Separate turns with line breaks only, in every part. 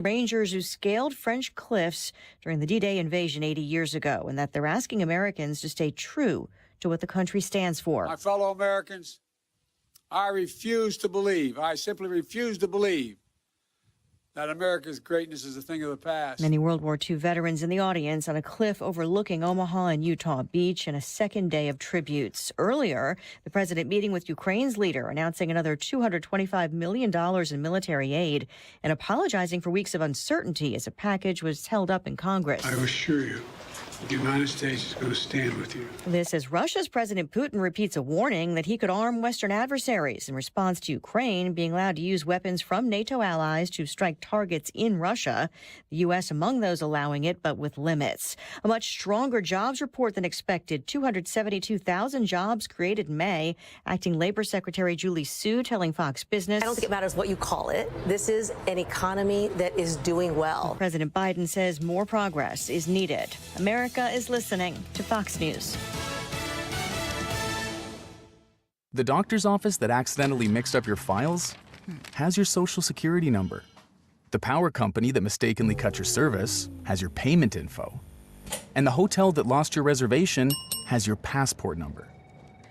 Rangers who scaled French cliffs during the D-Day invasion 80 years ago, and that they're asking Americans to stay true to what the country stands for.
My fellow Americans, I simply refuse to believe that America's greatness is a thing of the past.
Many World War II veterans in the audience on a cliff overlooking Omaha and Utah Beach in a second day of tributes. Earlier, the president meeting with Ukraine's leader, announcing another $225 million in military aid and apologizing for weeks of uncertainty as a package was held up in Congress.
I assure you, the United States is going to stand with you.
This as Russia's President Putin repeats a warning that he could arm Western adversaries in response to Ukraine being allowed to use weapons from NATO allies to strike targets in Russia. The U.S. among those allowing it, but with limits. A much stronger jobs report than expected. 272,000 jobs created in May. Acting Labor Secretary Julie Su telling Fox Business,
I don't think it matters what you call it. This is an economy that is doing well.
President Biden says more progress is needed. America is listening to Fox News.
The doctor's office that accidentally mixed up your files has your social security number. The power company that mistakenly cut your service has your payment info. And the hotel that lost your reservation has your passport number.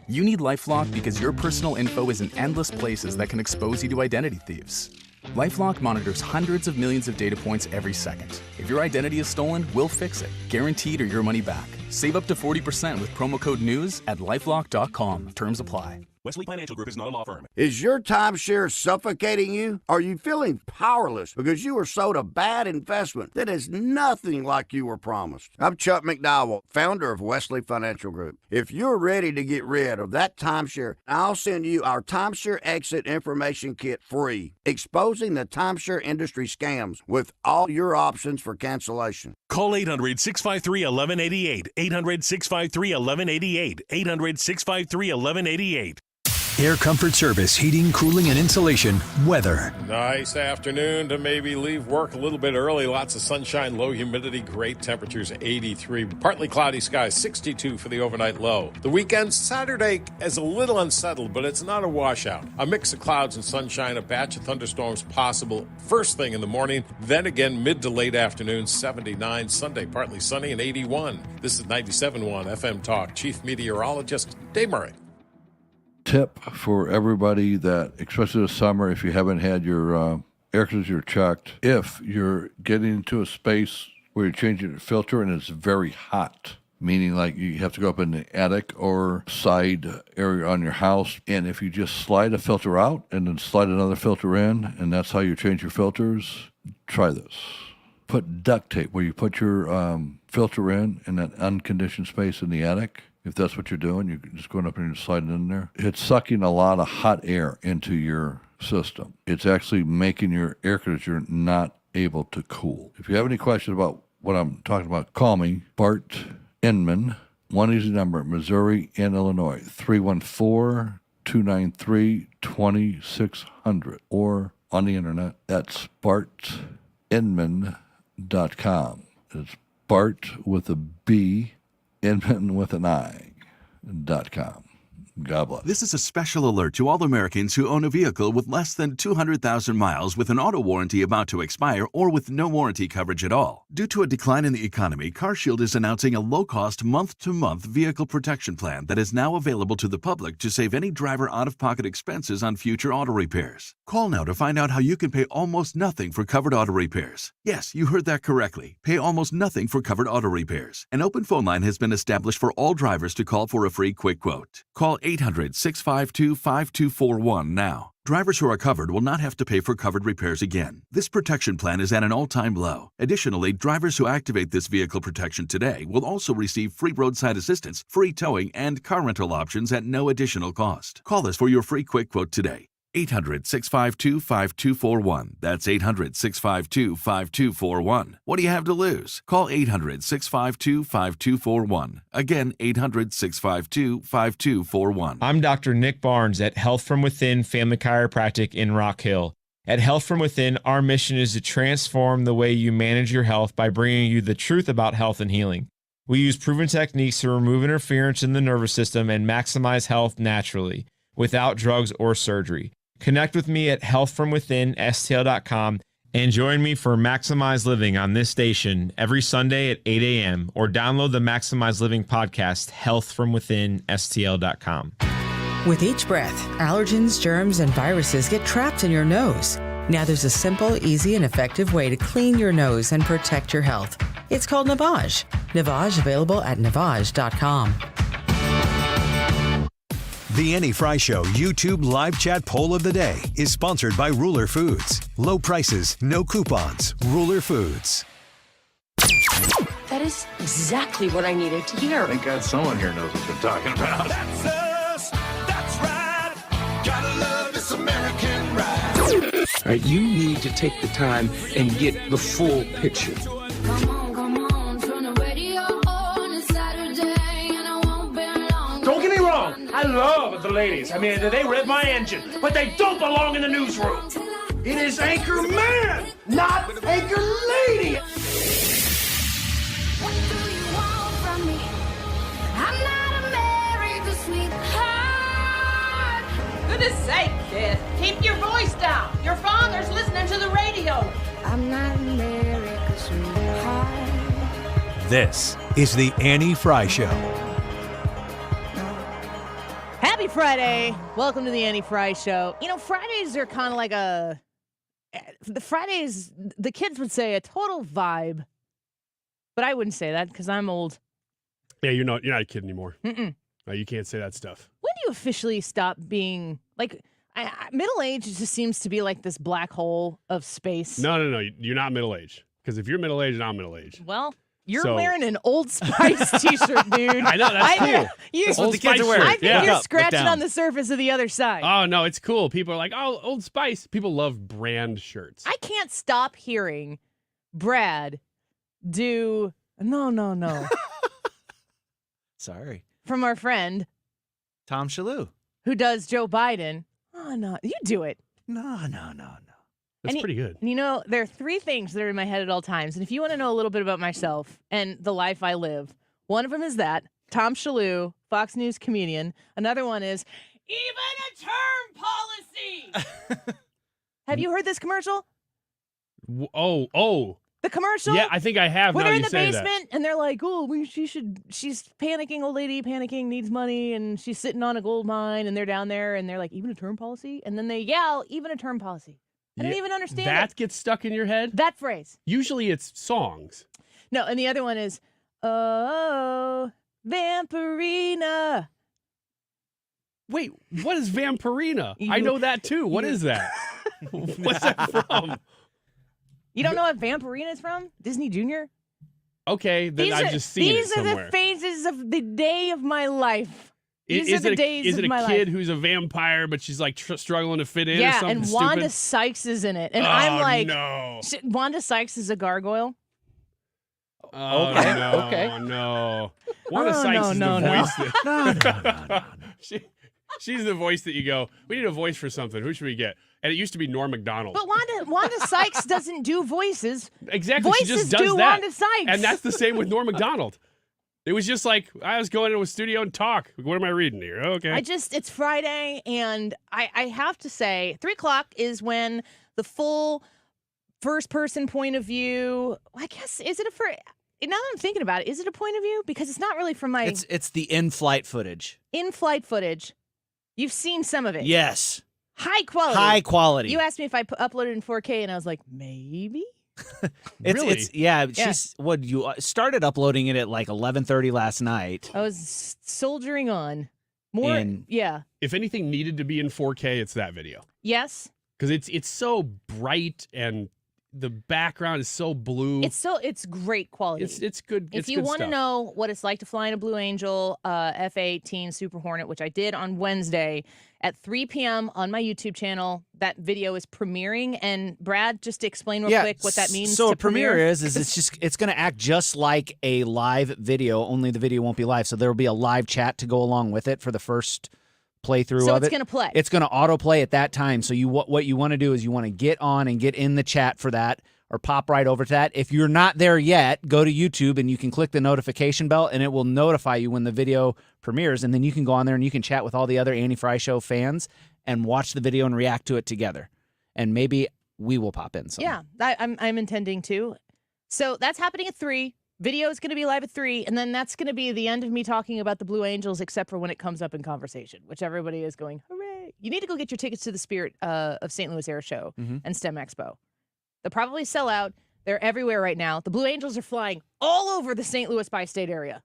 You need LifeLock because your personal info is in endless places that can expose you to identity thieves. LifeLock monitors hundreds of millions of data points every second. If your identity is stolen, we'll fix it, guaranteed or your money back. Save up to 40% with promo code NEWS at LifeLock.com. Terms apply.
Wesley Financial Group is not a law firm.
Is your timeshare suffocating you? Are you feeling powerless because you were sold a bad investment that is nothing like you were promised? I'm Chuck McDowell, founder of Wesley Financial Group. If you're ready to get rid of that timeshare, I'll send you our Timeshare Exit Information Kit free, exposing the timeshare industry scams with all your options for cancellation.
Call 800-653-1188. 800-653-1188. 800-653-1188.
Air Comfort Service, heating, cooling, and insulation. Weather.
Nice afternoon to maybe leave work a little bit early. Lots of sunshine, low humidity, great temperatures, 83. Partly cloudy skies, 62 for the overnight low. The weekend, Saturday, is a little unsettled, but it's not a washout. A mix of clouds and sunshine, a batch of thunderstorms possible first thing in the morning. Then again, mid to late afternoon, 79. Sunday, partly sunny and 81. This is 97.1 FM Talk. Chief Meteorologist Dave Murray.
Tip for everybody that, especially this summer, if you haven't had your air conditioner checked, if you're getting into a space where you're changing the filter and it's very hot, meaning like you have to go up in the attic or side area on your house, and if you just slide a filter out and then slide another filter in, and that's how you change your filters, try this. Put duct tape where you put your filter in that unconditioned space in the attic. If that's what you're doing, you're just going up and you're sliding in there. It's sucking a lot of hot air into your system. It's actually making your air conditioner not able to cool. If you have any questions about what I'm talking about, call me, Bart Inman, one easy number, Missouri and Illinois, 314-293-2600, or on the internet, that's bartinman.com. It's Bart with a B, Inman with an I.com. God bless.
This is a special alert to all Americans who own a vehicle with less than 200,000 miles with an auto warranty about to expire or with no warranty coverage at all. Due to a decline in the economy, CarShield is announcing a low-cost month-to-month vehicle protection plan that is now available to the public to save any driver out-of-pocket expenses on future auto repairs. Call now to find out how you can pay almost nothing for covered auto repairs. Yes, you heard that correctly. Pay almost nothing for covered auto repairs. An open phone line has been established for all drivers to call for a free quick quote. Call 800-652-5241 now. Drivers who are covered will not have to pay for covered repairs again. This protection plan is at an all-time low. Additionally, drivers who activate this vehicle protection today will also receive free roadside assistance, free towing, and car rental options at no additional cost. Call us for your free quick quote today. 800-652-5241. That's 800-652-5241. What do you have to lose? Call 800-652-5241. Again, 800-652-5241.
I'm Dr. Nick Barnes at Health From Within Family Chiropractic in Rock Hill. At Health From Within, our mission is to transform the way you manage your health by bringing you the truth about health and healing. We use proven techniques to remove interference in the nervous system and maximize health naturally, without drugs or surgery. Connect with me at healthfromwithinstl.com And join me for Maximize Living on this station every Sunday at 8 a.m. or download the Maximize Living podcast, Health from Within, STL.com.
With each breath, allergens, germs, and viruses get trapped in your nose. Now there's a simple, easy, and effective way to clean your nose and protect your health. It's called Navage. Navage available at Navage.com.
The Annie Fry Show YouTube live chat poll of the day is sponsored by Ruler Foods. Low prices, no coupons. Ruler Foods.
That is exactly what I needed to hear.
Thank God someone here knows what they're talking about.
That's us. That's right. Gotta love this American ride.
All right, you need to take the time and get the full picture.
Don't get me wrong, I love the ladies. I mean, they rev my engine, but they don't belong in the newsroom. It is Anchor Man, not Anchor Lady.
What do you want from me? I'm not America's sweetheart.
Goodness sake, kid. Keep your voice down. Your father's listening to the radio.
I'm not America's sweetheart.
This is the Annie Fry Show.
Happy Friday. Welcome to the Annie Fry Show. You know, Fridays are kind of like the Fridays, the kids would say a total vibe. But I wouldn't say that because I'm old.
Yeah, you're not a kid anymore.
Mm-mm.
No, you can't say that stuff.
When do you officially stop being, like, middle age just seems to be like this black hole of space.
No. You're not middle-aged. Because if you're middle-aged, I'm middle-aged.
Well, you're wearing an Old Spice t-shirt, dude.
I know, that's cool.
That's
what the kids are wearing.
I think you're scratching on the surface of the other side.
Oh, no, it's cool. People are like, oh, Old Spice. People love brand shirts.
I can't stop hearing Brad do, no.
Sorry.
From our friend
Tom Shalhoub,
who does Joe Biden. Oh, no, you do it.
No.
That's pretty good.
And you know, there are three things that are in my head at all times. And if you want to know a little bit about myself and the life I live, one of them is that Tom Shalhoub, Fox News comedian. Another one is even a term policy. Have you heard this commercial?
Oh.
The commercial?
Yeah, I think I have.
When
now
they're in
you
the
say
basement and they're like, oh, she's panicking, old lady panicking, needs money, and she's sitting on a gold mine, and they're down there, and they're like, even a term policy? And then they yell, even a term policy. I didn't even understand
that
it.
gets stuck in your head?
That phrase.
Usually it's songs.
No, and the other one is, oh, Vampirina.
Wait, what is Vampirina? I know that too. What is that? What's that from?
You don't know what Vampirina is from? Disney Junior?
Okay, then I've just seen it somewhere.
These are the phases of the day of my life. These
is
are the days of my life.
Is it a kid who's a vampire, but she's like struggling to fit in or something
and Wanda
stupid?
Sykes is in it. And I'm like,
no.
Wanda Sykes is a gargoyle?
Oh,
Okay,
no,
okay.
no. Wanda Sykes is the voice that...
No.
She's the voice that you go, we need a voice for something. Who should we get? And it used to be Norm Macdonald.
But Wanda Sykes doesn't do voices.
Exactly,
Voices
she just does
do
that.
Wanda Sykes.
And that's the same with Norm Macdonald. It was just like, I was going into a studio and talk. What am I reading here? Okay.
It's Friday, and I have to say, 3 o'clock is when the full first-person point of view, I guess, now that I'm thinking about it, is it a point of view? Because it's not really from my...
It's the in-flight footage.
In-flight footage. You've seen some of it.
Yes.
High quality.
High quality.
You asked me if I uploaded in 4K, and I was like, maybe?
Really?
She's you started uploading it at like 11:30 last night.
I was soldiering on. Yeah.
If anything needed to be in 4K, it's that video.
Yes.
Because it's so bright and the background is so blue.
It's great quality.
It's good.
If you want to know what it's like to fly in a Blue Angel F/A-18 Super Hornet, which I did on Wednesday at 3 p.m. on my YouTube channel, that video is premiering. And Brad, just to explain real quick what that means.
So
to
a premiere is it's going to act just like a live video, only the video won't be live. So there will be a live chat to go along with it for the first playthrough
so
of it.
it's going to play.
It's going to autoplay at that time. So what you want to do is you want to get on and get in the chat for that, or pop right over to that. If you're not there yet, go to YouTube and you can click the notification bell, and it will notify you when the video premieres, and then you can go on there and you can chat with all the other Annie Fry Show fans and watch the video and react to it together. And maybe we will pop in. So.
Yeah, I'm intending to. So that's happening at 3. Video is going to be live at 3, and then that's going to be the end of me talking about the Blue Angels, except for when it comes up in conversation, which everybody is going, hooray. You need to go get your tickets to the Spirit of St. Louis Air Show and STEM Expo. They'll probably sell out. They're everywhere right now. The Blue Angels are flying all over the St. Louis bi-state area.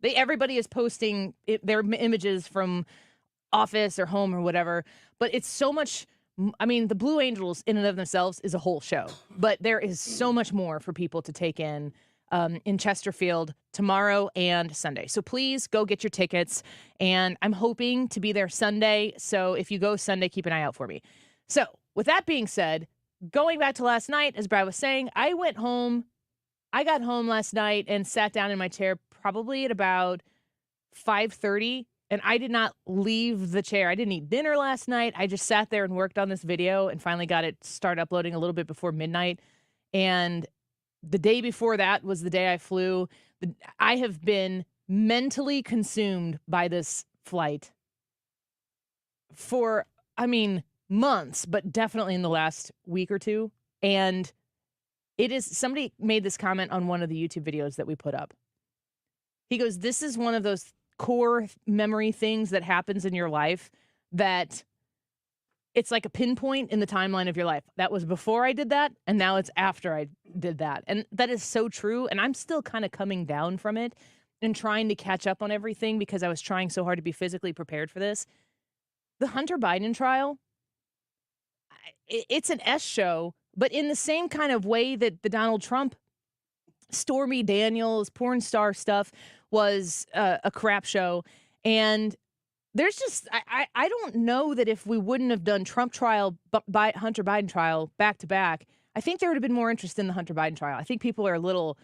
Everybody is posting their images from office or home or whatever, but it's so much. I mean, the Blue Angels in and of themselves is a whole show, but there is so much more for people to take in Chesterfield tomorrow and Sunday. So please go get your tickets, and I'm hoping to be there Sunday. So if you go Sunday, keep an eye out for me. So with that being said, going back to last night, as Brad was saying, I got home last night and sat down in my chair probably at about 5:30. And I did not leave the chair. I didn't eat dinner last night. I just sat there and worked on this video and finally got it start uploading a little bit before midnight. And the day before that was the day I flew. I have been mentally consumed by this flight for, months, but definitely in the last week or two. And somebody made this comment on one of the YouTube videos that we put up. He goes, this is one of those core memory things that happens in your life that it's like a pinpoint in the timeline of your life. That was before I did that, and now it's after I did that. And that is so true, and I'm still kind of coming down from it and trying to catch up on everything because I was trying so hard to be physically prepared for this. The Hunter Biden trial, it's an S show, but in the same kind of way that the Donald Trump Stormy Daniels porn star stuff was a crap show. And there's just, I don't know that if we wouldn't have done Trump trial, by Hunter Biden trial back to back, I think there would have been more interest in the Hunter Biden trial. I think people are a little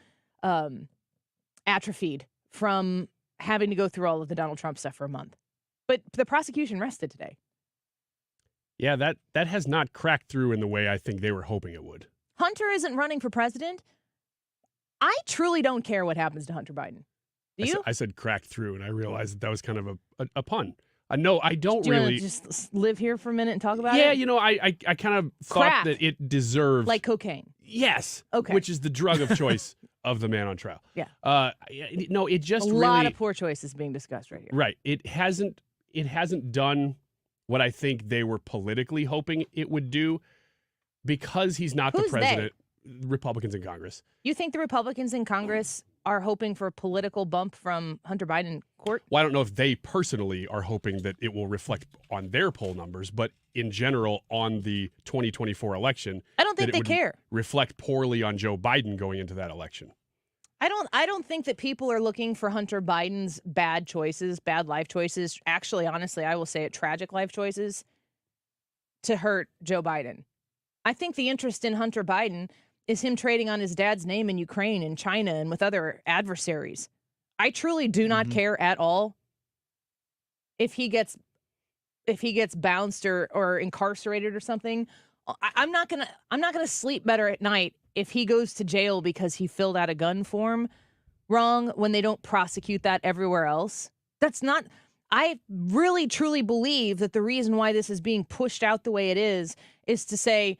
atrophied from having to go through all of the Donald Trump stuff for a month. But the prosecution rested today.
Yeah, that has not cracked through in the way I think they were hoping it would.
Hunter isn't running for president. I truly don't care what happens to Hunter Biden. Do you?
I said crack through, and I realized that was kind of a pun. No, I don't
Do you
really.
want to just live here for a minute and talk about it?
Yeah, I kind of
Crack.
thought that it deserved.
Like cocaine.
Yes.
Okay.
Which is the drug of choice of the man on trial.
Yeah.
No, it just
a
really.
lot of poor choices being discussed right here.
Right. It hasn't done what I think they were politically hoping it would do because he's not
Who's
the president. Republicans in Congress.
You think the Republicans in Congress are hoping for a political bump from Hunter Biden in court?
Well, I don't know if they personally are hoping that it will reflect on their poll numbers, but in general on the 2024 election,
I don't think
that it
they
would
care.
Reflect poorly on Joe Biden going into that election.
I don't think that people are looking for Hunter Biden's bad choices, bad life choices. Actually, honestly, I will say it, tragic life choices to hurt Joe Biden. I think the interest in Hunter Biden is him trading on his dad's name in Ukraine and China and with other adversaries. I truly do not care at all if he gets bounced or incarcerated or something. I'm not gonna sleep better at night if he goes to jail because he filled out a gun form wrong when they don't prosecute that everywhere else. That's not. I really truly believe that the reason why this is being pushed out the way it is to say,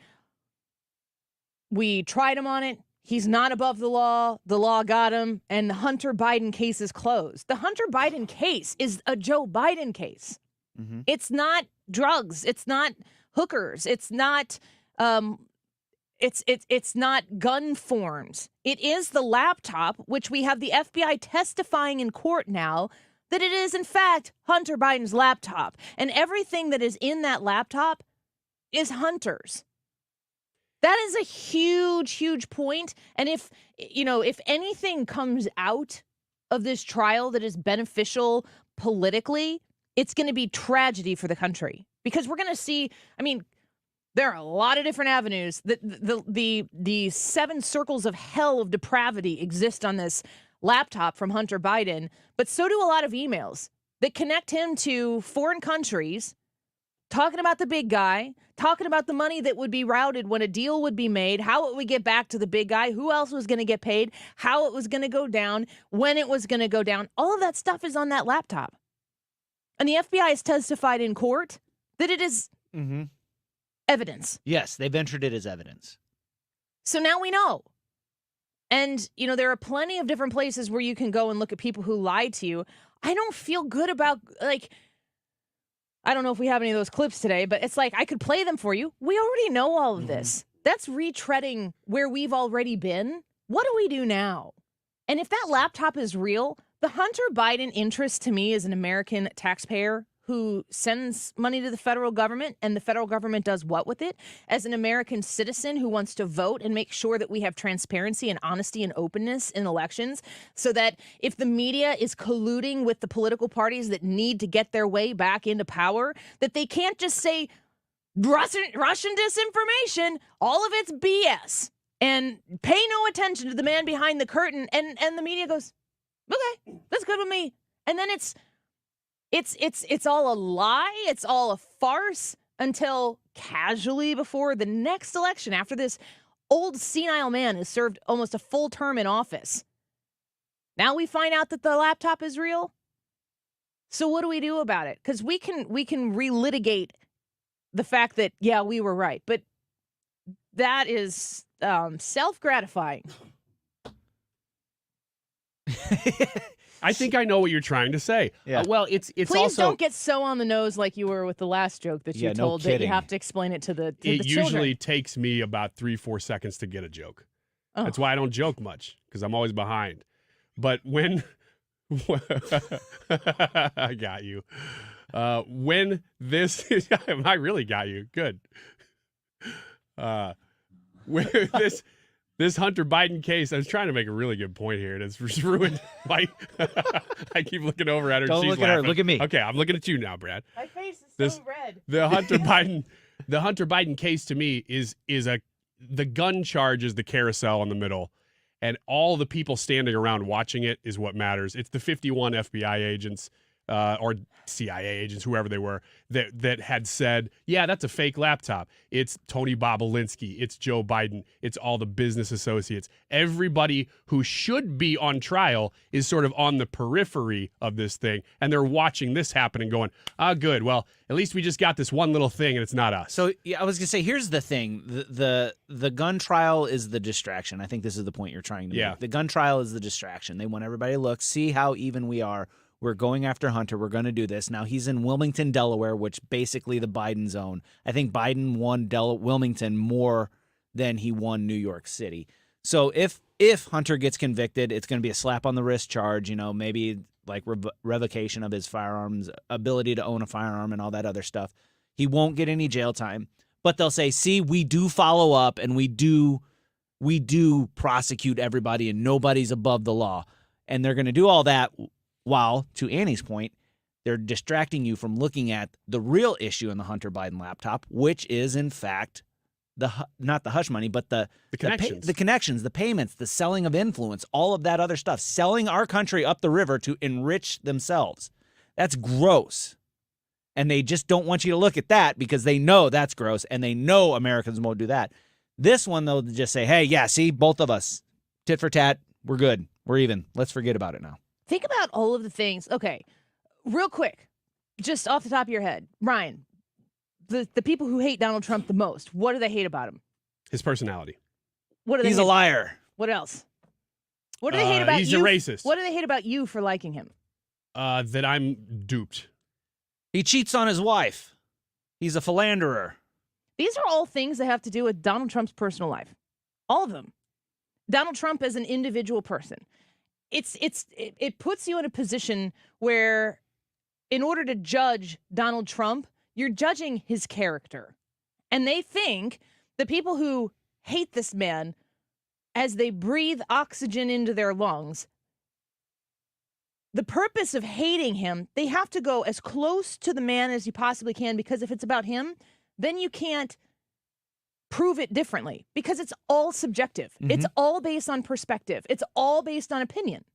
we tried him on it. He's not above the law. The law got him. And the Hunter Biden case is closed. The Hunter Biden case is a Joe Biden case. Mm-hmm. It's not drugs. It's not hookers. It's not it's not gun forms. It is the laptop, which we have the FBI testifying in court now that it is, in fact, Hunter Biden's laptop. And everything that is in that laptop is Hunter's. That is a huge, huge point. And if anything comes out of this trial that is beneficial politically, it's going to be tragedy for the country. Because we're going to see, there are a lot of different avenues. The 7 circles of hell of depravity exist on this laptop from Hunter Biden, but so do a lot of emails that connect him to foreign countries, talking about the big guy, talking about the money that would be routed when a deal would be made, how it would get back to the big guy, who else was going to get paid, how it was going to go down, when it was going to go down. All of that stuff is on that laptop. And the FBI has testified in court that it is evidence.
Yes, they've entered it as evidence.
So now we know. And, there are plenty of different places where you can go and look at people who lied to you. I don't feel good about, I don't know if we have any of those clips today, but it's like I could play them for you. We already know all of this. That's retreading where we've already been. What do we do now? And if that laptop is real, the Hunter Biden interest to me as an American taxpayer who sends money to the federal government, and the federal government does what with it? As an American citizen who wants to vote and make sure that we have transparency and honesty and openness in elections, so that if the media is colluding with the political parties that need to get their way back into power, that they can't just say Russian disinformation, all of it's BS, and pay no attention to the man behind the curtain, and the media goes, okay, that's good with me. And then it's all a lie. It's all a farce until casually before the next election, after this old senile man has served almost a full term in office. Now we find out that the laptop is real. So what do we do about it? Because we can relitigate the fact that, yeah, we were right. But that is self-gratifying.
I think I know what you're trying to say.
Yeah.
Well, it's
Please
also
don't get so on the nose like you were with the last joke that you
Yeah, no
told that you
kidding.
have to explain it to the
it
children.
usually takes me about 3-4 seconds to get a joke.
Oh.
That's why I don't joke much, because I'm always behind. But when I got you. When this I really got you. Good. When this Hunter Biden case, I was trying to make a really good point here, and it's ruined. I keep looking over at her.
Don't
and she's
look at her.
laughing.
Look at me.
Okay, I'm looking at you now, Brad.
My face is so red.
The Hunter Biden case to me is the gun charge is the carousel in the middle, and all the people standing around watching it is what matters. It's the 51 FBI agents or CIA agents, whoever they were, that had said, yeah, that's a fake laptop. It's Tony Bobolinsky. It's Joe Biden. It's all the business associates. Everybody who should be on trial is sort of on the periphery of this thing, and they're watching this happen and going, good. Well, at least we just got this one little thing, and it's not us.
So yeah, I was gonna say, here's the thing: the gun trial is the distraction. I think this is the point you're trying to make. The gun trial is the distraction. They want everybody to look, see how even we are. We're going after Hunter. We're going to do this. Now, he's in Wilmington, Delaware, which basically the Biden zone. I think Biden won Wilmington more than he won New York City. So if Hunter gets convicted, it's going to be a slap on the wrist charge, maybe like revocation of his firearms, ability to own a firearm and all that other stuff. He won't get any jail time. But they'll say, see, we do follow up and we do prosecute everybody and nobody's above the law. And they're going to do all that while, to Annie's point, they're distracting you from looking at the real issue in the Hunter Biden laptop, which is, in fact, not the hush money, but the
connections.
The connections, the payments, the selling of influence, all of that other stuff, selling our country up the river to enrich themselves. That's gross. And they just don't want you to look at that because they know that's gross, and they know Americans won't do that. This one, they'll just say, hey, yeah, see, both of us, tit for tat, we're good. We're even. Let's forget about it now.
Think about all of the things. Okay, real quick, just off the top of your head, Ryan, the people who hate Donald Trump the most, what do they hate about him?
His personality.
What do they
He's
hate?
a liar.
What else? What do they hate about
he's
you?
He's a racist.
What do they hate about you for liking him?
That I'm duped.
He cheats on his wife. He's a philanderer.
These are all things that have to do with Donald Trump's personal life. All of them. Donald Trump as an individual person. It puts you in a position where, in order to judge Donald Trump, you're judging his character. And they think the people who hate this man, as they breathe oxygen into their lungs, the purpose of hating him, they have to go as close to the man as you possibly can, because if it's about him, then you can't prove it differently, because it's all subjective.
Mm-hmm.
It's all based on perspective. It's all based on opinion.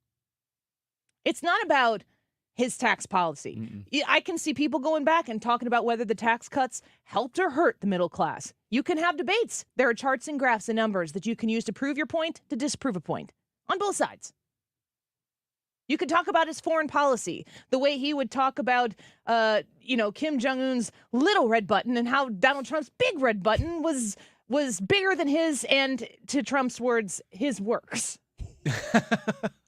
It's not about his tax policy.
Mm-mm.
I can see people going back and talking about whether the tax cuts helped or hurt the middle class. You can have debates. There are charts and graphs and numbers that you can use to prove your point, to disprove a point on both sides. You could talk about his foreign policy, the way he would talk about, Kim Jong-un's little red button and how Donald Trump's big red button was bigger than his and, to Trump's words, his works.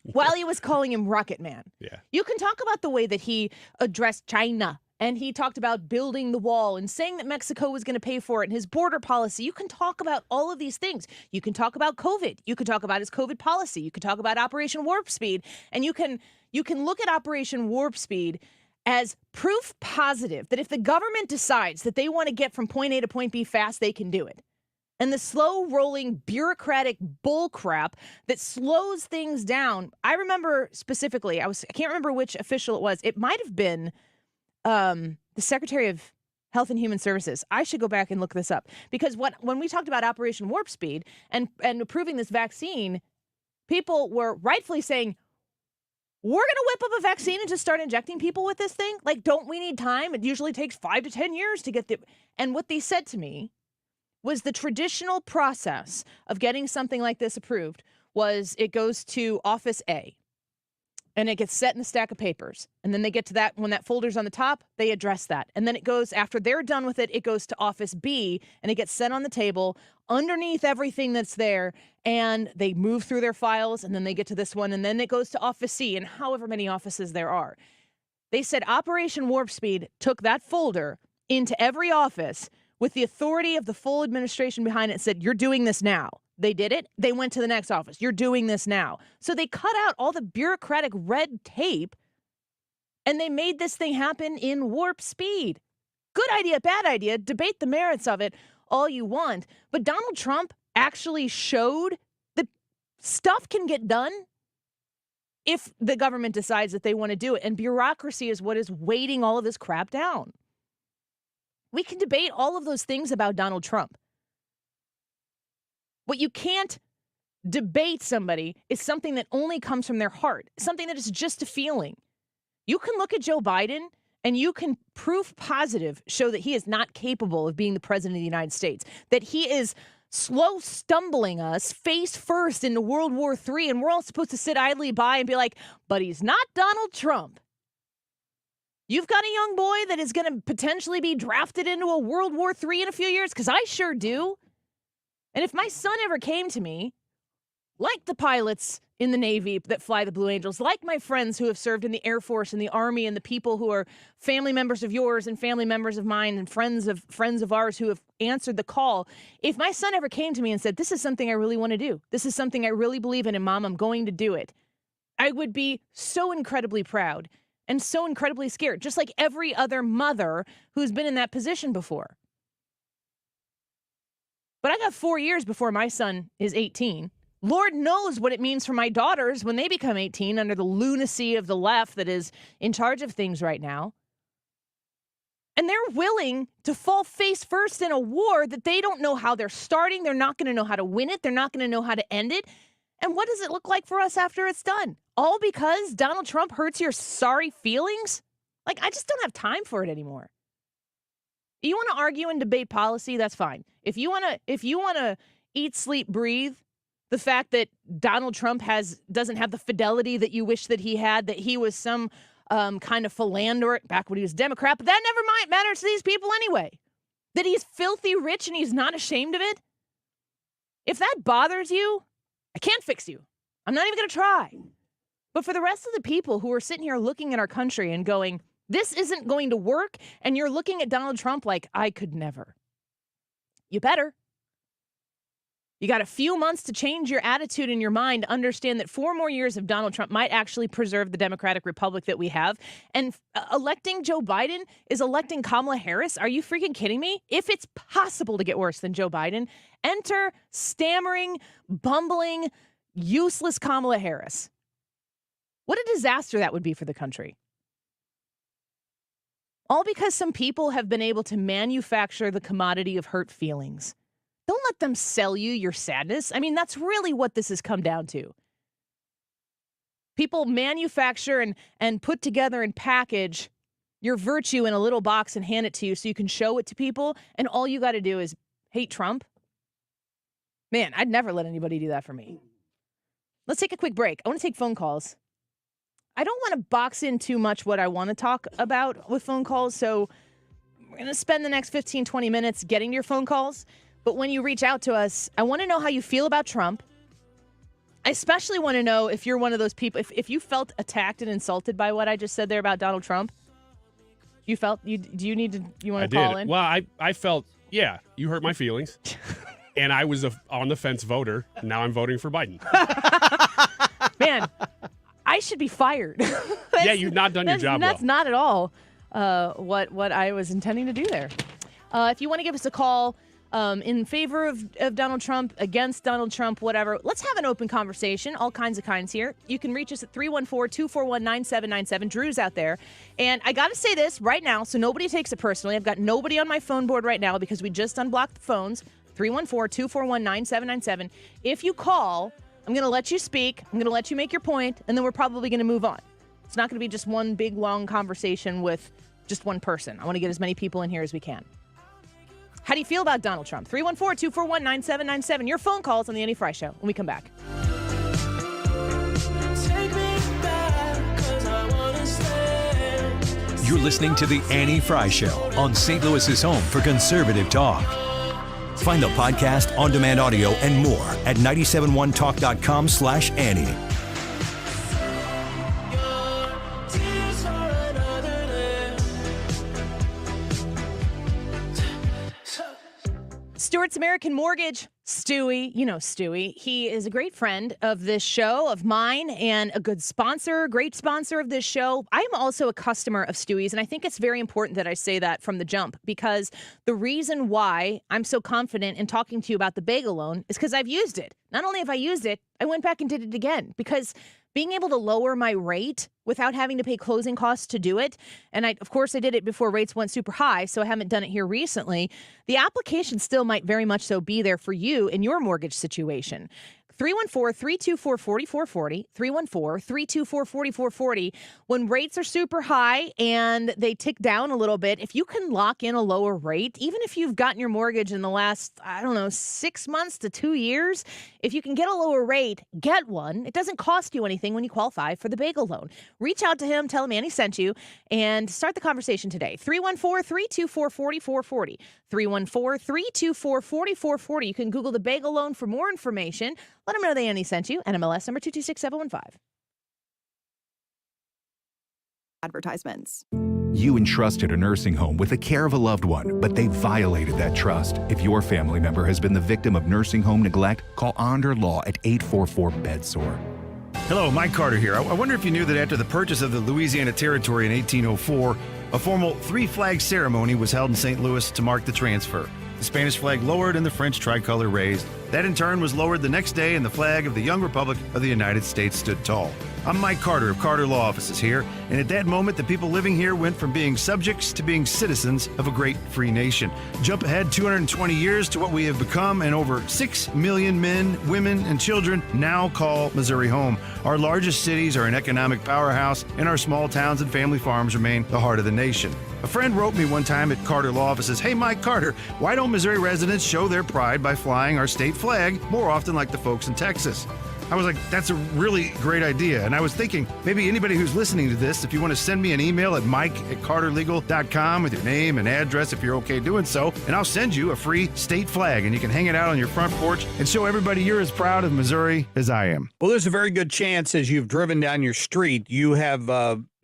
While he was calling him Rocket Man.
Yeah.
You can talk about the way that he addressed China, and he talked about building the wall and saying that Mexico was going to pay for it and his border policy. You can talk about all of these things. You can talk about COVID. You can talk about his COVID policy. You can talk about Operation Warp Speed. And you can look at Operation Warp Speed as proof positive that if the government decides that they want to get from point A to point B fast, they can do it. And the slow-rolling bureaucratic bullcrap that slows things down. I remember specifically, I can't remember which official it was. It might have been the Secretary of Health and Human Services. I should go back and look this up. Because when we talked about Operation Warp Speed and approving this vaccine, people were rightfully saying, we're going to whip up a vaccine and just start injecting people with this thing? Like, don't we need time? It usually takes 5 to 10 years to get the... And what they said to me was the traditional process of getting something like this approved was it goes to Office A and it gets set in a stack of papers. And then they get to that, when that folder's on the top, they address that. And then it goes, after they're done with it, it goes to Office B and it gets set on the table underneath everything that's there. And they move through their files and then they get to this one. And then it goes to Office C and however many offices there are. They said Operation Warp Speed took that folder into every office with the authority of the full administration behind it and said, you're doing this now. They did it. They went to the next office. You're doing this now. So they cut out all the bureaucratic red tape and they made this thing happen in warp speed. Good idea, bad idea. Debate the merits of it all you want. But Donald Trump actually showed that stuff can get done if the government decides that they want to do it. And bureaucracy is what is weighting all of this crap down. We can debate all of those things about Donald Trump. What you can't debate somebody is something that only comes from their heart, something that is just a feeling. You can look at Joe Biden and you can proof positive show that he is not capable of being the president of the United States, that he is slow stumbling us face first into World War III, and we're all supposed to sit idly by and be like, but he's not Donald Trump. You've got a young boy that is going to potentially be drafted into a World War III in a few years, because I sure do. And if my son ever came to me, like the pilots in the Navy that fly the Blue Angels, like my friends who have served in the Air Force and the Army, and the people who are family members of yours and family members of mine and friends of ours who have answered the call, if my son ever came to me and said, this is something I really want to do, this is something I really believe in, and Mom, I'm going to do it, I would be so incredibly proud and so incredibly scared, just like every other mother who's been in that position before. But I got 4 years before my son is 18. Lord knows what it means for my daughters when they become 18 under the lunacy of the left that is in charge of things right now. And they're willing to fall face first in a war that they don't know how they're starting. They're not going to know how to win it. They're not going to know how to end it. And what does it look like for us after it's done? All because Donald Trump hurts your sorry feelings? Like, I just don't have time for it anymore. You want to argue and debate policy, that's fine. If you want to eat, sleep, breathe the fact that Donald Trump doesn't have the fidelity that you wish that he had, that he was some kind of philanderer back when he was a Democrat, but that never matters to these people anyway. That he's filthy rich and he's not ashamed of it. If that bothers you, I can't fix you. I'm not even going to try. But for the rest of the people who are sitting here looking at our country and going, this isn't going to work, and you're looking at Donald Trump like, I could never. You better. You got a few months to change your attitude and your mind, understand that 4 more years of Donald Trump might actually preserve the Democratic Republic that we have. And electing Joe Biden is electing Kamala Harris. Are you freaking kidding me? If it's possible to get worse than Joe Biden, enter stammering, bumbling, useless Kamala Harris. What a disaster that would be for the country. All because some people have been able to manufacture the commodity of hurt feelings. Don't let them sell you your sadness. I mean, that's really what this has come down to. People manufacture and put together and package your virtue in a little box and hand it to you so you can show it to people, and all you got to do is hate Trump. Man, I'd never let anybody do that for me. Let's take a quick break. I want to take phone calls. I don't want to box in too much what I want to talk about with phone calls. So we're going to spend the next 15, 20 minutes getting to your phone calls. But when you reach out to us, I want to know how you feel about Trump. I especially want to know if you're one of those people, if you felt attacked and insulted by what I just said there about Donald Trump. You felt, you want to call in?
Well, I felt, yeah, you hurt my feelings. And I was a on the fence voter. Now I'm voting for Biden.
Man, I should be fired.
Yeah, you've not done your job well.
That's not at all what I was intending to do there. If you want to give us a call in favor of Donald Trump, against Donald Trump, whatever, let's have an open conversation. All kinds of kinds here. You can reach us at 314-241-9797. Drew's out there. And I got to say this right now so nobody takes it personally. I've got nobody on my phone board right now because we just unblocked the phones. 314-241-9797. If you call, I'm going to let you speak. I'm going to let you make your point, and then we're probably going to move on. It's not going to be just one big, long conversation with just one person. I want to get as many people in here as we can. How do you feel about Donald Trump? 314-241-9797. Your phone calls on The Annie Fry Show when we come back.
You're listening to The Annie Fry Show on St. Louis's home for conservative talk. Find the podcast, on-demand audio, and more at 971talk.com/Annie.
Stewart's American Mortgage, Stewie, you know Stewie. He is a great friend of this show, of mine, and a good sponsor, great sponsor of this show. I am also a customer of Stewie's, and I think it's very important that I say that from the jump, because the reason why I'm so confident in talking to you about the bagel loan is because I've used it. Not only have I used it, I went back and did it again, because being able to lower my rate without having to pay closing costs to do it, and of course I did it before rates went super high, so I haven't done it here recently, the application still might very much so be there for you in your mortgage situation. 314-324-4440, 314-324-4440. When rates are super high and they tick down a little bit, if you can lock in a lower rate, even if you've gotten your mortgage in the last, 6 months to 2 years, if you can get a lower rate, get one. It doesn't cost you anything when you qualify for the bagel loan. Reach out to him, tell him Annie sent you, and start the conversation today. 314-324-4440, 314-324-4440. You can Google the bagel loan for more information. Let them know that Annie sent you. NMLS number 226715.
Advertisements.
You entrusted a nursing home with the care of a loved one, but they violated that trust. If your family member has been the victim of nursing home neglect, call Onder Law at 844-BEDSORE.
Hello, Mike Carter here. I wonder if you knew that after the purchase of the Louisiana Territory in 1804, a formal three-flag ceremony was held in St. Louis to mark the transfer. The Spanish flag lowered and the French tricolor raised. That in turn was lowered the next day and the flag of the young Republic of the United States stood tall. I'm Mike Carter of Carter Law Offices here, and at that moment the people living here went from being subjects to being citizens of a great free nation. Jump ahead 220 years to what we have become, and over 6 million men, women, and children now call Missouri home. Our largest cities are an economic powerhouse, and our small towns and family farms remain the heart of the nation. A friend wrote me one time at Carter Law Offices, "Hey, Mike Carter, why don't Missouri residents show their pride by flying our state flag more often like the folks in Texas?" I was like, that's a really great idea. And I was thinking, maybe anybody who's listening to this, if you want to send me an email at mike@carterlegal.com with your name and address if you're okay doing so, and I'll send you a free state flag, and you can hang it out on your front porch and show everybody you're as proud of Missouri as I am.
Well, there's a very good chance as you've driven down your street, you have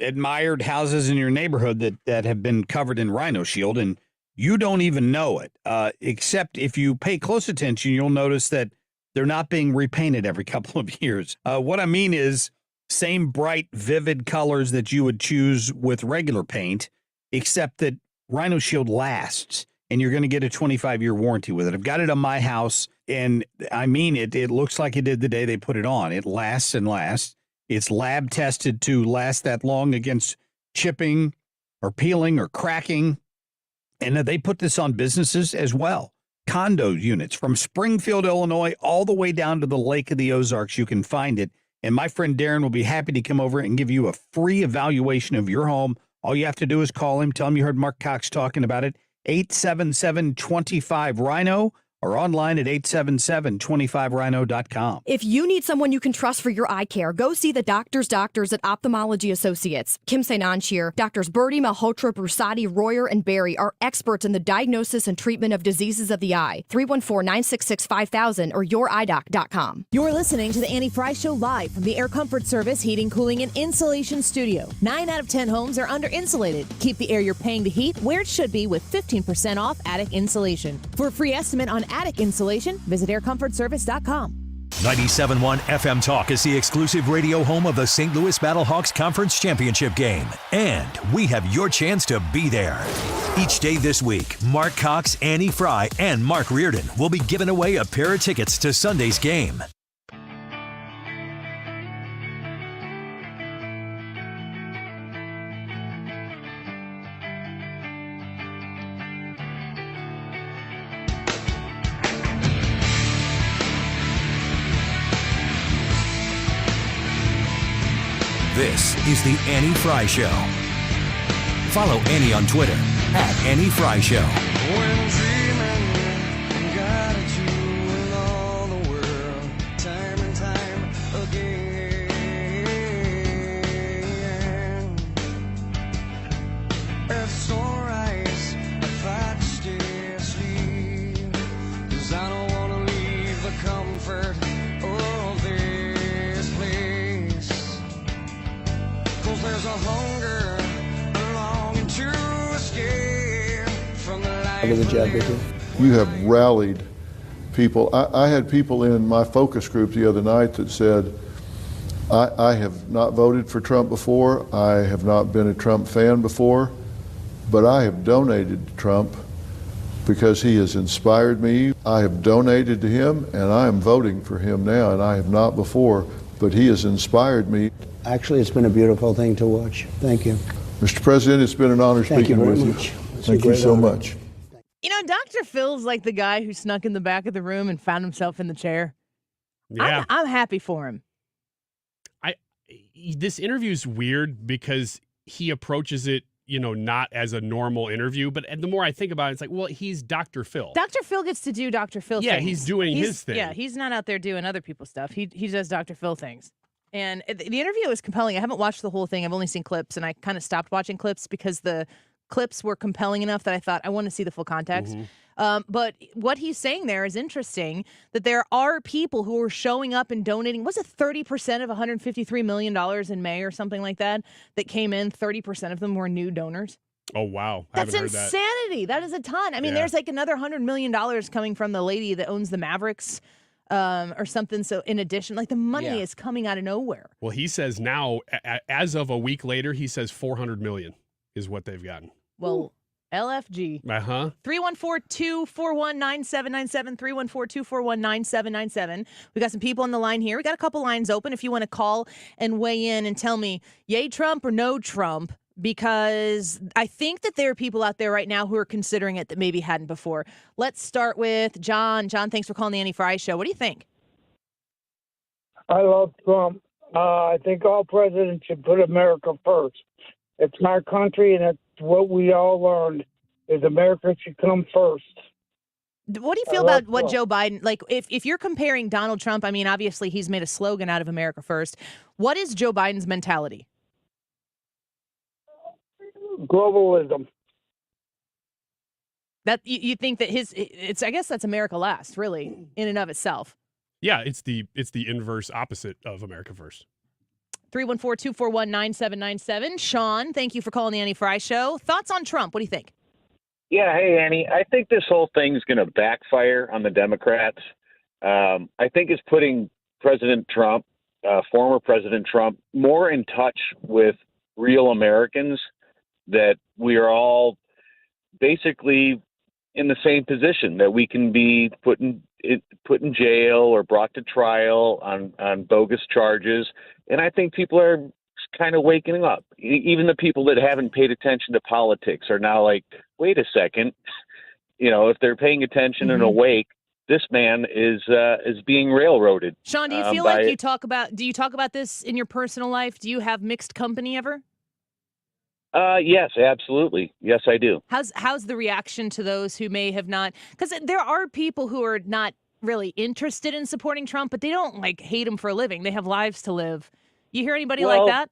admired houses in your neighborhood that have been covered in Rhino Shield, and you don't even know it, except if you pay close attention, you'll notice that they're not being repainted every couple of years. What I mean is same bright, vivid colors that you would choose with regular paint, except that Rhino Shield lasts, and you're going to get a 25-year warranty with it. I've got it on my house, and I mean it. It looks like it did the day they put it on. It lasts and lasts. It's lab tested to last that long against chipping or peeling or cracking. And they put this on businesses as well. Condo units from Springfield, Illinois, all the way down to the Lake of the Ozarks. You can find it. And my friend Darren will be happy to come over and give you a free evaluation of your home. All you have to do is call him. Tell him you heard Mark Cox talking about it. 877-25-RHINO or online at 877-25rhino.com.
If you need someone you can trust for your eye care, go see the doctors at Ophthalmology Associates. Kim St. Ange here. Doctors Birdie, Malhotra, Brusati, Royer, and Barry are experts in the diagnosis and treatment of diseases of the eye. 314-966-5000 or youridoc.com.
You're listening to the Annie Fry Show live from the Air Comfort Service Heating, Cooling, and Insulation Studio. 9 out of 10 homes are under insulated. Keep the air you're paying to heat where it should be with 15% off attic insulation. For a free estimate on attic insulation, visit aircomfortservice.com.
97.1 FM Talk is the exclusive radio home of the St. Louis Battlehawks Conference Championship game. And we have your chance to be there. Each day this week, Mark Cox, Annie Fry, and Mark Reardon will be giving away a pair of tickets to Sunday's game. This is the Annie Fry Show. Follow Annie on Twitter at Annie Fry Show.
When dreaming, got at you and all the world, time and time again. It's alright if I stay asleep, 'cause I don't wanna leave the comfort of this place. 'Cause there's a hunger, a longing to escape from the life of living.
You have rallied people. I had people in my focus group the other night that said, I have not voted for Trump before, I have not been a Trump fan before, but I have donated to Trump because he has inspired me. I have donated to him and I am voting for him now, and I have not before, but he has inspired me.
Actually, it's been a beautiful thing to watch. Thank you.
Mr. President, it's been an honor
Thank you
speaking
very
with
much.
you.
It's a
Thank you
great
so
honor.
much.
You know, Dr. Phil's like the guy who snuck in the back of the room and found himself in the chair.
Yeah.
I'm happy for him.
This interview's weird because he approaches it, not as a normal interview. But the more I think about it, it's like, well, he's Dr. Phil.
Dr. Phil gets to do Dr. Phil
Yeah,
things.
he's doing his thing.
Yeah, he's not out there doing other people's stuff. He does Dr. Phil things. And the interview was compelling. I haven't watched the whole thing. I've only seen clips, and I kind of stopped watching clips because the clips were compelling enough that I thought I want to see the full context. But what he's saying there is interesting, that there are people who are showing up and donating. Was it 30% of $153 million in May or something like that came in? 30% of them were new donors.
Oh, wow.
That's
I haven't heard
insanity. That is a ton. I mean,
Yeah.
there's like another $100 million coming from the lady that owns the Mavericks or something. So in addition, like the money is coming out of nowhere.
Well, he says now, as of a week later, he says $400 million is what they've gotten.
Well, LFG. 314-241-9797, 314-241-9797. We got some people on the line here. We got a couple lines open if you want to call and weigh in and tell me, yay Trump or no Trump, because I think that there are people out there right now who are considering it that maybe hadn't before. Let's start with John. John, thanks for calling the Annie Fry Show. What do you think?
I love Trump. I think all presidents should put America first. It's my country, and it's what we all learned, is America should come first.
What do you feel about what Joe Biden, like if you're comparing Donald Trump, I mean, obviously he's made a slogan out of America first. What is Joe Biden's mentality?
Globalism.
That you think that it's I guess that's America last, really, in and of itself.
Yeah, it's the inverse opposite of America First.
314-241-9797. Sean, thank you for calling the Annie Fry Show. Thoughts on Trump? What do you think?
Yeah, hey, Annie. I think this whole thing's going to backfire on the Democrats. I think it's putting President Trump, former President Trump, more in touch with real Americans, that we are all basically in the same position, that we can be put in jail or brought to trial on bogus charges. And I think people are kind of waking up. Even the people that haven't paid attention to politics are now like, wait a second, if they're paying attention and awake, this man is being railroaded.
Sean, do you feel like do you talk about this in your personal life? Do you have mixed company ever?
Yes, absolutely. Yes, I do.
How's the reaction to those who may have not? Because there are people who are not really interested in supporting Trump, but they don't like hate him for a living. They have lives to live. You hear anybody like that?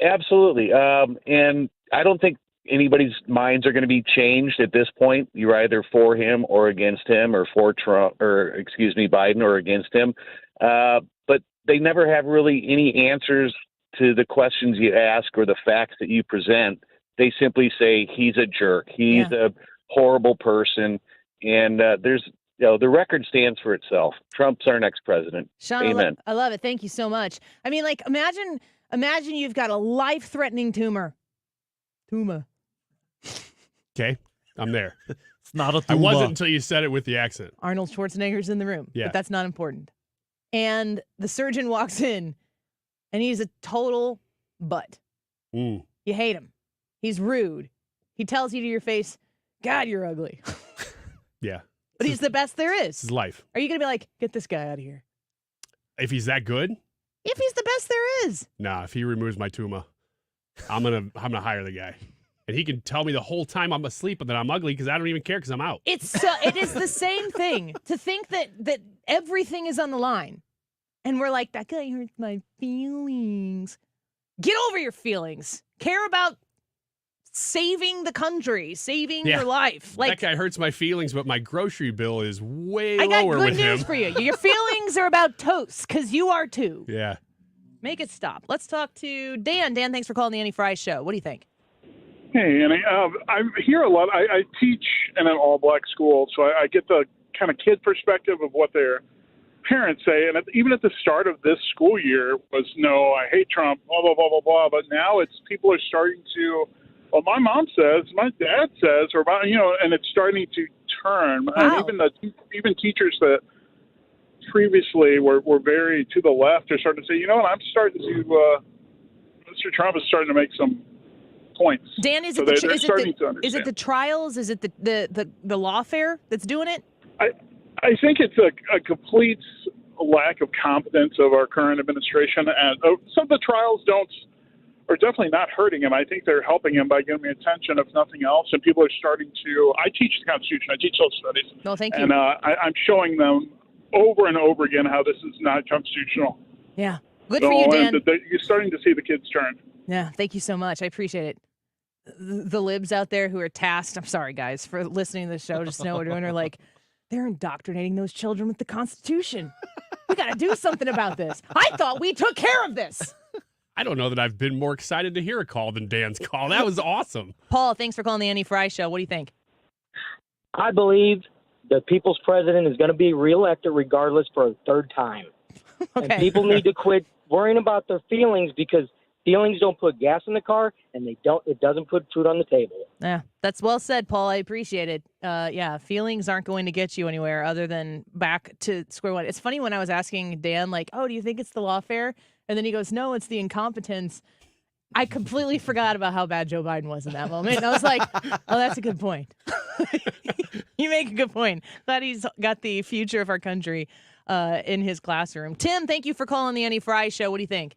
Absolutely. And I don't think anybody's minds are going to be changed at this point. You're either for him or against him, or for Trump, or Biden, or against him. But they never have really any answers to the questions you ask or the facts that you present. They simply say he's a jerk. He's a horrible person. And the record stands for itself. Trump's our next president.
Sean,
Amen.
I love it. Thank you so much. I mean, like, imagine you've got a life-threatening tumor.
Okay, I'm there.
It's not a
I
tumor.
wasn't until you said it with the accent.
Arnold Schwarzenegger's in the room,
Yeah.
but that's not important. And the surgeon walks in, and he's a total butt.
Mm.
You hate him. He's rude. He tells you to your face, God, you're ugly.
Yeah.
But he's the best there is.
This is life.
Are you going to be like, get this guy out of here?
If he's that good,
If he's the best there is.
nah. If he removes my tumor, I'm gonna hire the guy, and he can tell me the whole time I'm asleep and that I'm ugly because I don't even care because I'm out.
It is the same thing to think that everything is on the line. And we're like, that guy hurts my feelings. Get over your feelings. Care about saving the country, saving your life. Like,
that guy hurts my feelings, but my grocery bill is way
I got
lower
good
with him.
news for you. Your feelings are about toast because you are too.
Yeah.
Make it stop. Let's talk to Dan. Dan, thanks for calling the Annie Fry Show. What do you think?
Hey, Annie. I hear a lot. I teach in an all-black school, so I get the kind of kid perspective of what their parents say. And even at the start of this school year was, no, I hate Trump, blah, blah, blah, blah, blah. But now people are starting to, well, my mom says, my dad says, or, and it's starting to turn.
Wow.
And even teachers that previously were very to the left are starting to say, you know what, I'm starting to, Mr. Trump is starting to make some points.
Dan, is
So
it
they're
the
starting to understand.
is it the trials? Is it the lawfare that's doing it?
I think it's a complete lack of competence of our current administration, and some of the trials are definitely not hurting him. I think they're helping him by giving me attention, if nothing else. And people are starting to. I teach the Constitution. I teach social studies.
No, thank you.
And I'm showing them over and over again how this is not constitutional.
Yeah, good for you, Dan.
You're starting to see the kids turn.
Yeah, thank you so much. I appreciate it. The libs out there who are tasked, I'm sorry, guys, for listening to the show, just know what we're doing, are like, they're indoctrinating those children with the Constitution. We got to do something about this. I thought we took care of this.
I don't know that I've been more excited to hear a call than Dan's call. That was awesome.
Paul, thanks for calling the Annie Fry Show. What do you think?
I believe the people's president is going to be reelected regardless for a third time.
Okay.
And people need to quit worrying about their feelings, because feelings don't put gas in the car, and it doesn't put food on the table.
Yeah, that's well said, Paul. I appreciate it. Yeah, feelings aren't going to get you anywhere other than back to square one. It's funny when I was asking Dan, like, oh, do you think it's the lawfare? And then he goes, no, it's the incompetence. I completely forgot about how bad Joe Biden was in that moment. And I was like, oh, that's a good point. You make a good point. Glad he's got the future of our country in his classroom. Tim, thank you for calling the Annie Fry Show. What do you think?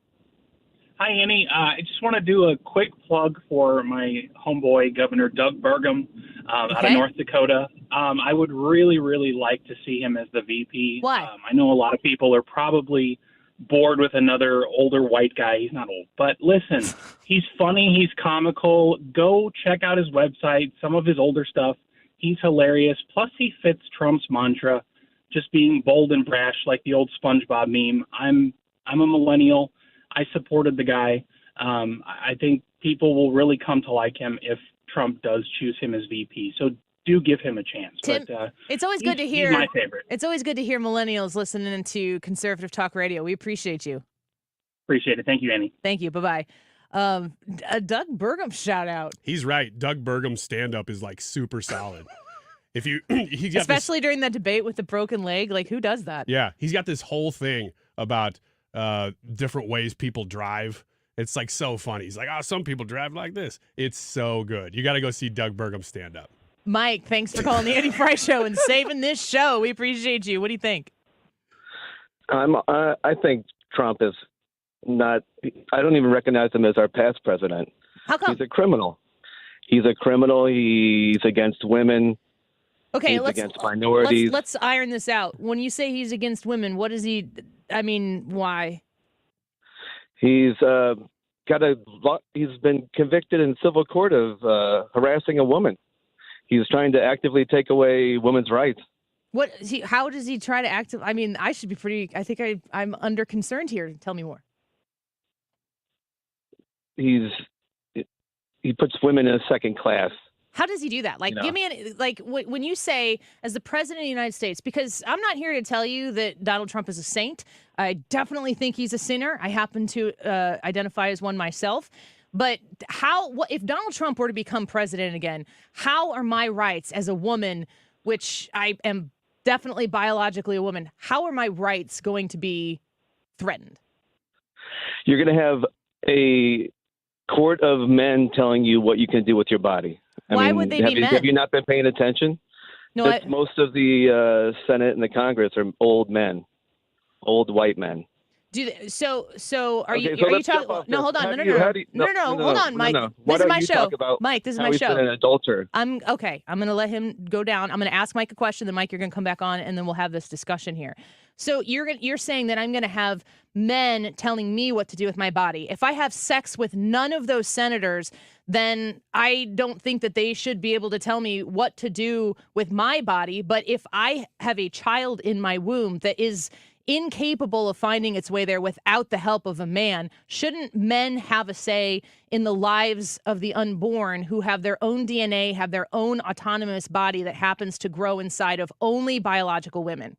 Hi, Annie. I just want to do a quick plug for my homeboy, Governor Doug Burgum, out of North Dakota. I would really, really like to see him as the VP.
Why?
I know a lot of people are probably bored with another older white guy. He's not old. But listen, he's funny. He's comical. Go check out his website, some of his older stuff. He's hilarious. Plus, he fits Trump's mantra, just being bold and brash like the old SpongeBob meme. I'm a millennial. I supported the guy. I think people will really come to like him if Trump does choose him as VP. So do give him a chance.
Tim,
but,
it's always good to hear.
He's my favorite.
It's always good to hear millennials listening to conservative talk radio. We appreciate you.
Appreciate it. Thank you, Annie.
Thank you. Bye-bye. A Doug Burgum shout out.
He's right. Doug Burgum's stand-up is like super solid. If you,
Especially during that debate with the broken leg, like who does that?
Yeah, he's got this whole thing about different ways people drive. It's like so funny. He's like, some people drive like this. It's so good. You got to go see Doug Burgum stand up.
Mike, thanks for calling the Annie Fry Show and saving this show. We appreciate you. What do you think?
I think Trump is not. I don't even recognize him as our past president.
How come?
He's a criminal. He's a criminal. He's against women.
Okay,
he's against minorities.
Let's iron this out. When you say he's against women, what is he? I mean, why?
He's he's been convicted in civil court of harassing a woman. He's trying to actively take away women's rights.
What is he? How does he try to act? I mean, I should be pretty. I think I'm under concerned here. Tell me more.
He puts women in a second class.
How does he do that? Like, give me when you say as the president of the United States, because I'm not here to tell you that Donald Trump is a saint. I definitely think he's a sinner. I happen to identify as one myself. But if Donald Trump were to become president again, how are my rights as a woman, which I am definitely biologically a woman, how are my rights going to be threatened?
You're going to have a court of men telling you what you can do with your body.
Why would they be men?
Have you not been paying attention?
No,
most of the Senate and the Congress are old men, old white men.
Are you talking? No, hold on. No, hold on, Mike. This is my show. Mike, this is my show.
He's been an adulterer.
I'm going to let him go down. I'm going to ask Mike a question. Then Mike, you're going to come back on, and then we'll have this discussion here. So you're saying that I'm going to have men telling me what to do with my body. If I have sex with none of those senators, then I don't think that they should be able to tell me what to do with my body. But if I have a child in my womb that is incapable of finding its way there without the help of a man, shouldn't men have a say in the lives of the unborn who have their own DNA, have their own autonomous body that happens to grow inside of only biological women?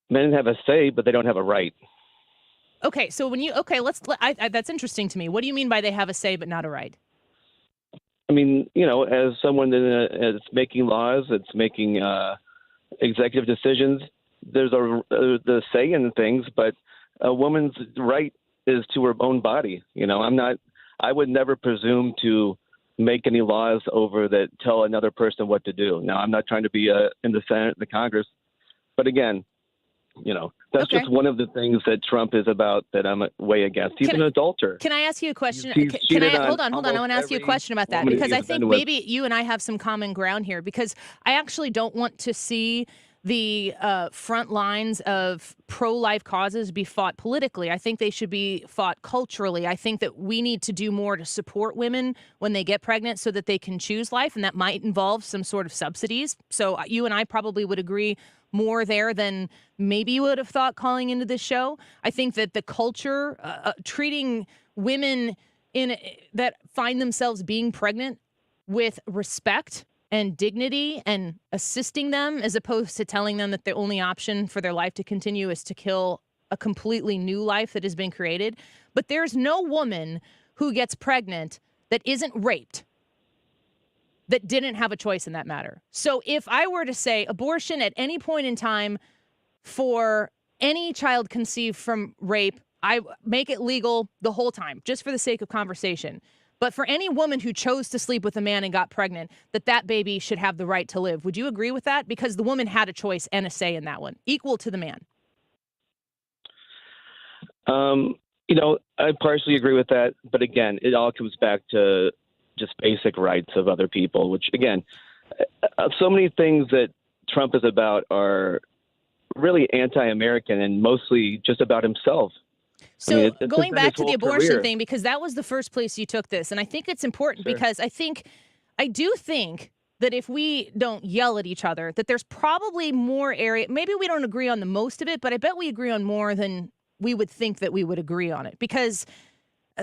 Men have a say, but they don't have a right.
Okay, so that's interesting to me. What do you mean by they have a say but not a right?
I mean, as someone that's making laws, that's making executive decisions, there's the say in things, but a woman's right is to her own body. I would never presume to make any laws over that tell another person what to do. Now, I'm not trying to be in the Senate, the Congress, but again, that's just one of the things that Trump is about that I'm way against. He's an adulterer.
Can I ask you a question? Hold on. I want to ask you a question about that because I think maybe you and I have some common ground here because I actually don't want to see the front lines of pro-life causes be fought politically. I think they should be fought culturally. I think that we need to do more to support women when they get pregnant so that they can choose life, and that might involve some sort of subsidies. So you and I probably would agree more there than maybe you would have thought calling into this show. I think that the culture, treating women that find themselves being pregnant with respect and dignity and assisting them as opposed to telling them that the only option for their life to continue is to kill a completely new life that has been created. But there's no woman who gets pregnant that isn't raped, that didn't have a choice in that matter. So if I were to say abortion at any point in time for any child conceived from rape, I make it legal the whole time, just for the sake of conversation. But for any woman who chose to sleep with a man and got pregnant, that baby should have the right to live. Would you agree with that? Because the woman had a choice and a say in that one, equal to the man.
I partially agree with that. But again, it all comes back to just basic rights of other people, which, again, so many things that Trump is about are really anti-American and mostly just about himself.
So going back to the abortion thing, because that was the first place you took this, and I think it's important because I do think that if we don't yell at each other, that there's probably more area. Maybe we don't agree on the most of it, but I bet we agree on more than we would think that we would agree on it. Because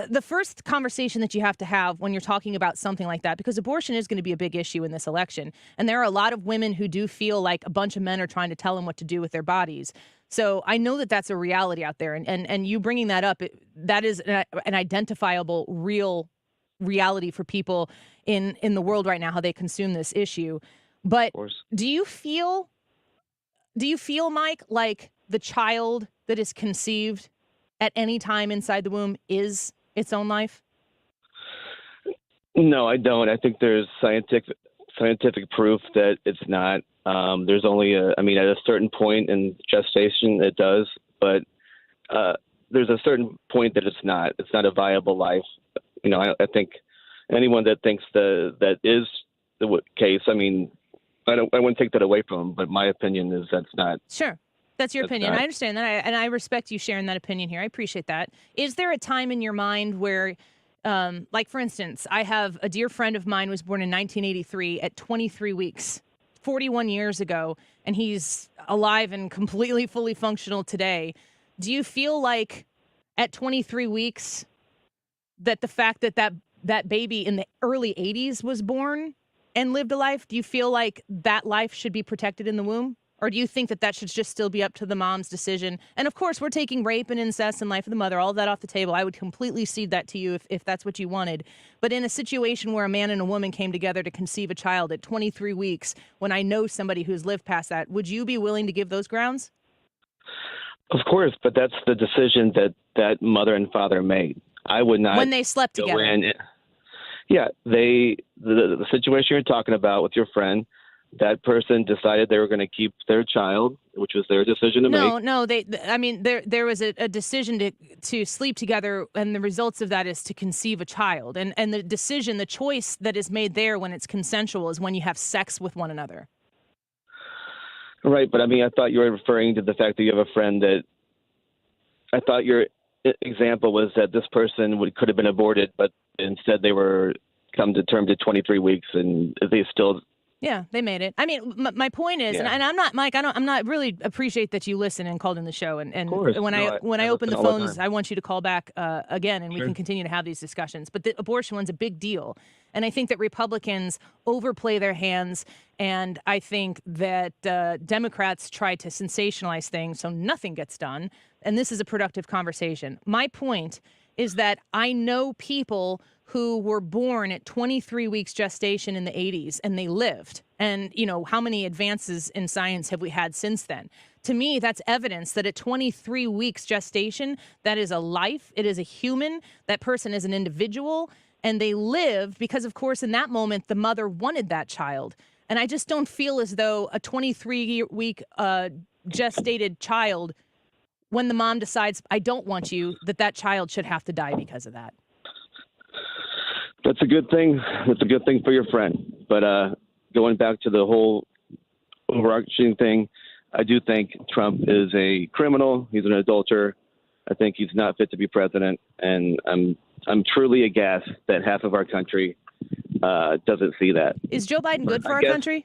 the first conversation that you have to have when you're talking about something like that, because abortion is going to be a big issue in this election, and there are a lot of women who do feel like a bunch of men are trying to tell them what to do with their bodies. So I know that that's a reality out there, and you bringing that up, that is an identifiable real reality for people in the world right now, how they consume this issue. But do you feel, Mike, like the child that is conceived at any time inside the womb is its own life?
No, I don't. I think there's scientific proof that it's not. There's only at a certain point in gestation it does, but there's a certain point that it's not a viable life. I think anyone that thinks that is the case, I wouldn't take that away from them, but my opinion is that's not.
Sure. That's your opinion. I understand that, and I respect you sharing that opinion here. I appreciate that. Is there a time in your mind where, like, for instance, I have a dear friend of mine was born in 1983 at 23 weeks, 41 years ago, and he's alive and completely, fully functional today. Do you feel like at 23 weeks that the fact that baby in the early 80s was born and lived a life, do you feel like that life should be protected in the womb? Or do you think that should just still be up to the mom's decision? And of course, we're taking rape and incest and life of the mother, all of that off the table. I would completely cede that to you if that's what you wanted. But in a situation where a man and a woman came together to conceive a child at 23 weeks, when I know somebody who's lived past that, would you be willing to give those grounds?
Of course, but that's the decision that mother and father made. I would not.
When they slept
go
together.
Yeah, the situation you're talking about with your friend, that person decided they were going to keep their child, which was their decision to make.
No, there was a decision to sleep together, and the results of that is to conceive a child. And the decision, the choice that is made there when it's consensual is when you have sex with one another.
Right, but I thought you were referring to the fact that you have a friend that I thought your example was that this person could have been aborted, but instead they were come to term to 23 weeks, and they still.
Yeah, they made it. My point is, and I'm not, Mike. I'm not really appreciate that you listen and called in the show. And when I open the phones, I want you to call back again, and we can continue to have these discussions. But the abortion one's a big deal, and I think that Republicans overplay their hands, and I think that Democrats try to sensationalize things so nothing gets done. And this is a productive conversation. My point is that I know people who were born at 23 weeks gestation in the 80s, and they lived. And, how many advances in science have we had since then? To me, that's evidence that at 23 weeks gestation, that is a life. It is a human. That person is an individual, and they lived because, of course, in that moment, the mother wanted that child. And I just don't feel as though a 23-week gestated child, when the mom decides, I don't want you, that child should have to die because of that.
That's a good thing. That's a good thing for your friend. But going back to the whole overarching thing, I do think Trump is a criminal. He's an adulterer. I think he's not fit to be president. And I'm truly aghast that half of our country doesn't see that.
Is Joe Biden good for our country?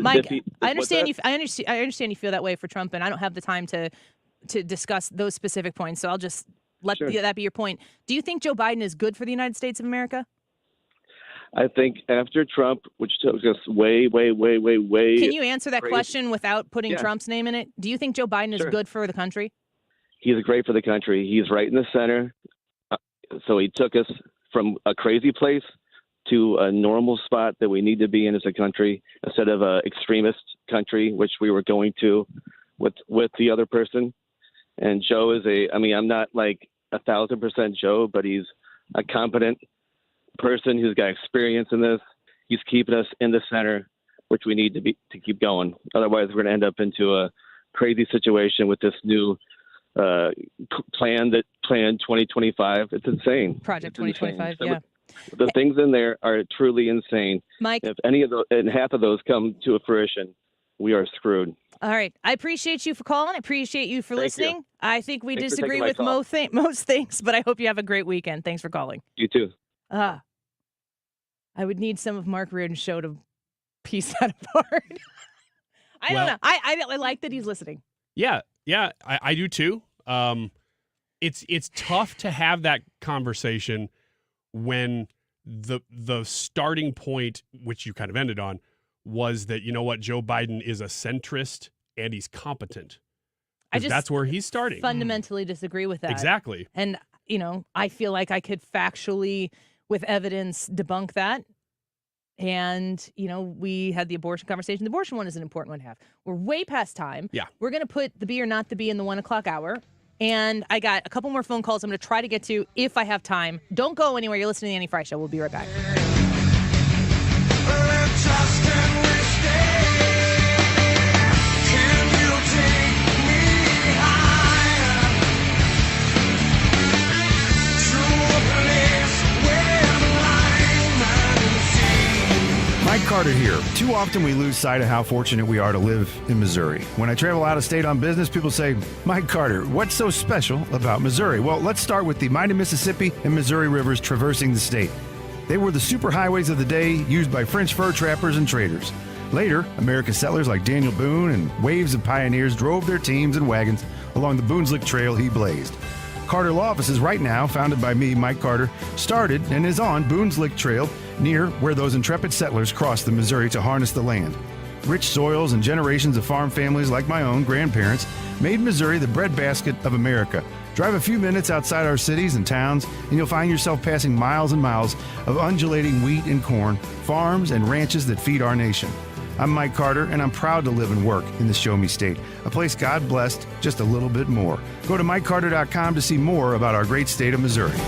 Mike, I understand you. I understand you feel that way for Trump, and I don't have the time to discuss those specific points. So I'll just let that be your point. Do you think Joe Biden is good for the United States of America?
I think after Trump, which took us way.
Can you answer that
crazy.
question without putting Trump's name in it? Do you think Joe Biden is good for the country?
He's great for the country. He's right in the center. So he took us from a crazy place to a normal spot that we need to be in as a country, instead of an extremist country, which we were going to with the other person. And Joe is I'm not like 1,000% Joe, but he's a competent person who's got experience in this. He's keeping us in the center, which we need to keep going. Otherwise, we're going to end up into a crazy situation with this new plan 2025. It's insane.
Project 2025, yeah.
The things in there are truly insane.
Mike,
if any of those and half of those come to fruition, we are screwed.
All right. I appreciate you for calling. I appreciate you for listening.
You.
I think we
Thanks
disagree with most things, but I hope you have a great weekend. Thanks for calling.
You too.
I would need some of Mark Reardon's show to piece that apart. I don't know. I like that he's listening.
Yeah, I do too. It's tough to have that conversation when the starting point, which you kind of ended on, was that, Joe Biden is a centrist and he's competent. That's where he's starting.
Fundamentally disagree with that.
Exactly.
And, I feel like I could factually, with evidence, debunk that. And, we had the abortion conversation. The abortion one is an important one to have. We're way past time.
Yeah.
We're going to put the be or not the be in the 1 o'clock hour. And I got a couple more phone calls I'm going to try to get to if I have time. Don't go anywhere. You're listening to the Annie Fry Show. We'll be right back.
Carter here. Too often we lose sight of how fortunate we are to live in Missouri. When I travel out of state on business, people say, Mike Carter, what's so special about Missouri? Well, let's start with the mighty Mississippi and Missouri rivers traversing the state. They were the superhighways of the day used by French fur trappers and traders. Later, American settlers like Daniel Boone and waves of pioneers drove their teams and wagons along the Boone's Lick Trail he blazed. Carter Law Offices right now, founded by me, Mike Carter, started and is on Boone's Lick Trail near where those intrepid settlers crossed the Missouri to harness the land. Rich soils and generations of farm families like my own grandparents made Missouri the breadbasket of America. Drive a few minutes outside our cities and towns, and you'll find yourself passing miles and miles of undulating wheat and corn, farms and ranches that feed our nation. I'm Mike Carter, and I'm proud to live and work in the Show Me State, a place God blessed just a little bit more. Go to MikeCarter.com to see more about our great state of Missouri.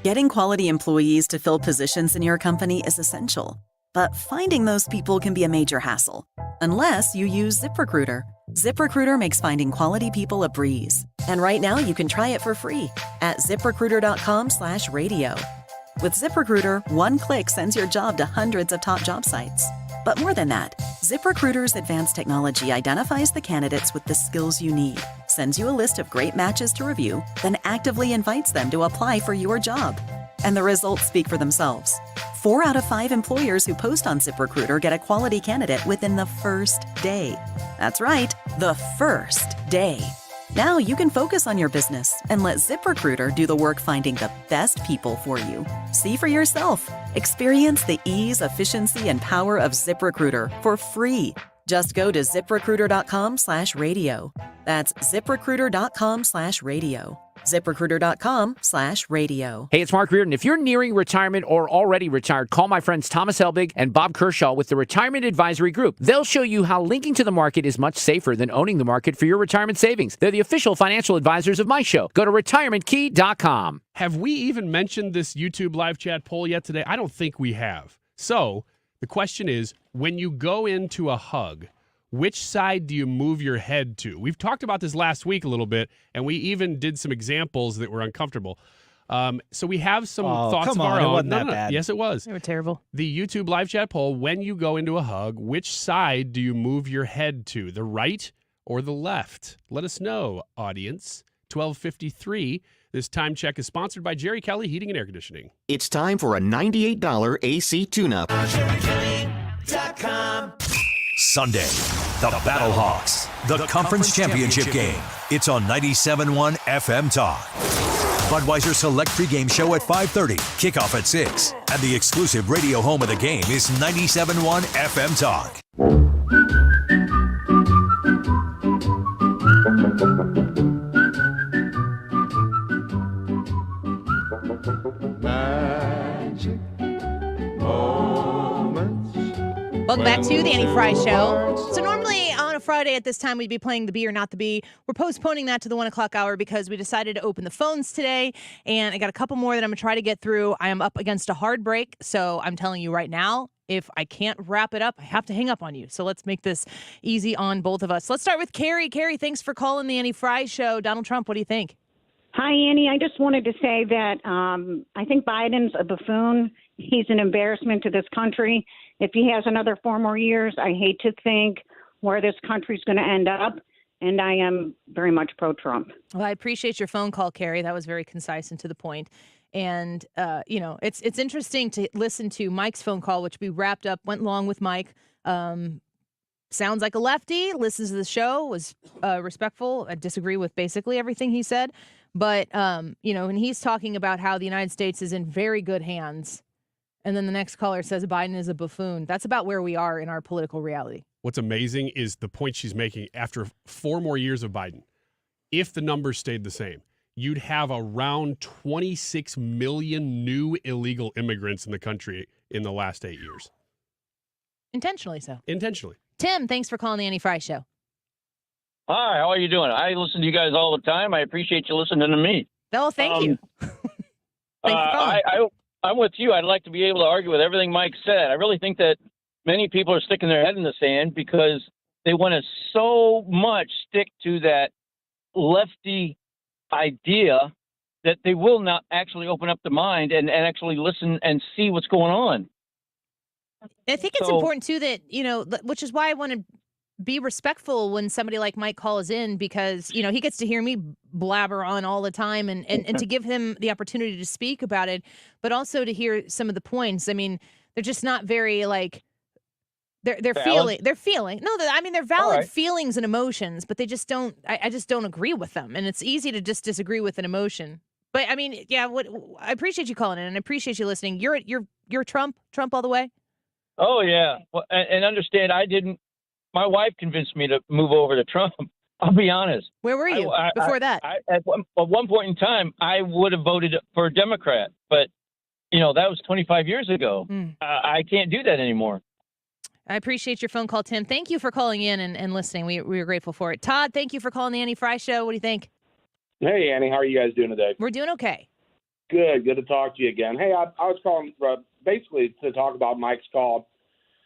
Getting quality employees to fill positions in your company is essential, but finding those people can be a major hassle, unless you use ZipRecruiter. ZipRecruiter makes finding quality people a breeze. And right now you can try it for free at ZipRecruiter.com/radio. With ZipRecruiter, one click sends your job to hundreds of top job sites. But more than that, ZipRecruiter's advanced technology identifies the candidates with the skills you need, sends you a list of great matches to review, then actively invites them to apply for your job. And the results speak for themselves. 4 out of 5 employers who post on ZipRecruiter get a quality candidate within the first day. That's right, the first day. Now you can focus on your business and let ZipRecruiter do the work finding the best people for you. See for yourself. Experience the ease, efficiency, and power of ZipRecruiter for free. Just go to ZipRecruiter.com/radio. That's ZipRecruiter.com/radio. ZipRecruiter.com/radio.
Hey, it's Mark Reardon. If you're nearing retirement or already retired, call my friends Thomas Helbig and Bob Kershaw with the Retirement Advisory Group. They'll show you how linking to the market is much safer than owning the market for your retirement savings. They're the official financial advisors of my show. Go to retirementkey.com.
Have we even mentioned this YouTube live chat poll yet today? I don't think we have. So the question is, when you go into a hug, which side do you move your head to? We've talked about this last week a little bit, and we even did some examples that were uncomfortable. So we have some thoughts of our own.
It wasn't that bad.
Yes, it was.
They were terrible.
The YouTube live chat poll, when you go into a hug, which side do you move your head to, the right or the left? Let us know, audience. 12:53. This time check is sponsored by Jerry Kelly Heating and Air Conditioning.
It's time for a $98 AC tune-up.
Sunday, the Battlehawks, the conference championship game. It's on 97.1 FM Talk. Budweiser Select pregame show at 5:30, kickoff at 6. And the exclusive radio home of the game is 97.1 FM Talk.
Welcome back to the Annie Fry Show. So normally on a Friday at this time, we'd be playing the Be or Not the Be. We're postponing that to the 1 o'clock hour because we decided to open the phones today, and I got a couple more that I'm going to try to get through. I am up against a hard break, so I'm telling you right now, if I can't wrap it up, I have to hang up on you. So let's make this easy on both of us. Let's start with Carrie. Carrie, thanks for calling the Annie Fry Show. Donald Trump, what do you think?
Hi, Annie. I just wanted to say that I think Biden's a buffoon. He's an embarrassment to this country. If he has another 4 more years, I hate to think where this country's going to end up. And I am very much pro-Trump.
Well, I appreciate your phone call, Carrie. That was very concise and to the point. And, it's interesting to listen to Mike's phone call, which we wrapped up, went long with Mike. Sounds like a lefty, listens to the show, was respectful. I disagree with basically everything he said. But, and he's talking about how the United States is in very good hands. And then the next caller says Biden is a buffoon. That's about where we are in our political reality.
What's amazing is the point she's making after 4 more years of Biden. If the numbers stayed the same, you'd have around 26 million new illegal immigrants in the country in the last 8 years.
Intentionally so.
Intentionally.
Tim, thanks for calling the Annie Fry Show.
Hi, how are you doing? I listen to you guys all the time. I appreciate you listening to me.
Oh, thank you. Thanks for calling.
I'm with you. I'd like to be able to argue with everything Mike said. I really think that many people are sticking their head in the sand because they want to so much stick to that lefty idea that they will not actually open up the mind and actually listen and see what's going on.
I think it's important too that, which is why I want to be respectful when somebody like Mike calls in, because, he gets to hear me blabber on all the time and to give him the opportunity to speak about it, but also to hear some of the points. I mean, they're just not very they're feeling. No, they're valid feelings and emotions, but they just don't, I just don't agree with them. And it's easy to just disagree with an emotion. But I mean, yeah, I appreciate you calling in and I appreciate you listening. You're Trump all the way.
Oh yeah. Well, and understand, my wife convinced me to move over to Trump. I'll be honest.
Where were you before that?
At one point in time, I would have voted for a Democrat, but that was 25 years ago. I can't do that anymore.
I appreciate your phone call, Tim. Thank you for calling in and listening. We were grateful for it. Todd, thank you for calling the Annie Fry Show. What do you think?
Hey, Annie. How are you guys doing today?
We're doing okay.
Good to talk to you again. Hey, I was calling basically to talk about Mike's call.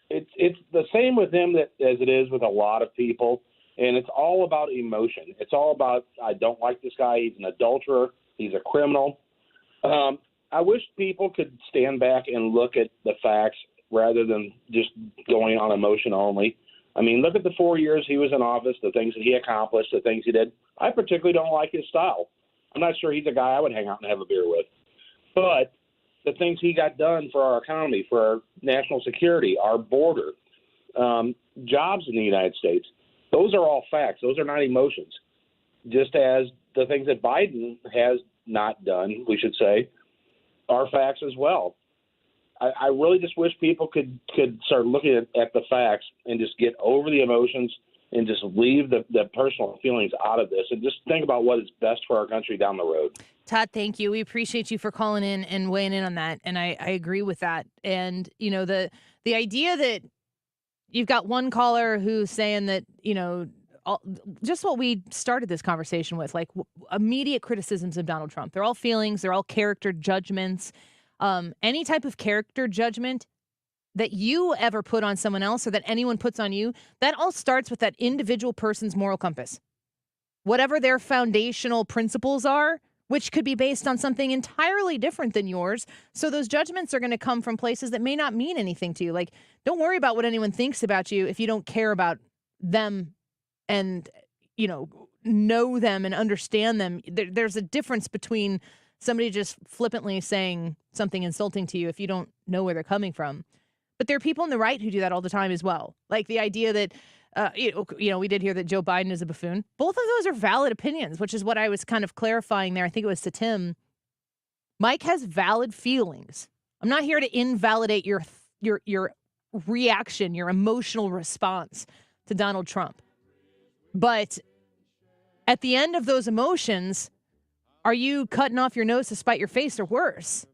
It's the same with him as it is with a lot of people, and it's all about emotion. It's all about, I don't like this guy. He's an adulterer. He's a criminal. I wish people could stand back and look at the facts rather than just going on emotion only. I mean, look at the 4 years he was in office, the things that he accomplished, the things he did. I particularly don't like his style. I'm not sure he's a guy I would hang out and have a beer with. But the things he got done for our economy, for our national security, our border, jobs in the United States, those are all facts. Those are not emotions. Just as the things that Biden has not done, we should say, are facts as well. I really just wish people could start looking at the facts and just get over the emotions and just leave the personal feelings out of this and just think about what is best for our country down the road.
Todd, thank you. We appreciate you for calling in and weighing in on that. And I agree with that. And, the idea that you've got one caller who's saying that, just what we started this conversation with, like immediate criticisms of Donald Trump. They're all feelings. They're all character judgments. Any type of character judgment that you ever put on someone else or that anyone puts on you, that all starts with that individual person's moral compass. Whatever their foundational principles are, which could be based on something entirely different than yours. So those judgments are going to come from places that may not mean anything to you. Like, don't worry about what anyone thinks about you if you don't care about them and, know them and understand them. There's a difference between somebody just flippantly saying something insulting to you if you don't know where they're coming from. But there are people on the right who do that all the time as well. Like the idea that, we did hear that Joe Biden is a buffoon. Both of those are valid opinions, which is what I was kind of clarifying there. I think it was to Tim. Mike has valid feelings. I'm not here to invalidate your reaction, your emotional response to Donald Trump. But at the end of those emotions, are you cutting off your nose to spite your face or worse?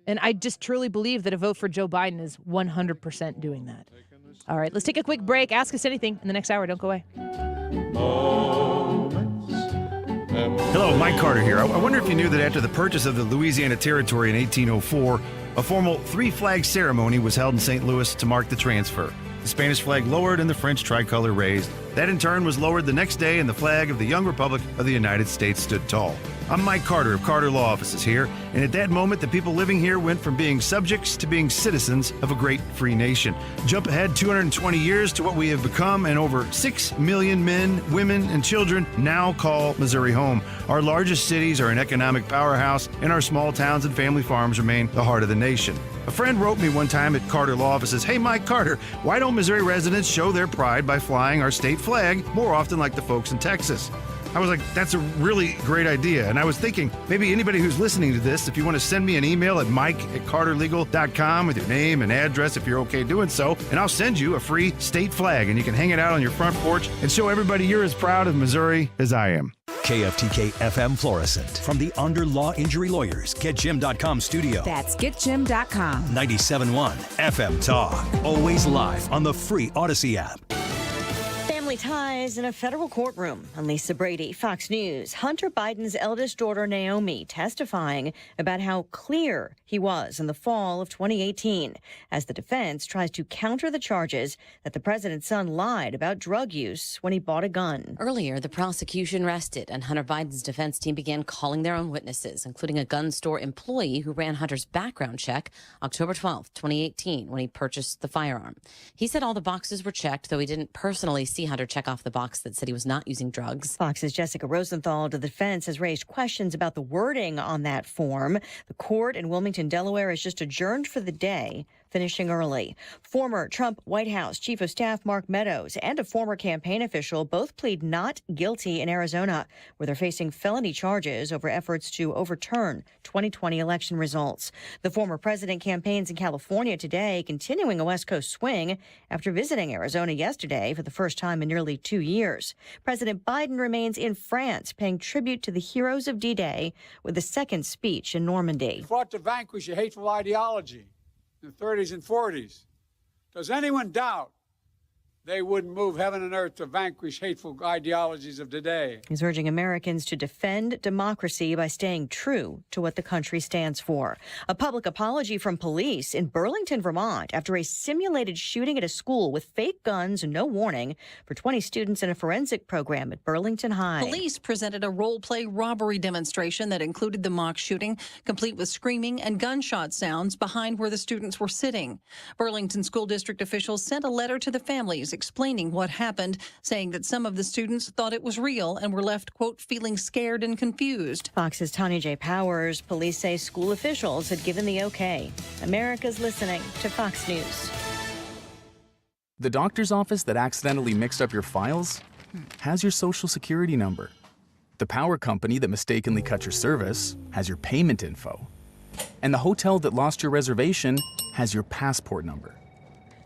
And I just truly believe that a vote for Joe Biden is 100% doing that. All right, let's take a quick break. Ask us anything in the next hour. Don't go away.
Hello, Mike Carter here. I wonder if you knew that after the purchase of the Louisiana Territory in 1804, a formal three-flag ceremony was held in St. Louis to mark the transfer. The Spanish flag lowered and the French tricolor raised. That in turn was lowered the next day and the flag of the young Republic of the United States stood tall. I'm Mike Carter of Carter Law Offices here, and at that moment the people living here went from being subjects to being citizens of a great free nation. Jump ahead 220 years to what we have become, and over 6 million men, women, and children now call Missouri home. Our largest cities are an economic powerhouse, and our small towns and family farms remain the heart of the nation. A friend wrote me one time at Carter Law Offices, "Hey, Mike Carter, why don't Missouri residents show their pride by flying our state flag more often like the folks in Texas?" I was like, that's a really great idea. And I was thinking, maybe anybody who's listening to this, if you want to send me an email at mike@carterlegal.com with your name and address if you're okay doing so, and I'll send you a free state flag, and you can hang it out on your front porch and show everybody you're as proud of Missouri as I am.
KFTK FM Florissant. From the Under Law Injury Lawyers, GetJim.com studio.
That's GetJim.com.
97.1 FM Talk. Always live on the free Odyssey app.
Family ties in a federal courtroom. I'm Lisa Brady, Fox News. Hunter Biden's eldest daughter, Naomi, testifying about how clear he was in the fall of 2018 as the defense tries to counter the charges that the president's son lied about drug use when he bought a gun.
Earlier, the prosecution rested, and Hunter Biden's defense team began calling their own witnesses, including a gun store employee who ran Hunter's background check October 12, 2018, when he purchased the firearm. He said all the boxes were checked, though he didn't personally see Hunter check off the box that said he was not using drugs.
Fox's Jessica Rosenthal to the defense has raised questions about the wording on that form. The court in Wilmington, Delaware is just adjourned for the day, finishing early. Former Trump White House Chief of Staff Mark Meadows and a former campaign official both plead not guilty in Arizona, where they're facing felony charges over efforts to overturn 2020 election results. The former president campaigns in California today, continuing a West Coast swing after visiting Arizona yesterday for the first time in nearly 2 years. President Biden remains in France, paying tribute to the heroes of D-Day with a second speech in Normandy.
Fought to vanquish a hateful ideology in the 30s and 40s. Does anyone doubt they wouldn't move heaven and earth to vanquish hateful ideologies of today?
He's urging Americans to defend democracy by staying true to what the country stands for. A public apology from police in Burlington, Vermont, after a simulated shooting at a school with fake guns and no warning for 20 students in a forensic program at Burlington High.
Police presented a role-play robbery demonstration that included the mock shooting, complete with screaming and gunshot sounds behind where the students were sitting. Burlington School District officials sent a letter to the families explaining what happened, saying that some of the students thought it was real and were left, quote, feeling scared and confused.
Fox's Tanya J. Powers. Police say school officials had given the okay. America's listening to Fox News.
The doctor's office that accidentally mixed up your files has your social security number. The power company that mistakenly cut your service has your payment info. And the hotel that lost your reservation has your passport number.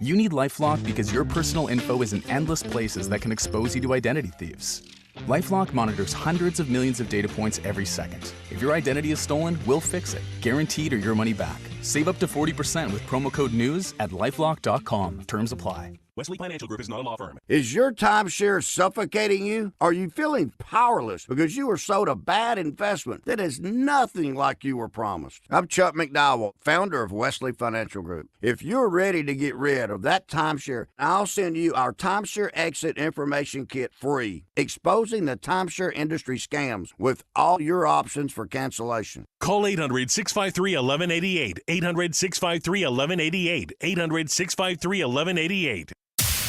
You need LifeLock because your personal info is in endless places that can expose you to identity thieves. LifeLock monitors hundreds of millions of data points every second. If your identity is stolen, we'll fix it, guaranteed or your money back. Save up to 40% with promo code NEWS at LifeLock.com. Terms apply.
Wesley Financial Group is not a law firm.
Is your timeshare suffocating you? Are you feeling powerless because you were sold a bad investment that is nothing like you were promised? I'm Chuck McDowell, founder of Wesley Financial Group. If you're ready to get rid of that timeshare, I'll send you our Timeshare Exit Information Kit free, exposing the timeshare industry scams with all your options for cancellation.
Call 800-653-1188. 800-653-1188. 800-653-1188.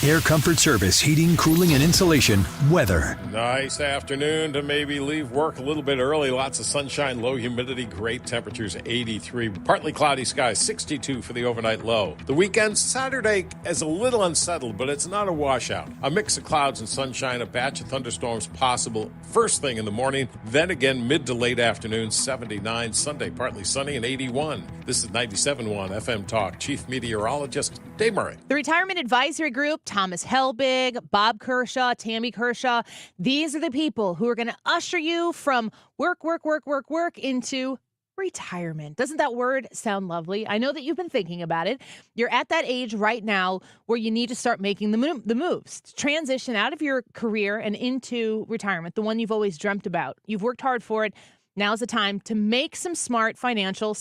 Air Comfort Service, heating, cooling, and insulation. Weather.
Nice afternoon to maybe leave work a little bit early. Lots of sunshine, low humidity, great temperatures, 83. Partly cloudy skies, 62 for the overnight low. The weekend, Saturday, is a little unsettled, but it's not a washout. A mix of clouds and sunshine, a batch of thunderstorms possible first thing in the morning. Then again, mid to late afternoon, 79. Sunday, partly sunny and 81. This is 97.1 FM Talk. Chief Meteorologist Dave Murray.
The Retirement Advisory Group, Thomas Helbig, Bob Kershaw, Tammy Kershaw, these are the people who are going to usher you from work into retirement. Doesn't that word sound lovely? I know that you've been thinking about it. You're at that age right now where you need to start making the moves to transition out of your career and into retirement, the one you've always dreamt about. You've worked hard for it. Now's the time to make some smart financial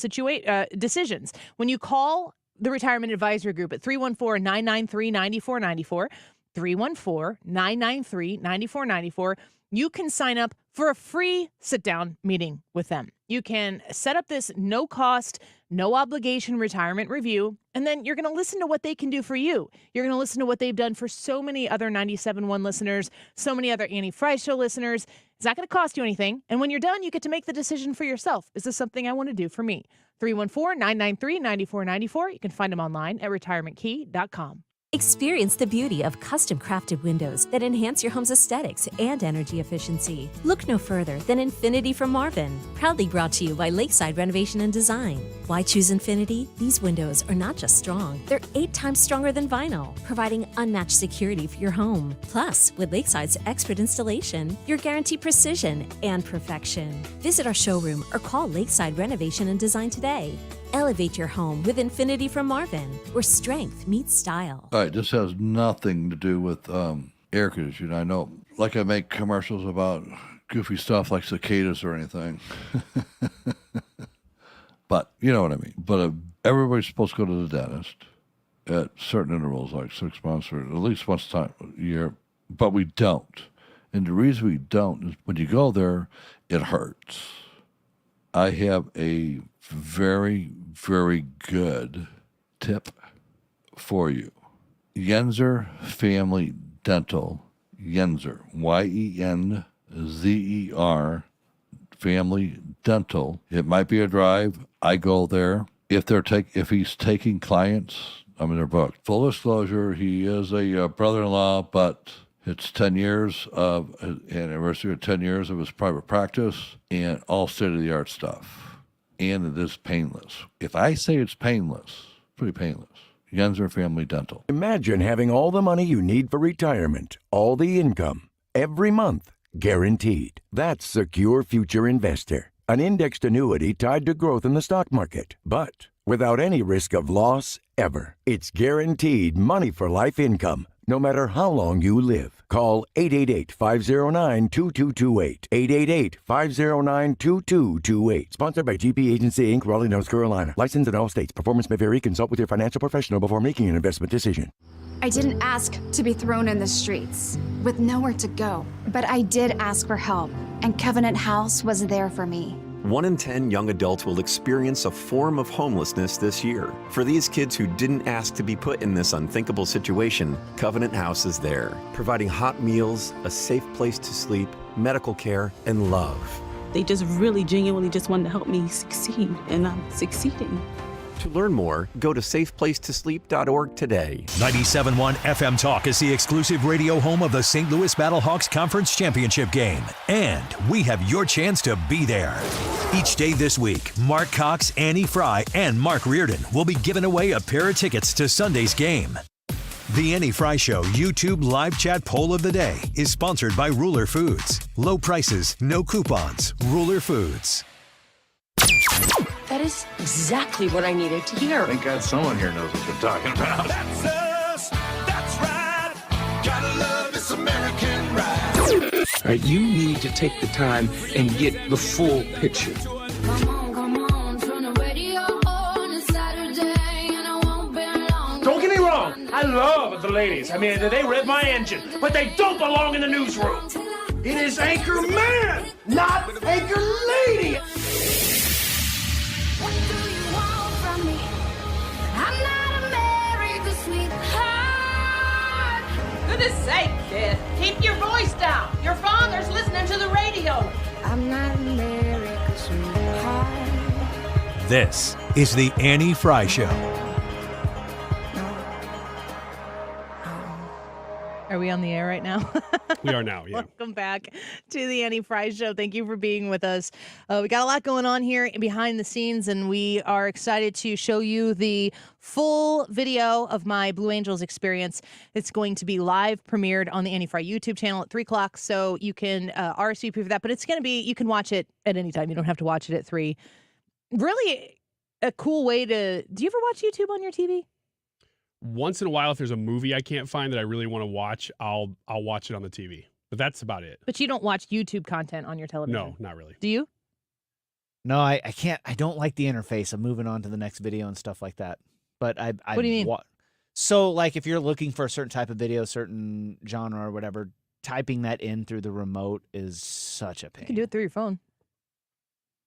decisions. When you call the Retirement Advisory Group at 314-993-9494, 314-993-9494, you can sign up for a free sit-down meeting with them. You can set up this no-cost, no-obligation retirement review, and then you're going to listen to what they can do for you. You're going to listen to what they've done for so many other 97.1 listeners, so many other Annie Fry Show listeners. It's not going to cost you anything. And when you're done, you get to make the decision for yourself. Is this something I want to do for me? 314-993-9494. You can find them online at retirementkey.com.
Experience the beauty of custom-crafted windows that enhance your home's aesthetics and energy efficiency. Look no further than Infinity from Marvin, proudly brought to you by Lakeside Renovation and Design. Why choose Infinity? These windows are not just strong, they're 8 times stronger than vinyl, providing unmatched security for your home. Plus, with Lakeside's expert installation, you're guaranteed precision and perfection. Visit our showroom or call Lakeside Renovation and Design today. Elevate your home with Infinity from Marvin, where strength meets style.
All right, this has nothing to do with
air conditioning. I know, like I make commercials about goofy stuff like cicadas or anything. But you know what I mean. But everybody's supposed to go to the dentist at certain intervals, like 6 months or at least once a year. But we don't. And the reason we don't is when you go there, it hurts. I have a very, very good tip for you. Yenzer Family Dental, Yenzer, Yenzer, Family Dental. It might be a drive. I go there. If he's taking clients, I'm in their book. Full disclosure, he is a brother-in-law, but it's 10 years of an anniversary of 10 years of his private practice and all state-of-the-art stuff. And it is painless. If I say it's painless, pretty painless. Yenzer Family Dental.
Imagine having all the money you need for retirement, all the income, every month, guaranteed. That's Secure Future Investor, an indexed annuity tied to growth in the stock market, but without any risk of loss ever. It's guaranteed money for life income, no matter how long you live. Call 888-509-2228. 888-509-2228. Sponsored by GP Agency, Inc., Raleigh, North Carolina. Licensed in all states. Performance may vary. Consult with your financial professional before making an investment decision.
I didn't ask to be thrown in the streets with nowhere to go, but I did ask for help, and Covenant House was there for me.
1 in 10 young adults will experience a form of homelessness this year. For these kids who didn't ask to be put in this unthinkable situation, Covenant House is there, providing hot meals, a safe place to sleep, medical care, and love.
They just really genuinely just wanted to help me succeed, and I'm succeeding.
To learn more, go to safeplacetosleep.org today.
97.1 FM Talk is the exclusive radio home of the St. Louis Battlehawks Conference Championship game. And we have your chance to be there. Each day this week, Mark Cox, Annie Fry, and Mark Reardon will be giving away a pair of tickets to Sunday's game. The Annie Fry Show YouTube live chat poll of the day is sponsored by Ruler Foods. Low prices, no coupons. Ruler Foods.
That is exactly what I needed to hear.
Thank God someone here knows what they're talking about.
That's us. That's right. Gotta love this American ride.
All right, you need to take the time and get the full picture.
Come on, turn the radio on. It's Saturday and I won't be long.
Don't get me wrong. I love the ladies. I mean, they rev my engine, but they don't belong in the newsroom. It is Anchor Man, not Anchor Lady.
What do you want from me? I'm not America's sweetheart.
Goodness sake, kid. Keep your voice down. Your father's listening to the radio.
I'm not America's sweetheart.
This is the Annie Fry Show.
Are we on the air right now?
We are now, yeah.
Welcome back to the Annie Fry Show. Thank you for being with us. We got a lot going on here behind the scenes, and we are excited to show you the full video of my Blue Angels experience. It's going to be live premiered on the Annie Fry YouTube channel at 3 o'clock, so you can RSVP for that. But it's going to be, you can watch it at any time. You don't have to watch it at 3. Really a cool way to, do you ever watch YouTube on your TV?
Once in a while, if there's a movie I can't find that I really want to watch, I'll watch it on the TV. But that's about it.
But you don't watch YouTube content on your television?
No, not really.
Do you?
No, I can't. I don't like the interface of moving on to the next video and stuff like that. But I
what do you mean?
So, like, if you're looking for a certain type of video, certain genre or whatever, typing that in through the remote is such a pain.
You can do it through your phone.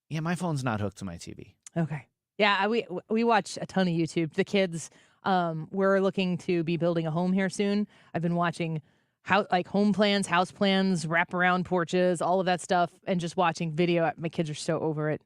Yeah, my phone's not hooked to my TV.
Okay. Yeah, we watch a ton of YouTube. The kids, we're looking to be building a home here soon. I've been watching home plans, house plans, wraparound porches, all of that stuff, and just watching video. My kids are so over it.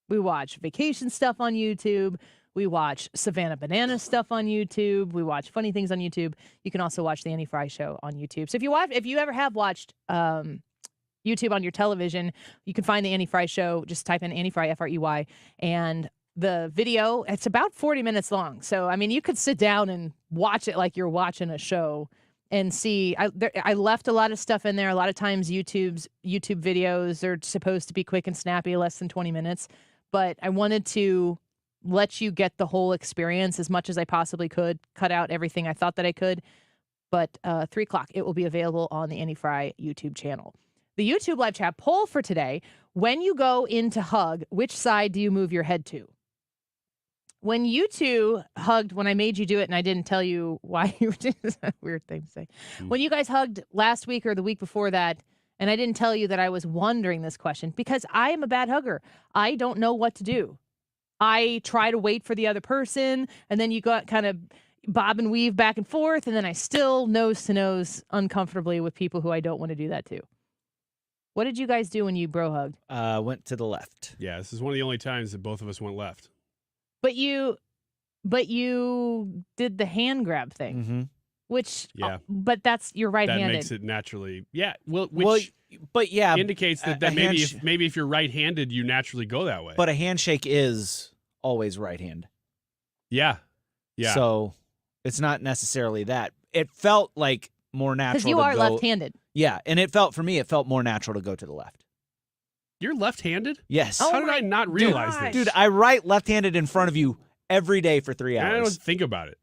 We watch vacation stuff on YouTube. We watch Savannah Banana stuff on YouTube. We watch funny things on YouTube. You can also watch the Annie Fry Show on YouTube. So if you ever have watched YouTube on your television, you can find the Annie Fry Show. Just type in Annie Fry, F-R-E-Y, and the video, it's about 40 minutes long. So, I mean, you could sit down and watch it like you're watching a show and see. I left a lot of stuff in there. A lot of times YouTube videos are supposed to be quick and snappy, less than 20 minutes. But I wanted to let you get the whole experience as much as I possibly could, cut out everything I thought that I could. But 3 o'clock, it will be available on the Annie Fry YouTube channel. The YouTube live chat poll for today, when you go into hug, which side do you move your head to? When you two hugged, when I made you do it and I didn't tell you why you were doing this, weird thing to say. When you guys hugged last week or the week before that, and I didn't tell you that I was wondering this question, because I am a bad hugger. I don't know what to do. I try to wait for the other person, and then you got kind of bob and weave back and forth, and then I still nose to nose uncomfortably with people who I don't want to do that to. What did you guys do when you bro hugged?
Went to the left.
Yeah, this is one of the only times that both of us went left.
But you did the hand grab thing, which, but that's you're right-handed.
That makes it naturally, Well,
but yeah,
indicates that, maybe if you're right-handed, you naturally go that way.
But a handshake is always right hand.
Yeah.
So it's not necessarily that. It felt like more natural.
Because you are left-handed.
Yeah, and it felt more natural to go to the left.
You're left-handed?
Yes.
How did I not realize this?
Dude, I write left-handed in front of you every day for 3 hours.
I don't think about it.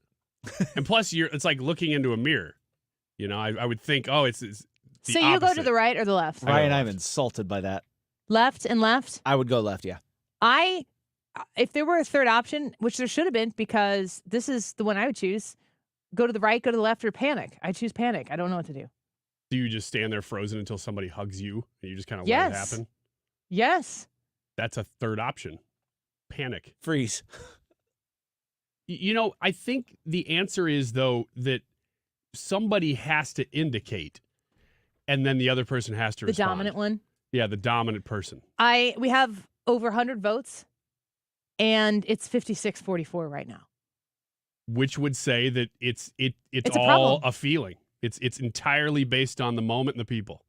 And plus, it's like looking into a mirror. You know, I would think, it's the
So you go to the right or the left?
Ryan, I'm insulted by that.
Left and left?
I would go left, yeah.
If there were a third option, which there should have been, because this is the one I would choose, go to the right, go to the left, or panic. I choose panic. I don't know what to do.
Do you just stand there frozen until somebody hugs you and you just kind of let it happen?
Yes.
That's a third option. Panic.
Freeze.
You know, I think the answer is, though, that somebody has to indicate, and then the other person has to respond.
The dominant one?
Yeah, the dominant person.
We have over 100 votes, and it's 56-44 right now.
Which would say that it's
It's a
all
problem.
a feeling. It's entirely based on the moment and the people.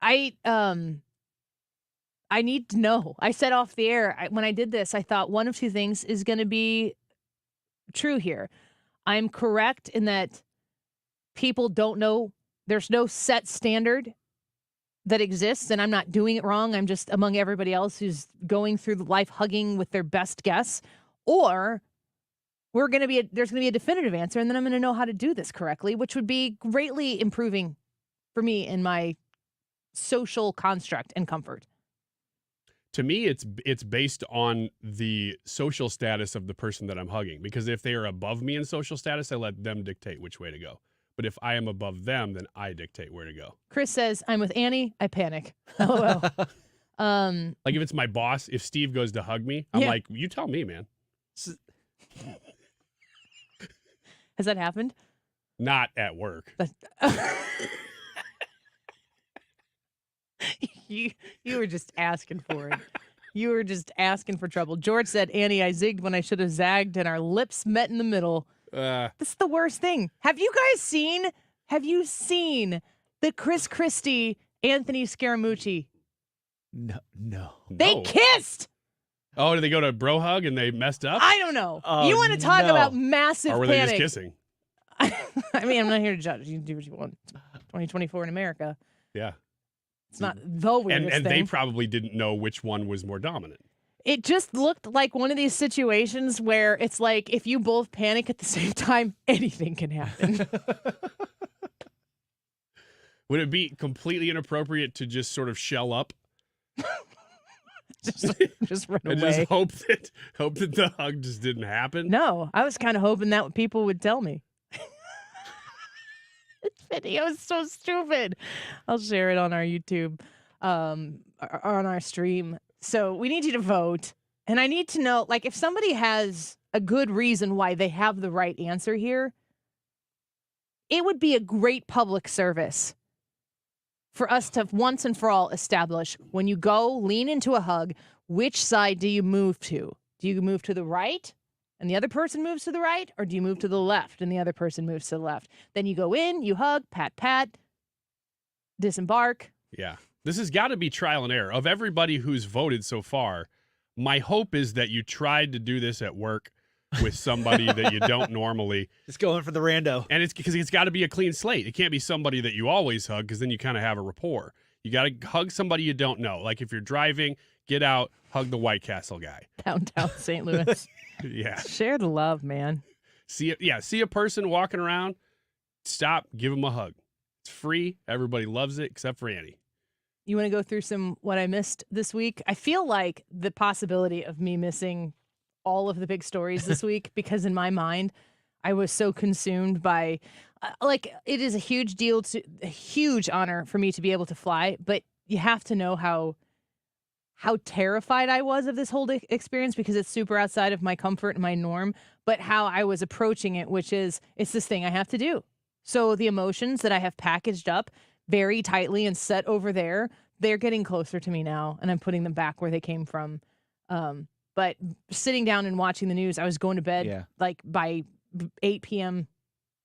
I need to know. I said off the air, when I did this, I thought one of two things is going to be true here. I'm correct in that people don't know. There's no set standard that exists, and I'm not doing it wrong. I'm just among everybody else who's going through life hugging with their best guess. Or there's going to be a definitive answer, and then I'm going to know how to do this correctly, which would be greatly improving for me in my social construct and comfort.
To me, it's based on the social status of the person that I'm hugging. Because if they are above me in social status, I let them dictate which way to go. But if I am above them, then I dictate where to go.
Chris says, I'm with Annie, I panic. LOL.
Like if it's my boss, if Steve goes to hug me, I'm like, you tell me, man.
Has that happened?
Not at work.
You were just asking for it. You were just asking for trouble. George said, Annie, I zigged when I should have zagged, and our lips met in the middle. This is the worst thing. Have you seen the Chris Christie, Anthony Scaramucci?
No.
They kissed!
Oh, did they go to bro hug and they messed up?
I don't know.
Oh,
you want to talk about massive
or were
panic.
they just kissing?
I mean, I'm not here to judge. You can do what you want. 2024 in America.
Yeah.
It's not the weirdest
and
thing.
they probably didn't know which one was more dominant.
It just looked like one of these situations where it's like if you both panic at the same time, anything can happen.
Would it be completely inappropriate to just sort of shell up?
just run
and
away.
just hope that the hug just didn't happen?
No, I was kind of hoping that people would tell me. This video is so stupid. I'll share it on our YouTube, on our stream. So we need you to vote. And I need to know, like, if somebody has a good reason why they have the right answer here, it would be a great public service for us to once and for all establish when you go lean into a hug, which side do you move to? Do you move to the right and the other person moves to the right? Or do you move to the left and the other person moves to the left? Then you go in, you hug, pat, disembark.
Yeah. This has got to be trial and error. Of everybody who's voted so far, my hope is that you tried to do this at work with somebody that you don't normally.
Just going for the rando.
And it's because it's got to be a clean slate. It can't be somebody that you always hug because then you kind of have a rapport. You got to hug somebody you don't know. Like if you're driving, get out, hug the White Castle guy.
Downtown St. Louis.
Yeah.
Share the love, man.
See a person walking around, stop, give him a hug. It's free. Everybody loves it except for Annie.
You want to go through some what I missed this week? I feel like the possibility of me missing all of the big stories this week, because in my mind, I was so consumed by, it is a huge deal, a huge honor for me to be able to fly, but you have to know how terrified I was of this whole experience, because it's super outside of my comfort and my norm, but how I was approaching it, which is, it's this thing I have to do. So the emotions that I have packaged up very tightly and set over there, they're getting closer to me now, and I'm putting them back where they came from. But sitting down and watching the news, I was going to bed like by 8 p.m.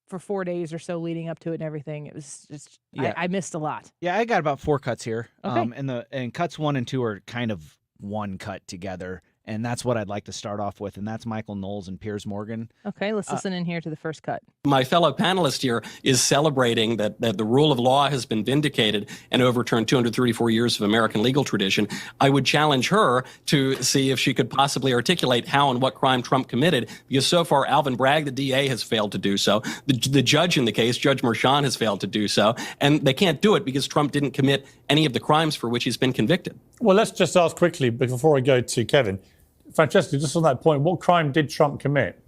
for 4 days or so leading up to it and everything. It was just, I missed a lot.
Yeah, I got about 4 cuts here.
Okay.
And cuts 1 and 2 are kind of one cut together. And that's what I'd like to start off with. And that's Michael Knowles and Piers Morgan.
Okay, let's listen in here to the first cut.
My fellow panelist here is celebrating that the rule of law has been vindicated and overturned 234 years of American legal tradition. I would challenge her to see if she could possibly articulate how and what crime Trump committed, because so far Alvin Bragg, the DA, has failed to do so. The judge in the case, Judge Merchan, has failed to do so. And they can't do it because Trump didn't commit any of the crimes for which he's been convicted.
Well, let's just ask quickly before I go to Kevin. Francesca, just on that point, what crime did Trump commit?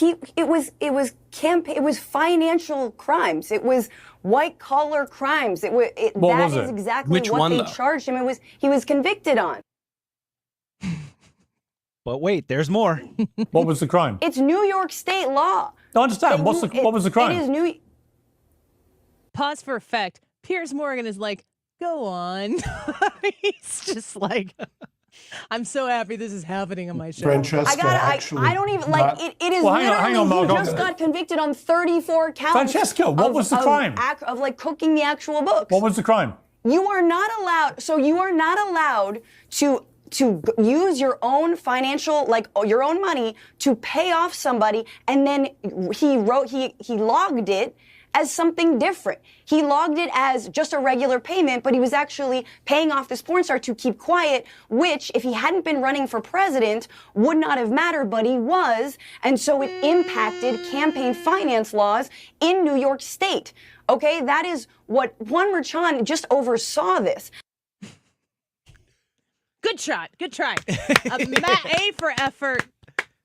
It was financial crimes. It was white collar crimes. That is exactly what they charged him. He was convicted on.
But wait, there's more.
What was the crime?
It's New York state law.
I understand. What was the crime?
It is New.
Pause for effect. Piers Morgan is like, go on. He's just like, I'm so happy this is happening on my show.
Francesca, I don't even like it. It is
hang on,
literally,
Mark,
he just got convicted on 34 counts.
Francesca, what was the crime?
Of like cooking the actual books.
What was the crime?
You are not allowed. So you are not allowed to use your own financial, like your own money, to pay off somebody, and then he logged it as something different. He logged it as just a regular payment, but he was actually paying off this porn star to keep quiet, which, if he hadn't been running for president, would not have mattered, but he was, and so it impacted campaign finance laws in New York State. Okay, that is what Juan Merchan just oversaw this.
Good shot. Good try. A for effort.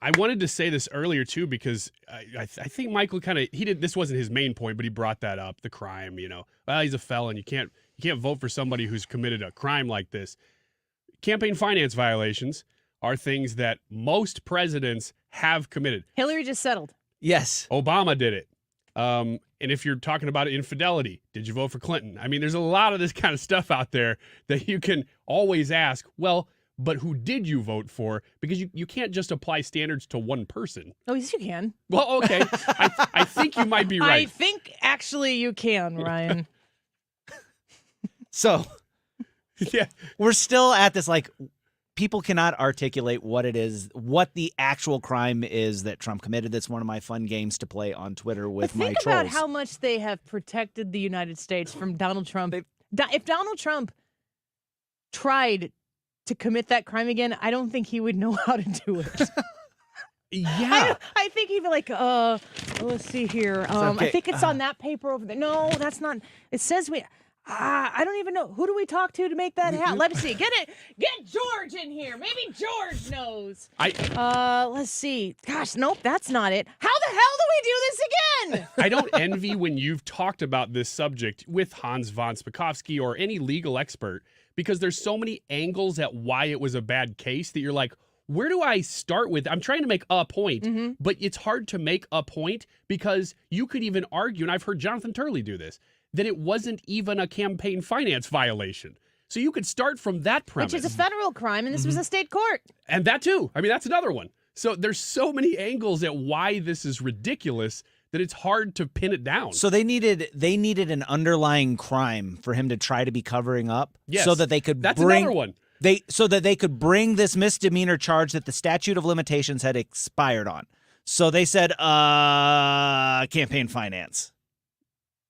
I wanted to say this earlier too, because I think Michael this wasn't his main point, but he brought that up, the crime, he's a felon. You can't vote for somebody who's committed a crime like this. Campaign finance violations are things that most presidents have committed.
Hillary just settled.
Yes.
Obama did it. And if you're talking about infidelity, did you vote for Clinton? I mean, there's a lot of this kind of stuff out there that you can always ask, well, but who did you vote for? Because you can't just apply standards to one person.
Oh, yes, you can.
Well, okay. I think you might be right.
I think actually you can, Ryan.
So,
yeah,
we're still at this, like, people cannot articulate what it is, what the actual crime is that Trump committed. That's one of my fun games to play on Twitter with my trolls.
Think about how much they have protected the United States from Donald Trump. If Donald Trump tried to commit that crime again, I don't think he would know how to do it.
Yeah.
I think he'd be like, let's see here.
Okay.
I think it's on that paper over there. No, that's not. It says I don't even know. Who do we talk to make that happen? Let me see. Get George in here. Maybe George knows. Let's see. Gosh, nope, that's not it. How the hell do we do this again?
I don't envy when you've talked about this subject with Hans von Spakovsky or any legal expert, because there's so many angles at why it was a bad case that you're like, where do I start with? I'm trying to make a point, but it's hard to make a point because you could even argue, and I've heard Jonathan Turley do this, that it wasn't even a campaign finance violation. So you could start from that premise.
Which is a federal crime, and this was a state court.
And that too. I mean, that's another one. So there's so many angles at why this is ridiculous that it's hard to pin it down.
So they needed an underlying crime for him to try to be covering up,
yes,
so that they could
another one.
So that they could bring this misdemeanor charge that the statute of limitations had expired on. So they said, campaign finance.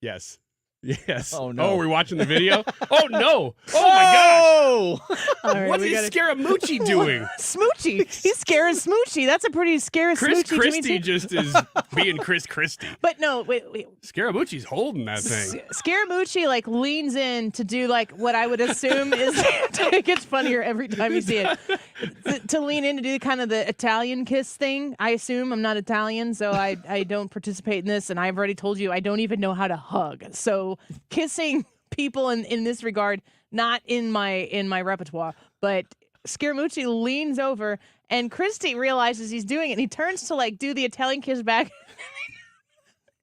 Yes. Yes.
Oh, no.
Oh, we're watching the video? Oh, no. Oh, my gosh.
All right,
What
we
is
gotta-
Scaramucci doing?
Smoochie. He's scaring Smoochie. That's a pretty scary
Chris
Smoochie. to me,
Christie
too.
just is being Chris Christie.
But no, wait.
Scaramucci's holding that thing.
Scaramucci like leans in to do like what I would assume is it gets funnier every time you see it. To lean in to do kind of the Italian kiss thing. I assume I'm not Italian, so I don't participate in this, and I've already told you I don't even know how to hug. So kissing people in this regard, not in my repertoire. But Scaramucci leans over, and Christie realizes he's doing it, and he turns to like do the Italian kiss back.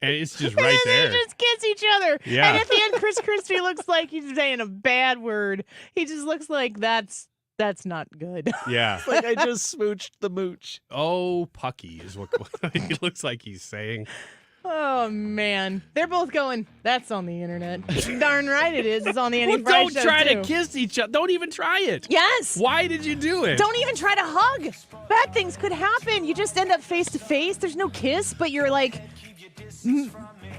And it's just right
and
there.
they just kiss each other.
Yeah.
And at the end, Chris Christie looks like he's saying a bad word. He just looks like that's not good.
Yeah.
Like I just smooched the mooch.
Oh, Pucky is what he looks like he's saying.
Oh man, they're both going. That's on the internet. Darn right it is. It's on the Annie
Well,
Fry
don't
Show,
try
too.
to kiss each other. Don't even try it.
Yes.
Why did you do it?
Don't even try to hug. Bad things could happen. You just end up face to face. There's no kiss, but you're like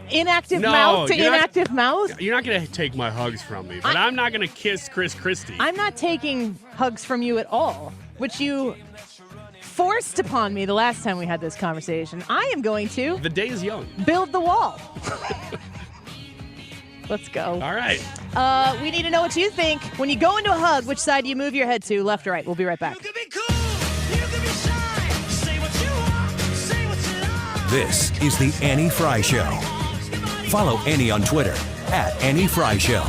inactive
No,
mouth to
you're not-
inactive mouth.
You're not going to take my hugs from me, but I'm not going to kiss Chris Christie.
I'm not taking hugs from you at all, which you forced upon me the last time we had this conversation. I am going to
The day is young.
build the wall. Let's go.
All right.
We need to know what you think. When you go into a hug, which side do you move your head to, left or right? We'll be right back.
This is the Annie Fry Show. Follow Annie on Twitter @Annie Fry Show.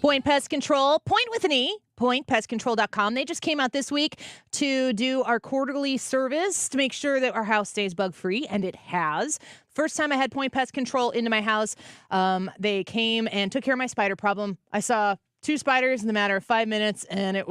Point Pest Control, point with an E, pointpestcontrol.com. They just came out this week to do our quarterly service to make sure that our house stays bug-free, and it has. First time I had Point Pest Control into my house, they came and took care of my spider problem. I saw 2 spiders in the matter of 5 minutes, and I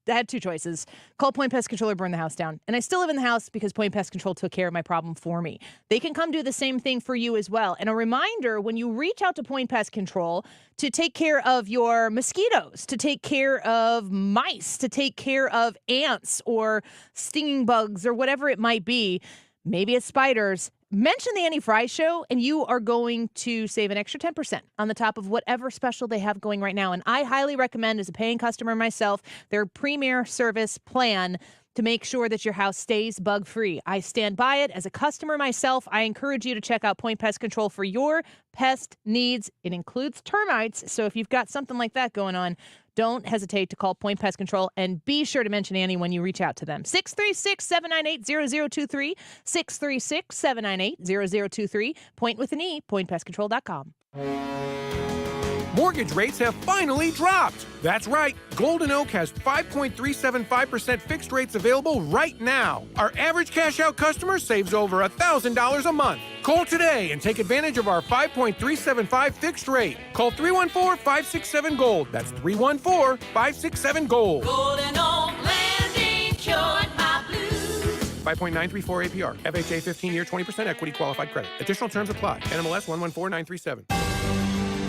had 2 choices. Call Point Pest Control or burn the house down. And I still live in the house because Point Pest Control took care of my problem for me. They can come do the same thing for you as well. And a reminder, when you reach out to Point Pest Control to take care of your mosquitoes, to take care of mice, to take care of ants or stinging bugs or whatever it might be, maybe it's spiders, mention the Annie Fry Show, and you are going to save an extra 10% on the top of whatever special they have going right now. And I highly recommend, as a paying customer myself, their premier service plan to make sure that your house stays bug-free. I stand by it. As a customer myself, I encourage you to check out Point Pest Control for your pest needs. It includes termites, so if you've got something like that going on, don't hesitate to call Point Pest Control, and be sure to mention Annie when you reach out to them. 636-798-0023, 636-798-0023, point with an E, pointpestcontrol.com.
Mortgage rates have finally dropped. That's right. Golden Oak has 5.375% fixed rates available right now. Our average cash out customer saves over $1,000 a month. Call today and take advantage of our 5.375 fixed rate. Call 314-567-GOLD. That's 314-567-GOLD.
Golden Oak Landing cured my blues.
5.934 APR. FHA 15-year 20% equity qualified credit. Additional terms apply. NMLS 114937.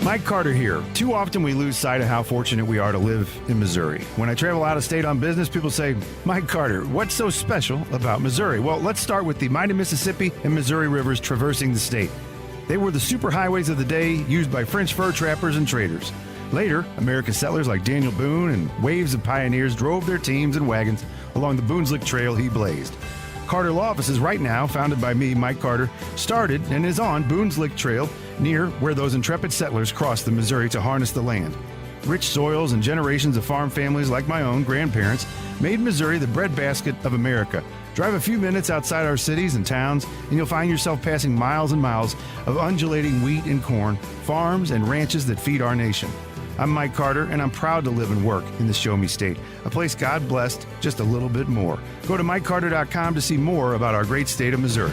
Mike Carter here. Too often we lose sight of how fortunate we are to live in Missouri. When I travel out of state on business, people say, Mike Carter, what's so special about Missouri? Well, let's start with the mighty Mississippi and Missouri rivers traversing the state. They were the superhighways of the day, used by French fur trappers and traders. Later, American settlers like Daniel Boone and waves of pioneers drove their teams and wagons along the Boone's Lick Trail he blazed. Carter Law Offices right now, founded by me, Mike Carter, started and is on Boone's Lick Trail, near where those intrepid settlers crossed the Missouri to harness the land. Rich soils and generations of farm families like my own grandparents made Missouri the breadbasket of America. Drive a few minutes outside our cities and towns, and you'll find yourself passing miles and miles of undulating wheat and corn, farms and ranches that feed our nation. I'm Mike Carter, and I'm proud to live and work in the Show Me State, a place God blessed just a little bit more. Go to MikeCarter.com to see more about our great state of Missouri.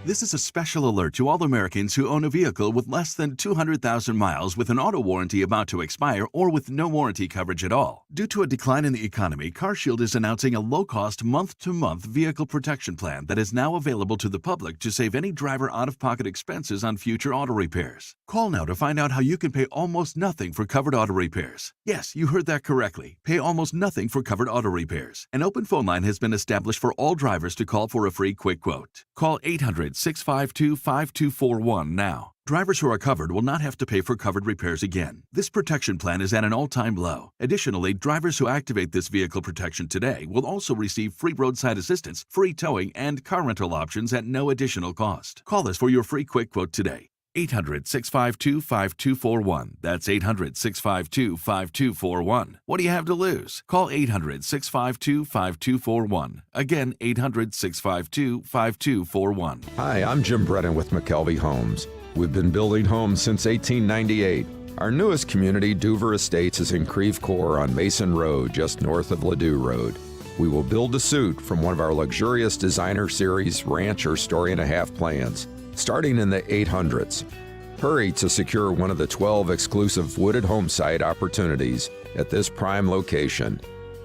This is a special alert to all Americans who own a vehicle with less than 200,000 miles with an auto warranty about to expire or with no warranty coverage at all. Due to a decline in the economy, CarShield is announcing a low-cost month-to-month vehicle protection plan that is now available to the public to save any driver out-of-pocket expenses on future auto repairs. Call now to find out how you can pay almost nothing for covered auto repairs. Yes, you heard that correctly. Pay almost nothing for covered auto repairs. An open phone line has been established for all drivers to call for a free quick quote. Call 800-652-5241 now. Drivers who are covered will not have to pay for covered repairs again. This protection plan is at an all-time low. Additionally, drivers who activate this vehicle protection today will also receive free roadside assistance, free towing, and car rental options at no additional cost. Call us for your free quick quote today. 800-652-5241. That's 800-652-5241. What do you have to lose? Call 800-652-5241. Again, 800-652-5241.
Hi, I'm Jim Brennan with McKelvey Homes. We've been building homes since 1898. Our newest community, Duvер Estates, is in Creve Coeur on Mason Road, just north of Ladue Road. We will build to suit from one of our luxurious designer series ranch or story-and-a-half plans, starting in the 800s. Hurry to secure one of the 12 exclusive wooded home site opportunities at this prime location.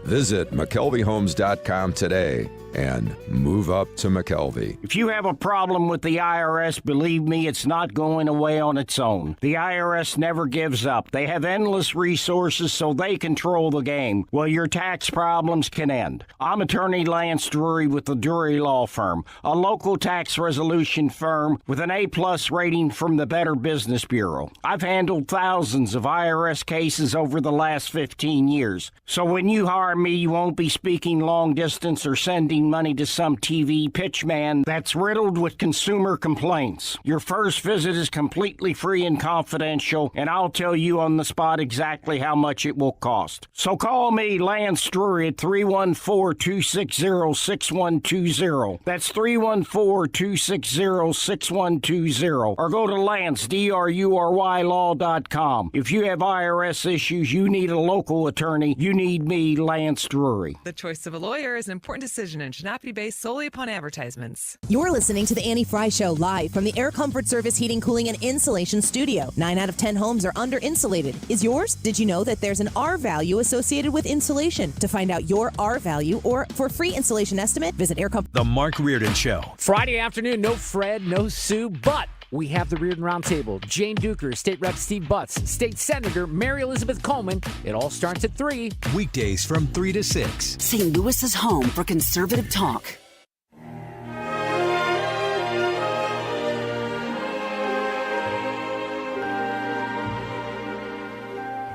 Visit McKelveyHomes.com today and move up to McKelvey.
If you have a problem with the IRS, believe me, it's not going away on its own. The IRS never gives up. They have endless resources, so they control the game. Well, your tax problems can end. I'm attorney Lance Drury with the Drury Law Firm, a local tax resolution firm with an A+ rating from the Better Business Bureau. I've handled thousands of IRS cases over the last 15 years. So when you hire me, you won't be speaking long distance or sending money to some TV pitchman that's riddled with consumer complaints. Your first visit is completely free and confidential, and I'll tell you on the spot exactly how much it will cost. So call me, Lance Drury, at 314-260-6120. That's 314-260-6120. Or go to Lance, DRURYlaw.com. If you have IRS issues, you need a local attorney, you need me, Lance Drury.
The choice of a lawyer is an important decision and should not be based solely upon advertisements.
You're listening to the Annie Fry Show live from the Air Comfort Service Heating, Cooling, and Insulation Studio. 9 out of 10 homes are under insulated. Is yours? Did you know that there's an R value associated with insulation? To find out your R value or for free insulation estimate, visit Air Comfort.
The Mark Reardon Show.
Friday afternoon, no Fred, no Sue, but we have the Reardon Roundtable. Jane Duker, State Rep Steve Butts, State Senator Mary Elizabeth Coleman. It all starts at 3.
Weekdays from 3 to 6.
St. Louis's home for conservative talk.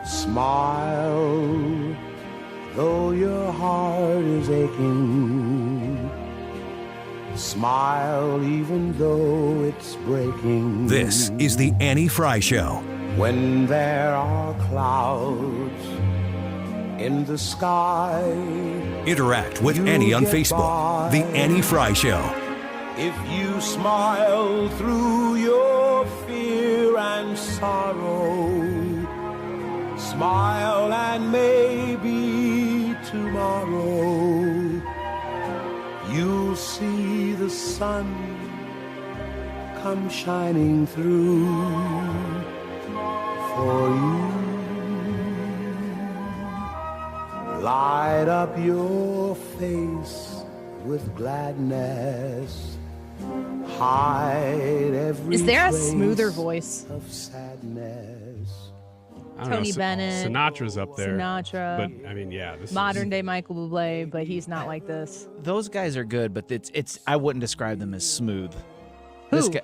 Smile, though your heart is aching. Smile even though it's breaking.
This is the Annie Fry Show.
When there are clouds in the sky,
Interact with Annie on Facebook. The Annie Fry Show.
if you smile through your fear and sorrow, smile and maybe tomorrow you'll see the sun come shining through for you. Light up your face with gladness. Hide every
Is there a
trace
smoother voice?
of sadness.
I don't know,
Tony Bennett.
Sinatra's up there.
Sinatra.
But I mean, yeah, this
Modern day Michael Bublé, but he's not like this.
Those guys are good, but it's I wouldn't describe them as smooth.
Who?
This guy,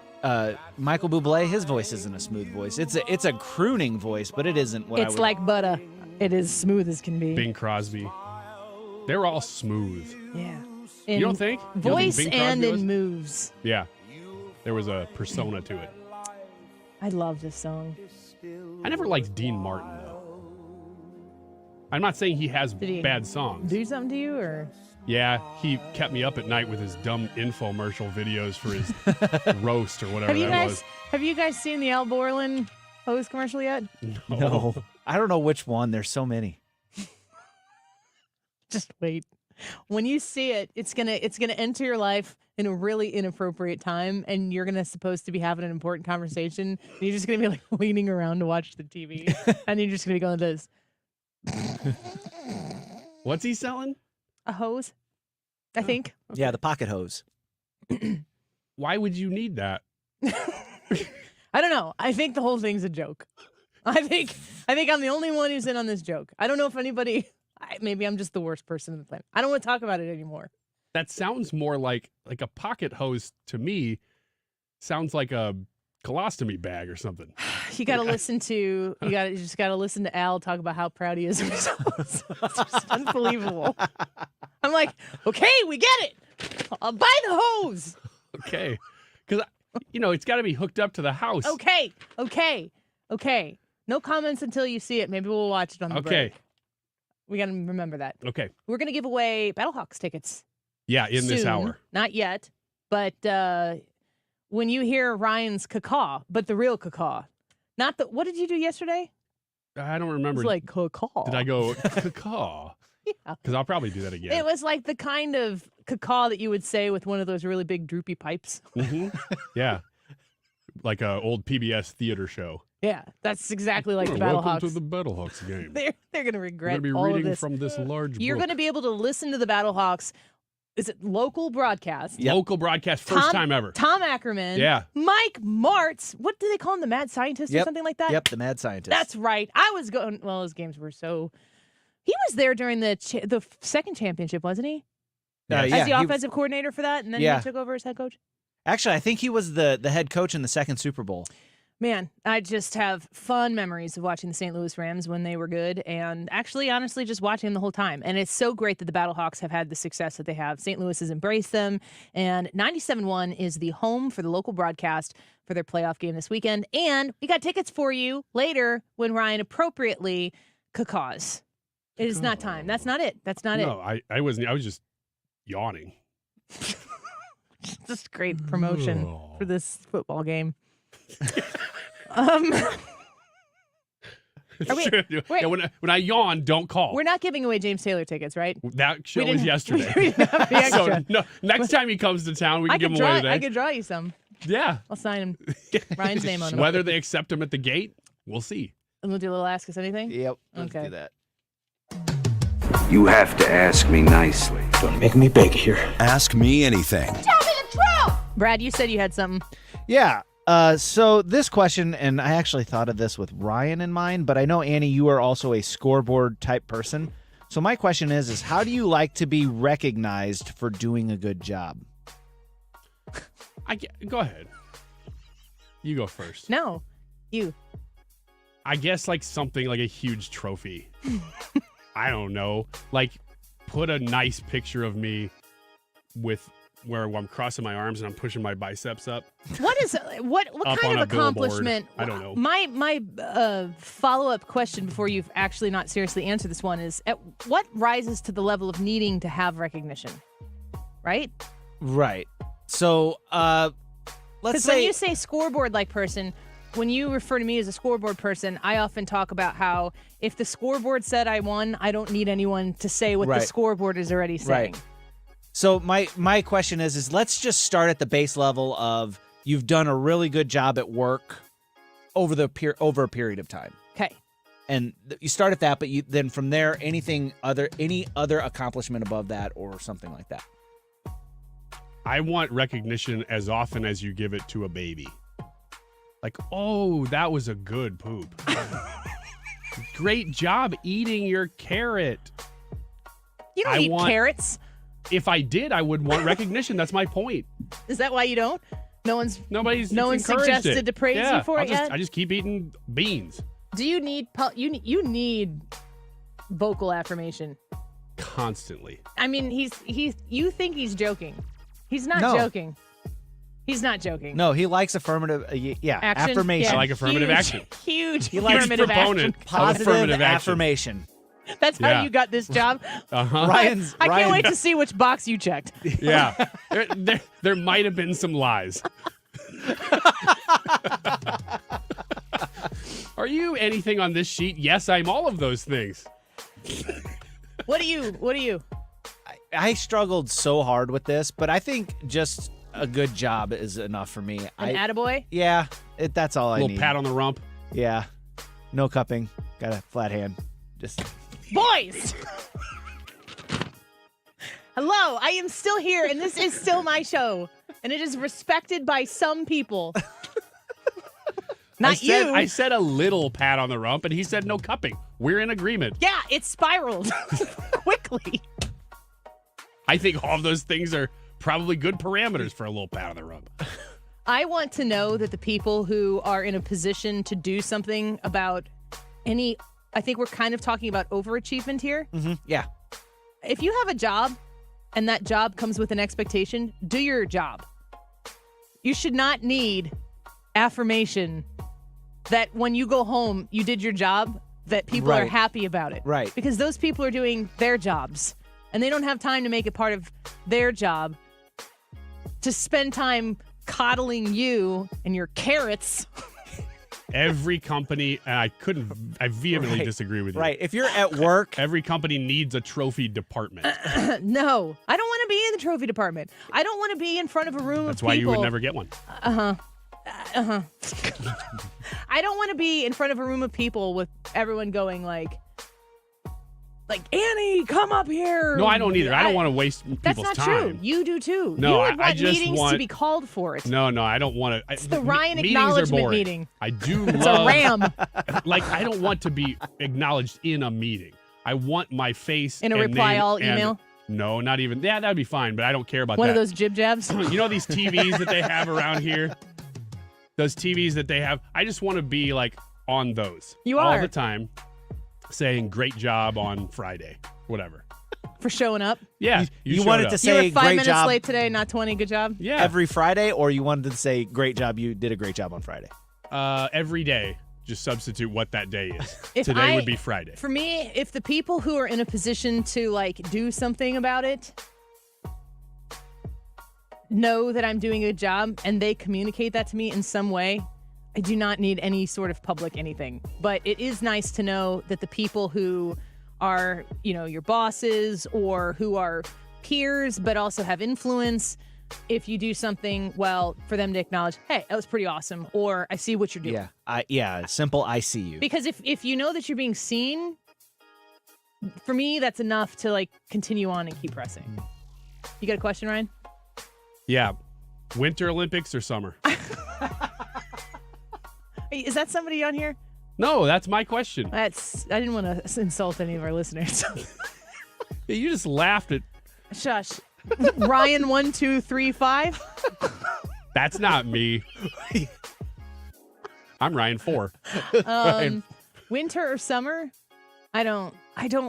Michael Bublé, his voice isn't a smooth voice. It's a crooning voice, but it isn't what I
It's
would.
like butter. It is smooth as can be.
Bing Crosby. They were all smooth.
Yeah.
You don't think? You don't think
Voice
Bing
and
Crosby was?
in moves.
Yeah. There was a persona to it.
I love this song.
I never liked Dean Martin, though. I'm not saying he has
Did he
bad songs.
Do something to you, or?
Yeah, he kept me up at night with his dumb infomercial videos for his roast or whatever was.
Have you guys seen the Al Borland hose commercial yet?
No, I don't know which one. There's so many.
Just wait. When you see it, it's gonna enter your life in a really inappropriate time, and you're gonna supposed to be having an important conversation. And you're just gonna be like leaning around to watch the TV, and you're just gonna be going like this.
What's he selling?
A hose, I think.
Yeah, the pocket hose.
Why would you need that?
I don't know. I think the whole thing's a joke. I think I'm the only one who's in on this joke. I don't know if anybody. Maybe I'm just the worst person on the planet. I don't want to talk about it anymore.
That sounds more like a pocket hose to me. Sounds like a colostomy bag or something.
You got to listen to. You just got to listen to Al talk about how proud he is of his hose. It's just unbelievable. I'm like, okay, we get it. I'll buy the hose.
Okay, because it's got to be hooked up to the house.
Okay. No comments until you see it. Maybe we'll watch it on the break. We got to remember that.
Okay.
We're going to give away Battlehawks tickets.
Yeah, in this
soon.
hour.
Not yet, but when you hear Ryan's cacaw, but the real cacaw, not the. What did you do yesterday?
I don't remember.
It was like cacaw.
Did I go cacaw?
Yeah.
Because I'll probably do that again.
It was like the kind of cacaw that you would say with one of those really big droopy pipes.
Mm-hmm. Yeah. Like an old PBS theater show.
Yeah, that's exactly like the
Welcome
Battlehawks.
to the Battlehawks game.
They're going to regret
I'm going to be
all of
reading
this.
from this large
You're
book.
going to be able to listen to the Battlehawks. Is it local broadcast?
Yep. Local broadcast, first time ever.
Tom Ackerman.
Yeah.
Mike Martz. What do they call him? The Mad Scientist or something like that?
Yep, the Mad Scientist.
That's right. I was going. Well, his games were so. He was there during the second championship, wasn't he? As the offensive coordinator for that, and then he took over as head coach.
Actually, I think he was the head coach in the second Super Bowl.
Man, I just have fun memories of watching the St. Louis Rams when they were good, and actually, honestly, just watching them the whole time. And it's so great that the Battlehawks have had the success that they have. St. Louis has embraced them, and 97.1 is the home for the local broadcast for their playoff game this weekend. And we got tickets for you later when Ryan appropriately cacaws. It is not time. That's not it. That's not it.
No, I wasn't. I was just yawning.
Just great promotion for this football game. Wait.
Yeah, when I yawn, don't call.
We're not giving away James Taylor tickets, right?
That show was yesterday.
We didn't have the extra.
So no, next time he comes to town, we can give him away today.
I could draw you some.
Yeah.
I'll sign him. Ryan's name on him.
Whether they accept him at the gate, we'll see.
And we'll do a little Ask Us Anything?
Yep.
Okay.
Do that.
You have to ask me nicely. Don't make me beg here.
Ask me anything.
Tell me the truth! Brad, you said you had something.
Yeah. So this question, and I actually thought of this with Ryan in mind, but I know, Annie, you are also a scoreboard type person. So my question is how do you like to be recognized for doing a good job?
Go ahead. You go first.
No, you.
I guess like something like a huge trophy. I don't know. Like put a nice picture of me with where I'm crossing my arms and I'm pushing my biceps up.
What kind of accomplishment?
I don't know.
My follow-up question before you've actually not seriously answered this one is what rises to the level of needing to have recognition? Right?
Right. So let's
Because
say
when you say scoreboard-like person, when you refer to me as a scoreboard person, I often talk about how if the scoreboard said I won, I don't need anyone to say what the scoreboard is already saying.
Right. So my question is let's just start at the base level of you've done a really good job at work over a period of time.
Okay.
And you start at that, but then from there any other accomplishment above that or something like that.
I want recognition as often as you give it to a baby. Like, oh, that was a good poop. Great job eating your carrot.
You don't eat carrots.
If I did, I would want recognition. That's my point.
Is that why you don't? No one's
encouraged
suggested
it.
to praise you for it yet?
I just keep eating beans.
Do you need you need vocal affirmation
constantly?
I mean, you think he's joking. He's not joking. He's not joking.
No, he likes affirmative
action?
affirmation.
I like affirmative action.
Huge
He likes
affirmative action.
Positive affirmation.
That's how you got this job.
Uh-huh.
I can't wait to see which box you checked.
Yeah. there might have been some lies. Are you anything on this sheet? Yes, I'm all of those things.
What are you?
I struggled so hard with this, but I think just a good job is enough for me.
An attaboy?
Yeah, that's all I need.
Little pat on the rump.
Yeah. No cupping. Got a flat hand. Just
Boys! Hello, I am still here, and this is still my show. And it is respected by some people. Not you.
I said a little pat on the rump, and he said no cupping. We're in agreement.
Yeah, it spiraled quickly.
I think all of those things are probably good parameters for a little pat on the rump.
I want to know that the people who are in a position to do something about I think we're kind of talking about overachievement here.
Mm-hmm. Yeah.
If you have a job and that job comes with an expectation, do your job. You should not need affirmation that when you go home, you did your job, that people are happy about it.
Right.
Because those people are doing their jobs and they don't have time to make it part of their job to spend time coddling you and your carrots.
Every company, and I vehemently disagree with you.
Right. If you're at work.
Every company needs a trophy department.
No, I don't want to be in the trophy department. I don't want to be in front of a room of people.
That's why you would never get one.
I don't want to be in front of a room of people with everyone going like Annie, come up here.
No, I don't either. I don't want to waste people's time.
That's not true. You do too.
No,
you would want
I just
meetings
want
to be called for it.
No, I don't want to.
It's the Ryan
meetings are
acknowledgement
boring.
meeting.
I do
It's
love.
a RAM.
I don't want to be acknowledged in a meeting. I want my face
In a
and
reply
name
all
and-
email?
No, not even. Yeah, that'd be fine, but I don't care about
One
that.
of those jib jabs.
You know these TVs that they have around here? Those TVs that they have. I just want to be on those.
You
all
are.
the time, saying great job on Friday, whatever.
For showing up.
Yeah,
You
showed
wanted
up.
to
You
say
were 5
great
minutes
job
late today, not 20. Good job.
Yeah.
every Friday, or you wanted to say great job, you did a great job on Friday?
Every day. Just substitute what that day is.
If
Today
I-
would be Friday.
For me, if the people who are in a position to do something about it know that I'm doing a good job and they communicate that to me in some way, I do not need any sort of public anything. But it is nice to know that the people who are, your bosses or who are peers but also have influence, if you do something well, for them to acknowledge, hey, that was pretty awesome, or I see what you're doing.
Yeah. Simple. I see you.
Because if you know that you're being seen, for me, that's enough to continue on and keep pressing. You got a question, Ryan?
Yeah. Winter Olympics or summer?
Is that somebody on here?
No, that's my question.
I didn't want to insult any of our listeners.
You just laughed at.
Shush. Ryan 1235.
That's not me. I'm Ryan 4.
Winter or summer? I don't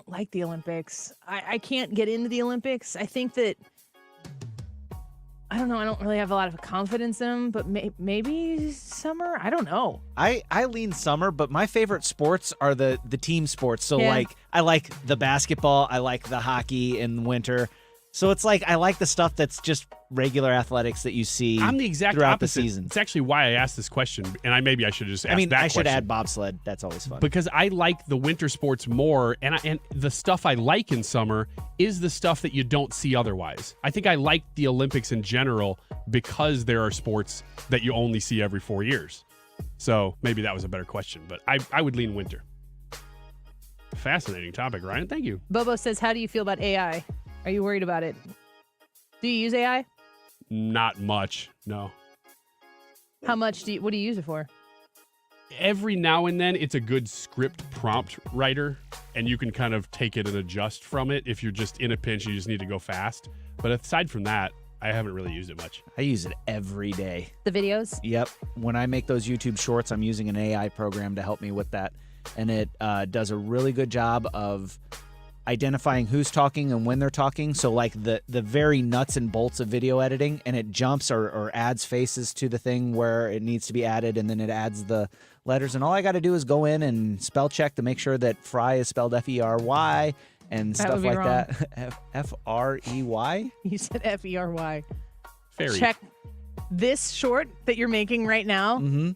like the Olympics. I can't get into the Olympics. I think that I don't know. I don't really have a lot of confidence in them, but maybe summer. I don't know.
I lean summer, but my favorite sports are the team sports. So
Yeah.
I like the basketball, I like the hockey in winter. So it's I like the stuff that's just regular athletics that you see
I'm the exact
throughout
opposite.
the season.
It's actually why I asked this question, and maybe I should have just asked that
I should
question.
add bobsled. That's always fun.
Because I like the winter sports more, and the stuff I like in summer is the stuff that you don't see otherwise. I think I like the Olympics in general because there are sports that you only see every 4 years. So maybe that was a better question, but I would lean winter. Fascinating topic, Ryan. Thank you.
Bobo says, how do you feel about AI? Are you worried about it? Do you use AI?
Not much, no.
How much what do you use it for?
Every now and then, it's a good script prompt writer, and you can kind of take it and adjust from it if you're just in a pinch and you just need to go fast. But aside from that, I haven't really used it much.
I use it every day.
The videos?
Yep. When I make those YouTube shorts, I'm using an AI program to help me with that. And it does a really good job of identifying who's talking and when they're talking. So the very nuts and bolts of video editing, and it jumps or adds faces to the thing where it needs to be added, and then it adds the letters. And all I got to do is go in and spell check to make sure that Fry is spelled F-E-R-Y and
That
stuff
would be
like
wrong.
that. F-R-E-Y?
You said F-E-R-Y.
Fairy.
Check this short that you're making right now.
Mm-hmm.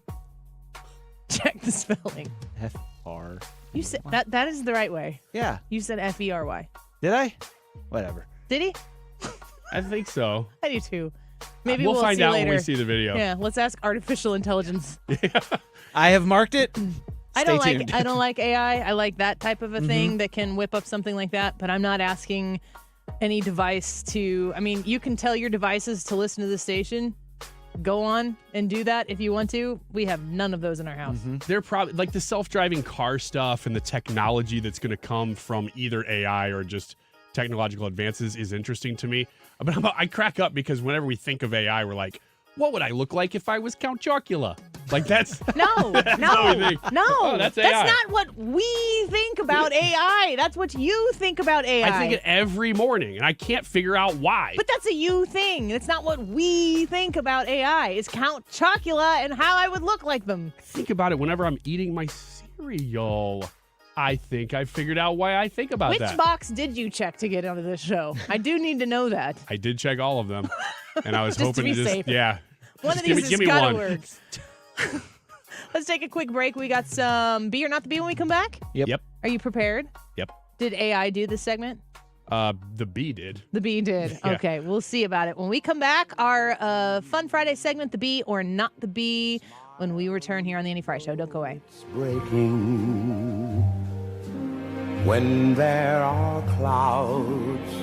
Check the spelling.
F-R.
You said that is the right way.
Yeah.
You said F-E-R-Y.
Did I? Whatever.
Did he?
I think so.
I do too. Maybe
we'll find
see
out
later.
when we see the video.
Yeah, let's ask artificial intelligence.
I have marked it.
I don't
Stay tuned.
like AI. I like that type of a thing that can whip up something like that, but I'm not asking any device to. I mean, you can tell your devices to listen to the station. Go on and do that if you want to. We have none of those in our house.
They're probably like the self-driving car stuff and the technology that's going to come from either AI or just technological advances is interesting to me. But I crack up because whenever we think of AI, we're like, what would I look like if I was Count Chocula? Like that's
No,
what we think. Oh, that's AI.
That's not what we think about AI. That's what you think about AI.
I think it every morning, and I can't figure out why.
But that's a you thing. It's not what we think about AI. It's Count Chocula and how I would look like them.
Think about it whenever I'm eating my cereal. I think I figured out why I think about that.
Which box did you check to get onto this show? I do need to know that.
I did check all of them, and I was
Just to
hoping
be
to just
safe.
yeah.
One
Just
of these
give me
has gotta
one.
work. Let's take a quick break. We got some Be or Not the Bee when we come back.
Yep.
Are you prepared?
Yep.
Did AI do this segment?
The bee did.
The Bee did.
Yeah.
Okay, we'll see about it. When we come back, our Fun Friday segment, The Bee or Not the Bee, when we return here on The Annie Fry Show. Don't go away.
Breaking when there are clouds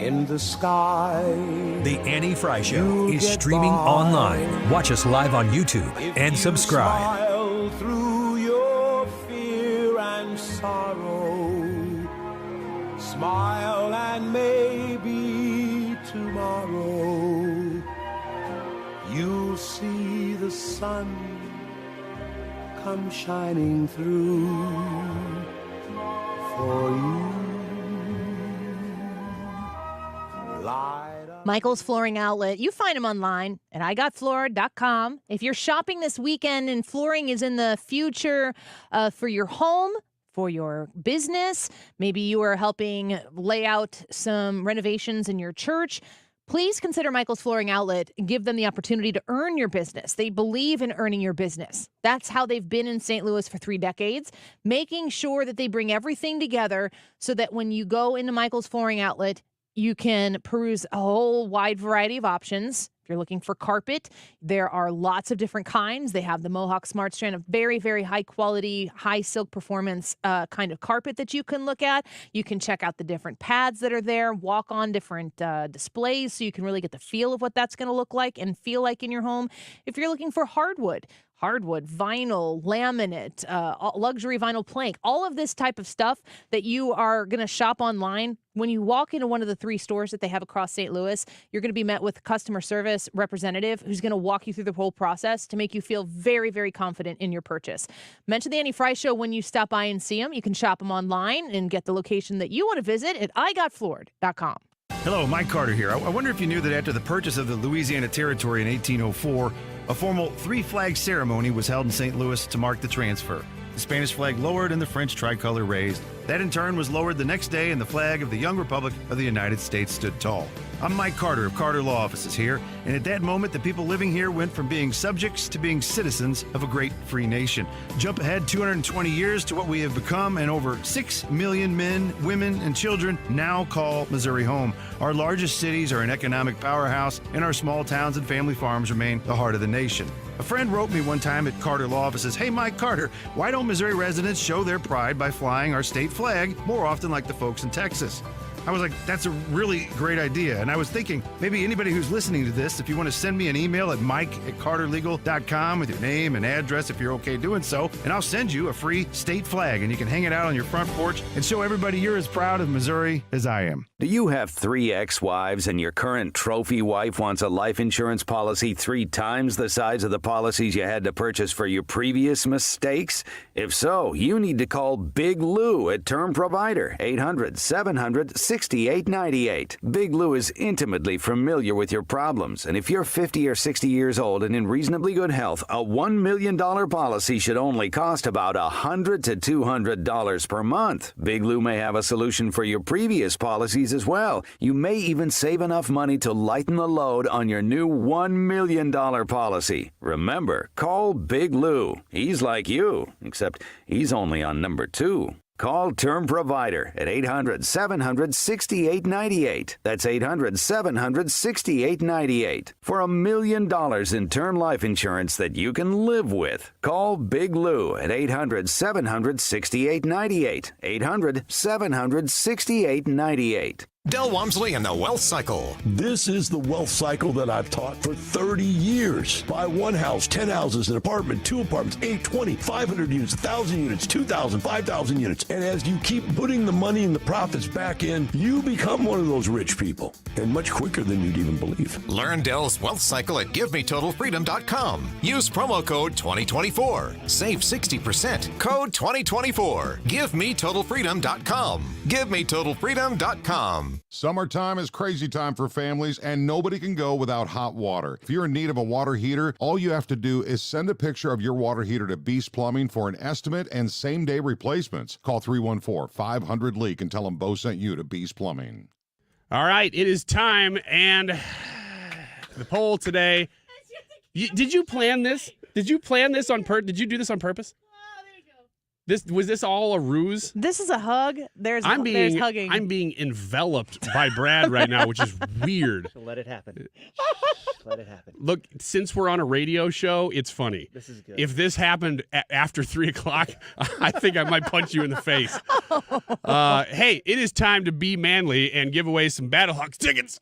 in the sky.
The Annie Fry Show is streaming online. Watch us live on YouTube and subscribe.
Smile through your fear and sorrow. Smile and maybe tomorrow you'll see the sun come shining through for you. Light up.
Michael's Flooring Outlet. You find them online at igotfloored.com. If you're shopping this weekend and flooring is in the future for your home, for your business, maybe you are helping lay out some renovations in your church, please consider Michael's Flooring Outlet and give them the opportunity to earn your business. They believe in earning your business. That's how they've been in St. Louis for 3 decades, making sure that they bring everything together so that when you go into Michael's Flooring Outlet, you can peruse a whole wide variety of options. If you're looking for carpet, there are lots of different kinds. They have the Mohawk Smart Strand, a very, very high quality, high silk performance kind of carpet that you can look at. You can check out the different pads that are there, walk on different displays so you can really get the feel of what that's going to look like and feel like in your home. If you're looking for hardwood, vinyl, laminate, luxury vinyl plank, all of this type of stuff that you are going to shop online. When you walk into one of the 3 stores that they have across St. Louis, you're going to be met with a customer service representative who's going to walk you through the whole process to make you feel very, very confident in your purchase. Mention the Annie Fry Show when you stop by and see them. You can shop them online and get the location that you want to visit at igotfloored.com.
Hello, Mike Carter here. I wonder if you knew that after the purchase of the Louisiana Territory in 1804, a formal 3-flag ceremony was held in St. Louis to mark the transfer. The Spanish flag lowered and the French tricolor raised. That in turn was lowered the next day and the flag of the young Republic of the United States stood tall. I'm Mike Carter of Carter Law Offices here, and at that moment the people living here went from being subjects to being citizens of a great free nation. Jump ahead 220 years to what we have become, and over 6 million men, women, and children now call Missouri home. Our largest cities are an economic powerhouse, and our small towns and family farms remain the heart of the nation. A friend wrote me one time at Carter Law Offices, "Hey, Mike Carter, why don't Missouri residents show their pride by flying our state flag more often like the folks in Texas?" I was like, that's a really great idea. And I was thinking, maybe anybody who's listening to this, if you want to send me an email at mike@carterlegal.com with your name and address if you're okay doing so, and I'll send you a free state flag, and you can hang it out on your front porch and show everybody you're as proud of Missouri as I am.
Do you have 3 ex-wives and your current trophy wife wants a life insurance policy 3 times the size of the policies you had to purchase for your previous mistakes? If so, you need to call Big Lou at Term Provider, 800-700-6898. Big Lou is intimately familiar with your problems, and if you're 50 or 60 years old and in reasonably good health, a $1 million policy should only cost about $100 to $200 per month. Big Lou may have a solution for your previous policies as well. You may even save enough money to lighten the load on your new $1 million policy. Remember, call Big Lou. He's like you, except he's only on number 2. Call Term Provider at 800-700-6898. That's 800-700-6898. For $1 million in term life insurance that you can live with. Call Big Lou at 800-700-6898. 800-700-6898.
Del Walmsley and the Wealth Cycle.
This is the wealth cycle that I've taught for 30 years. Buy one house, 10 houses, an apartment, 2 apartments, 8, 20, 500 units, 1,000 units, 2,000, 5,000 units. And as you keep putting the money and the profits back in, you become one of those rich people. And much quicker than you'd even believe.
Learn Del's Wealth Cycle at GiveMeTotalFreedom.com. Use promo code 2024. Save 60%. Code 2024. GiveMeTotalFreedom.com. GiveMeTotalFreedom.com.
Summertime is crazy time for families, and nobody can go without hot water. If you're in need of a water heater, all you have to do is send a picture of your water heater to Beast Plumbing for an estimate and same-day replacements. Call 314-500-LEAK and tell them Bo sent you to Beast Plumbing.
All right, it is time, and the poll today. Did you plan this? Did you plan this on purpose? Did you do this on purpose? Was this all a ruse?
This is a hug. There's hugging.
I'm being enveloped by Brad right now, which is weird.
So let it happen. Let it happen.
Look, since we're on a radio show, it's funny.
This is good.
If this happened after 3 o'clock, I think I might punch you in the face. Hey, it is time to be manly and give away some Battlehawks tickets.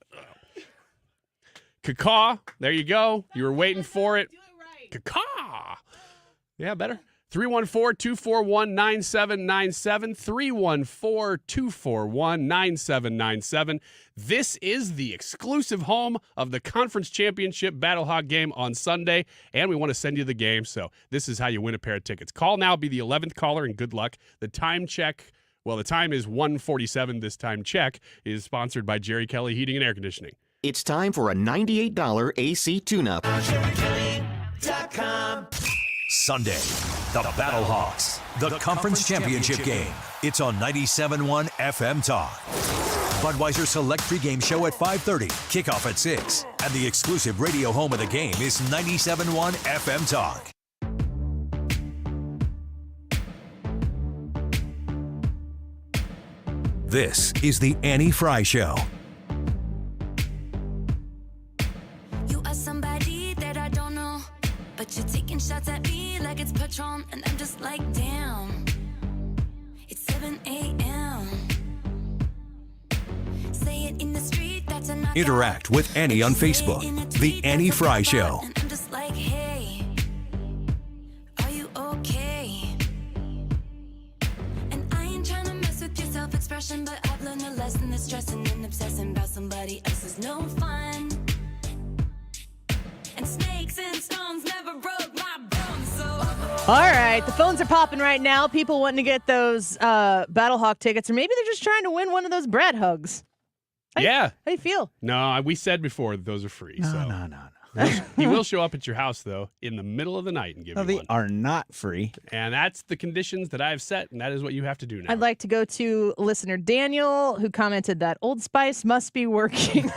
Caw, there you go. You were waiting for it. Caw. Yeah, better. 314-241-9797. 314-241-9797. This is the exclusive home of the Conference Championship Battlehawk game on Sunday, and we want to send you the game, so this is how you win a pair of tickets. Call now, be the 11th caller, and good luck. The time check, well, the time is 1:47. This time check is sponsored by Jerry Kelly Heating and Air Conditioning.
It's time for a $98 AC tune-up.
Sunday, the Battlehawks, the Conference Championship game. It's on 97.1 FM Talk. Budweiser Select pregame show at 5:30, kickoff at 6. And the exclusive radio home of the game is 97.1 FM Talk. This is the Annie Fry Show.
You are somebody that I don't know, but you're taking shots at me like it's Patron, and I'm just like, damn. It's 7 a.m. Say it in the street, that's a knockout.
Interact with Annie on Facebook. The Annie Fry Show.
And I'm just like, hey, are you okay? And I ain't trying to mess with your self-expression, but I've learned a lesson that stressing and obsessing about somebody else is no fun. And snakes and stones never broke my bones, so.
All right, the phones are popping right now. People wanting to get those Battlehawk tickets, or maybe they're just trying to win one of those Brad hugs.
Yeah.
How do you feel?
No, we said before that those are free. No. He will show up at your house, though, in the middle of the night and give you
They
one.
are not free.
And that's the conditions that I've set, and that is what you have to do now.
I'd like to go to listener Daniel, who commented that Old Spice must be working.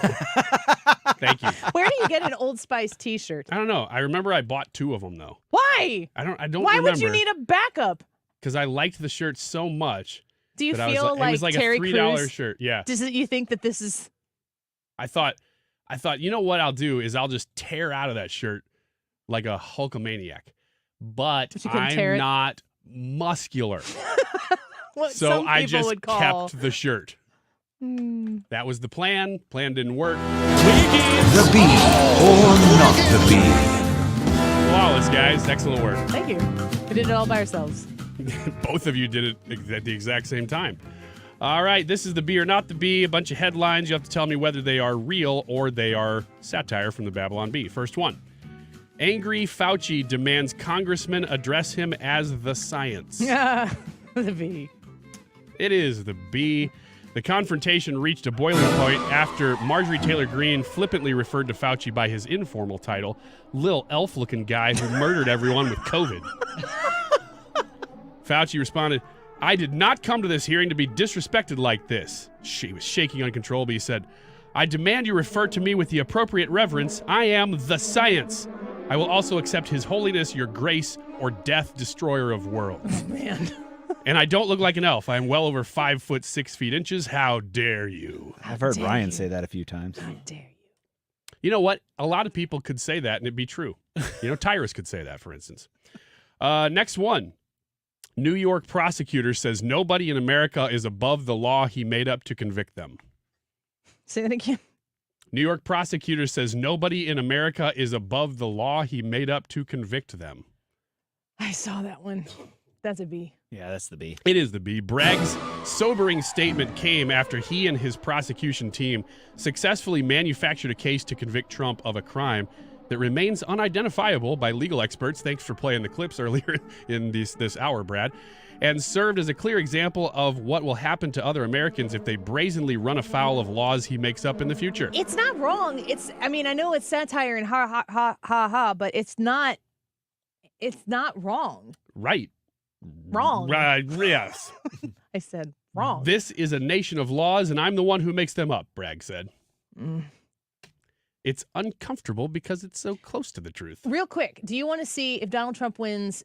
Thank you.
Where do you get an Old Spice t-shirt?
I don't know. I remember I bought 2 of them, though.
Why?
I don't
Why
remember.
would you need a backup?
Because I liked the shirt so much.
Do you
that
feel
it was like
Terry
a $3
Crews?
shirt. Yeah.
Does it, you think that this is...
I thought, you know what I'll do is I'll just tear out of that shirt like a Hulkamaniac. But
you couldn't tear
I'm
it?
not muscular.
What
So
some
I
people
just
would call...
kept the shirt. That was the plan. Plan didn't work.
The bee or not the bee.
Flawless, guys. Excellent work.
Thank you. We did it all by ourselves.
Both of you did it at the exact same time. All right, this is the bee or not the bee. A bunch of headlines. You have to tell me whether they are real or they are satire from the Babylon Bee. First one. Angry Fauci demands congressmen address him as the science.
Yeah, the bee.
It is the bee. The confrontation reached a boiling point after Marjorie Taylor Greene flippantly referred to Fauci by his informal title, Lil Elf-looking guy who murdered everyone with COVID. Fauci responded, I did not come to this hearing to be disrespected like this. She was shaking uncontrollably. He said, I demand you refer to me with the appropriate reverence. I am the science. I will also accept his holiness, your grace, or death, destroyer of worlds.
Man.
And I don't look like an elf. I am well over 5 foot 6 feet inches. How dare you?
I've heard Ryan say that a few times.
How dare you?
You know what? A lot of people could say that and it'd be true. Tyrus could say that, for instance. Next one. New York prosecutor says nobody in America is above the law he made up to convict them.
Say that again.
New York prosecutor says nobody in America is above the law he made up to convict them.
I saw that one. That's a B.
Yeah, that's the B.
It is the B. Bragg's sobering statement came after he and his prosecution team successfully manufactured a case to convict Trump of a crime that remains unidentifiable by legal experts. Thanks for playing the clips earlier in this hour, Brad. And served as a clear example of what will happen to other Americans if they brazenly run afoul of laws he makes up in the future.
It's not wrong. I know it's satire and ha ha ha ha, but it's not wrong.
Right.
Wrong.
Right. Yes.
I said wrong.
This is a nation of laws, and I'm the one who makes them up, Bragg said. It's uncomfortable because it's so close to the truth.
Real quick, do you want to see if Donald Trump wins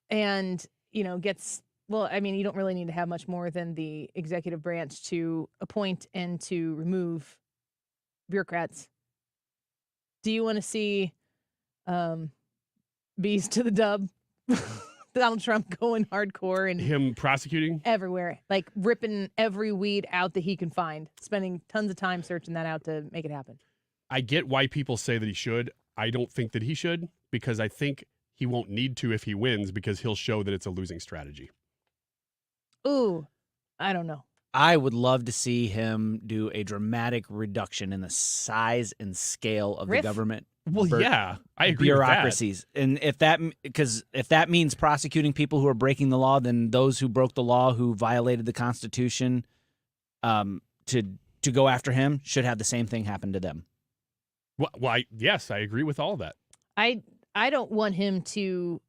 and, gets, well, you don't really need to have much more than the executive branch to appoint and to remove bureaucrats. Do you want to see bees to the dub? Donald Trump going hardcore and
him prosecuting
everywhere, like ripping every weed out that he can find, spending tons of time searching that out to make it happen.
I get why people say that he should. I don't think that he should, because I think he won't need to if he wins, because he'll show that it's a losing strategy.
Ooh, I don't know.
I would love to see him do a dramatic reduction in the size and scale of the government.
Well, yeah, I agree
bureaucracies.
With
that. And if that means prosecuting people who are breaking the law, then those who broke the law, who violated the Constitution, to go after him, should have the same thing happen to them.
Well, yes, I agree with all of that.
I don't want him to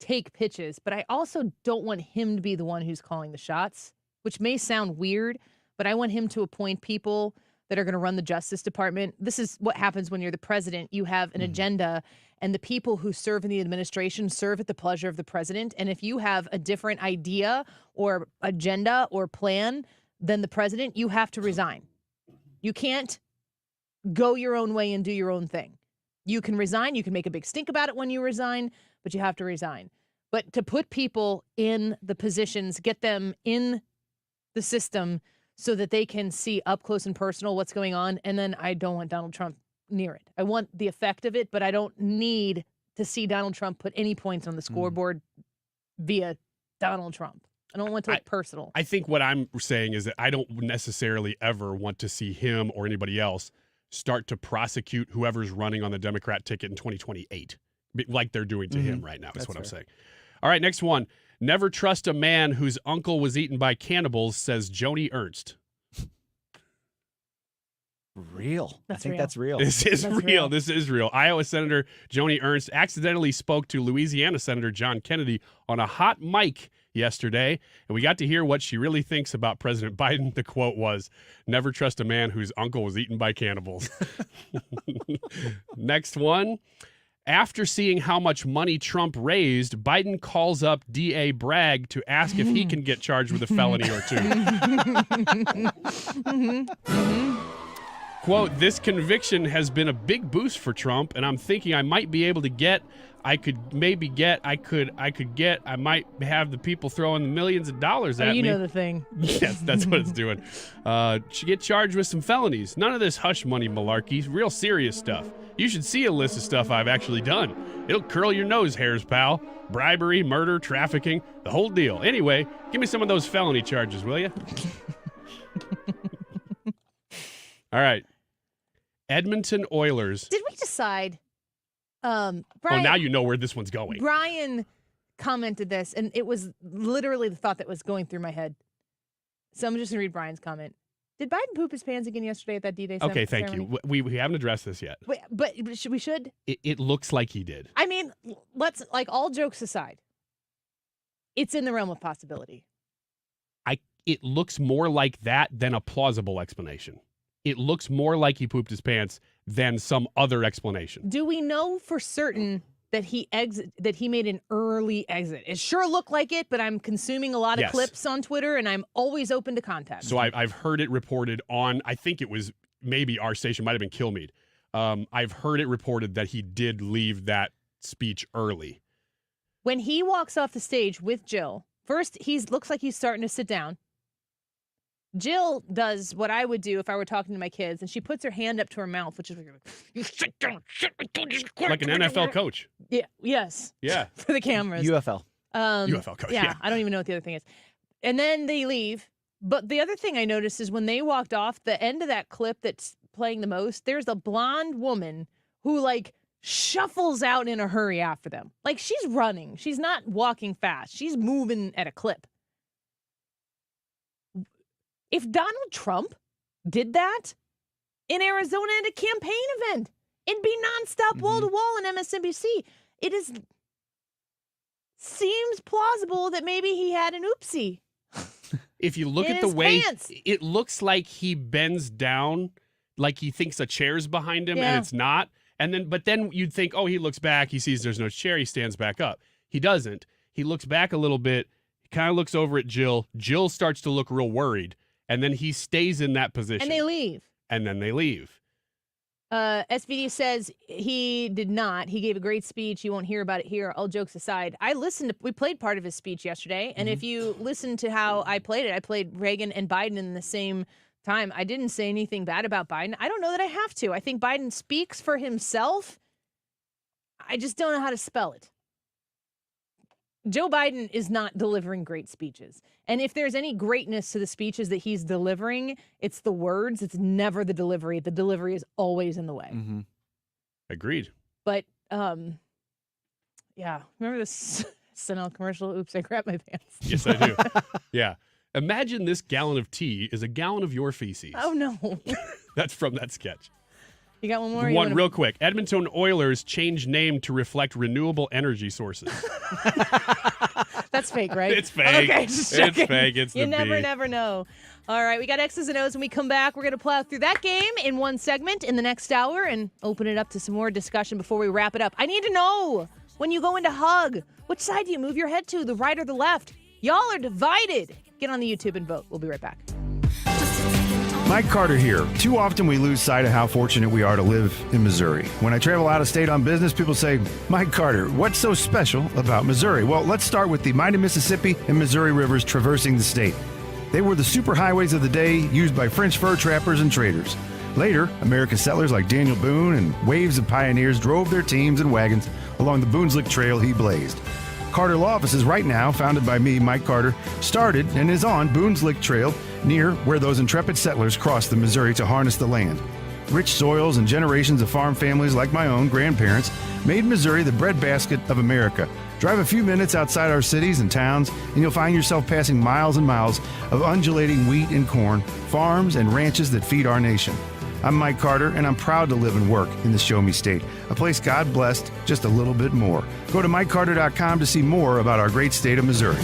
take pitches, but I also don't want him to be the one who's calling the shots, which may sound weird, but I want him to appoint people that are going to run the Justice Department. This is what happens when you're the president. You have an agenda, and the people who serve in the administration serve at the pleasure of the president. And if you have a different idea or agenda or plan than the president, you have to resign. You can't go your own way and do your own thing. You can resign. You can make a big stink about it when you resign, but you have to resign. But to put people in the positions, get them in the system so that they can see up close and personal what's going on. And then I don't want Donald Trump near it. I want the effect of it, but I don't need to see Donald Trump put any points on the scoreboard via Donald Trump. I don't want to look personal.
I think what I'm saying is that I don't necessarily ever want to see him or anybody else start to prosecute whoever's running on the Democrat ticket in 2028, like they're doing to him right now. That's what I'm saying. All right, next one. Never trust a man whose uncle was eaten by cannibals, says Joni Ernst.
Real.
That's
I think
real.
that's real.
This is real. This is real. Iowa Senator Joni Ernst accidentally spoke to Louisiana Senator John Kennedy on a hot mic yesterday, and we got to hear what she really thinks about President Biden. The quote was, "Never trust a man whose uncle was eaten by cannibals." Next one. After seeing how much money Trump raised, Biden calls up D.A. Bragg to ask if he can get charged with a felony or two. Quote, "This conviction has been a big boost for Trump, and I'm thinking I might be able to get, I might have the people throwing millions of dollars at me."
You know the thing.
Yes, that's what it's doing. Should get charged with some felonies. None of this hush money malarkey. Real serious stuff. You should see a list of stuff I've actually done. It'll curl your nose hairs, pal. Bribery, murder, trafficking, the whole deal. Anyway, give me some of those felony charges, will you? All right. Edmonton Oilers.
Did we decide? Brian,
now you know where this one's going.
Brian commented this, and it was literally the thought that was going through my head. So I'm just going to read Brian's comment. Did Biden poop his pants again yesterday at that D-Day
Okay,
ceremony?
thank you. We haven't addressed this yet.
Wait, but we should?
It looks like he did.
I mean, let's, like, all jokes aside, it's in the realm of possibility.
It looks more like that than a plausible explanation. It looks more like he pooped his pants than some other explanation.
Do we know for certain that he made an early exit. It sure looked like it, but I'm consuming a lot of clips on Twitter, and I'm always open to contact.
So I've heard it reported on, I think it was maybe our station, might have been Kilmeade. I've heard it reported that he did leave that speech early.
When he walks off the stage with Jill, first looks like he's starting to sit down. Jill does what I would do if I were talking to my kids, and she puts her hand up to her mouth, which is like, you sit down, shit, I told you to
like an NFL coach.
Yeah. Yes.
Yeah.
For the cameras.
UFL.
UFL coach. Yeah.
I don't even know what the other thing is. And then they leave. But the other thing I noticed is when they walked off, the end of that clip that's playing the most, there's a blonde woman who like shuffles out in a hurry after them. Like she's running. She's not walking fast. She's moving at a clip. If Donald Trump did that in Arizona at a campaign event, it'd be nonstop wall to wall on MSNBC. Seems plausible that maybe he had an oopsie.
If you look
in
at the
his
way
pants.
it looks like he bends down, like he thinks a chair's behind him, and it's not. But then you'd think, oh, he looks back, he sees there's no chair, he stands back up. He doesn't. He looks back a little bit, he kind of looks over at Jill. Jill starts to look real worried. And then he stays in that position.
And they leave.
And then they leave.
SVD says he did not. He gave a great speech. You won't hear about it here. All jokes aside, we played part of his speech yesterday. And if you listen to how I played it, I played Reagan and Biden in the same time. I didn't say anything bad about Biden. I don't know that I have to. I think Biden speaks for himself. I just don't know how to spell it. Joe Biden is not delivering great speeches. And if there's any greatness to the speeches that he's delivering, it's the words. It's never the delivery. The delivery is always in the way.
Mm-hmm. Agreed.
But, yeah. Remember this SNL commercial? Oops, I grabbed my pants.
Yes, I do. Yeah. Imagine this gallon of tea is a gallon of your feces.
Oh, no.
That's from that sketch.
You got one more?
One real quick. Edmonton Oilers changed name to reflect renewable energy sources.
That's fake, right?
It's fake.
Okay, just checking.
It's fake. It's
you
the
never
B.
know. All right, we got X's and O's. When we come back, we're going to plow through that game in one segment in the next hour and open it up to some more discussion before we wrap it up. I need to know, when you go into hug, which side do you move your head to, the right or the left? Y'all are divided. Get on the YouTube and vote. We'll be right back.
Mike Carter here. Too often we lose sight of how fortunate we are to live in Missouri. When I travel out of state on business, people say, Mike Carter, what's so special about Missouri? Well, let's start with the mighty Mississippi and Missouri rivers traversing the state. They were the superhighways of the day, used by French fur trappers and traders. Later, American settlers like Daniel Boone and waves of pioneers drove their teams and wagons along the Boone's Lick Trail he blazed. Carter Law Offices right now, founded by me, Mike Carter, started and is on Boone's Lick Trail, near where those intrepid settlers crossed the Missouri to harness the land. Rich soils and generations of farm families like my own grandparents made Missouri the breadbasket of America. Drive a few minutes outside our cities and towns, and you'll find yourself passing miles and miles of undulating wheat and corn, farms and ranches that feed our nation. I'm Mike Carter, and I'm proud to live and work in the Show Me State, a place God blessed just a little bit more. Go to MikeCarter.com to see more about our great state of Missouri.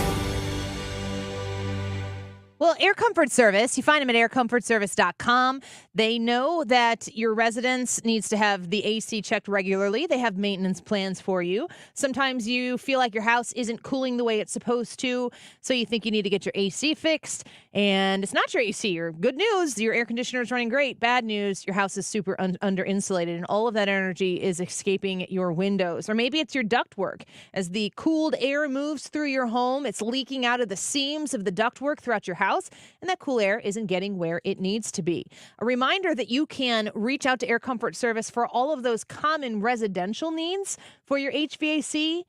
Well, Air Comfort Service, you find them at aircomfortservice.com. They know that your residence needs to have the AC checked regularly. They have maintenance plans for you. Sometimes you feel like your house isn't cooling the way it's supposed to, so you think you need to get your AC fixed, and it's not your AC. Your good news, your air conditioner is running great. Bad news, your house is super under-insulated, and all of that energy is escaping your windows. Or maybe it's your ductwork. As the cooled air moves through your home, it's leaking out of the seams of the ductwork throughout your house, and that cool air isn't getting where it needs to be. A reminder that you can reach out to Air Comfort Service for all of those common residential needs for your HVAC,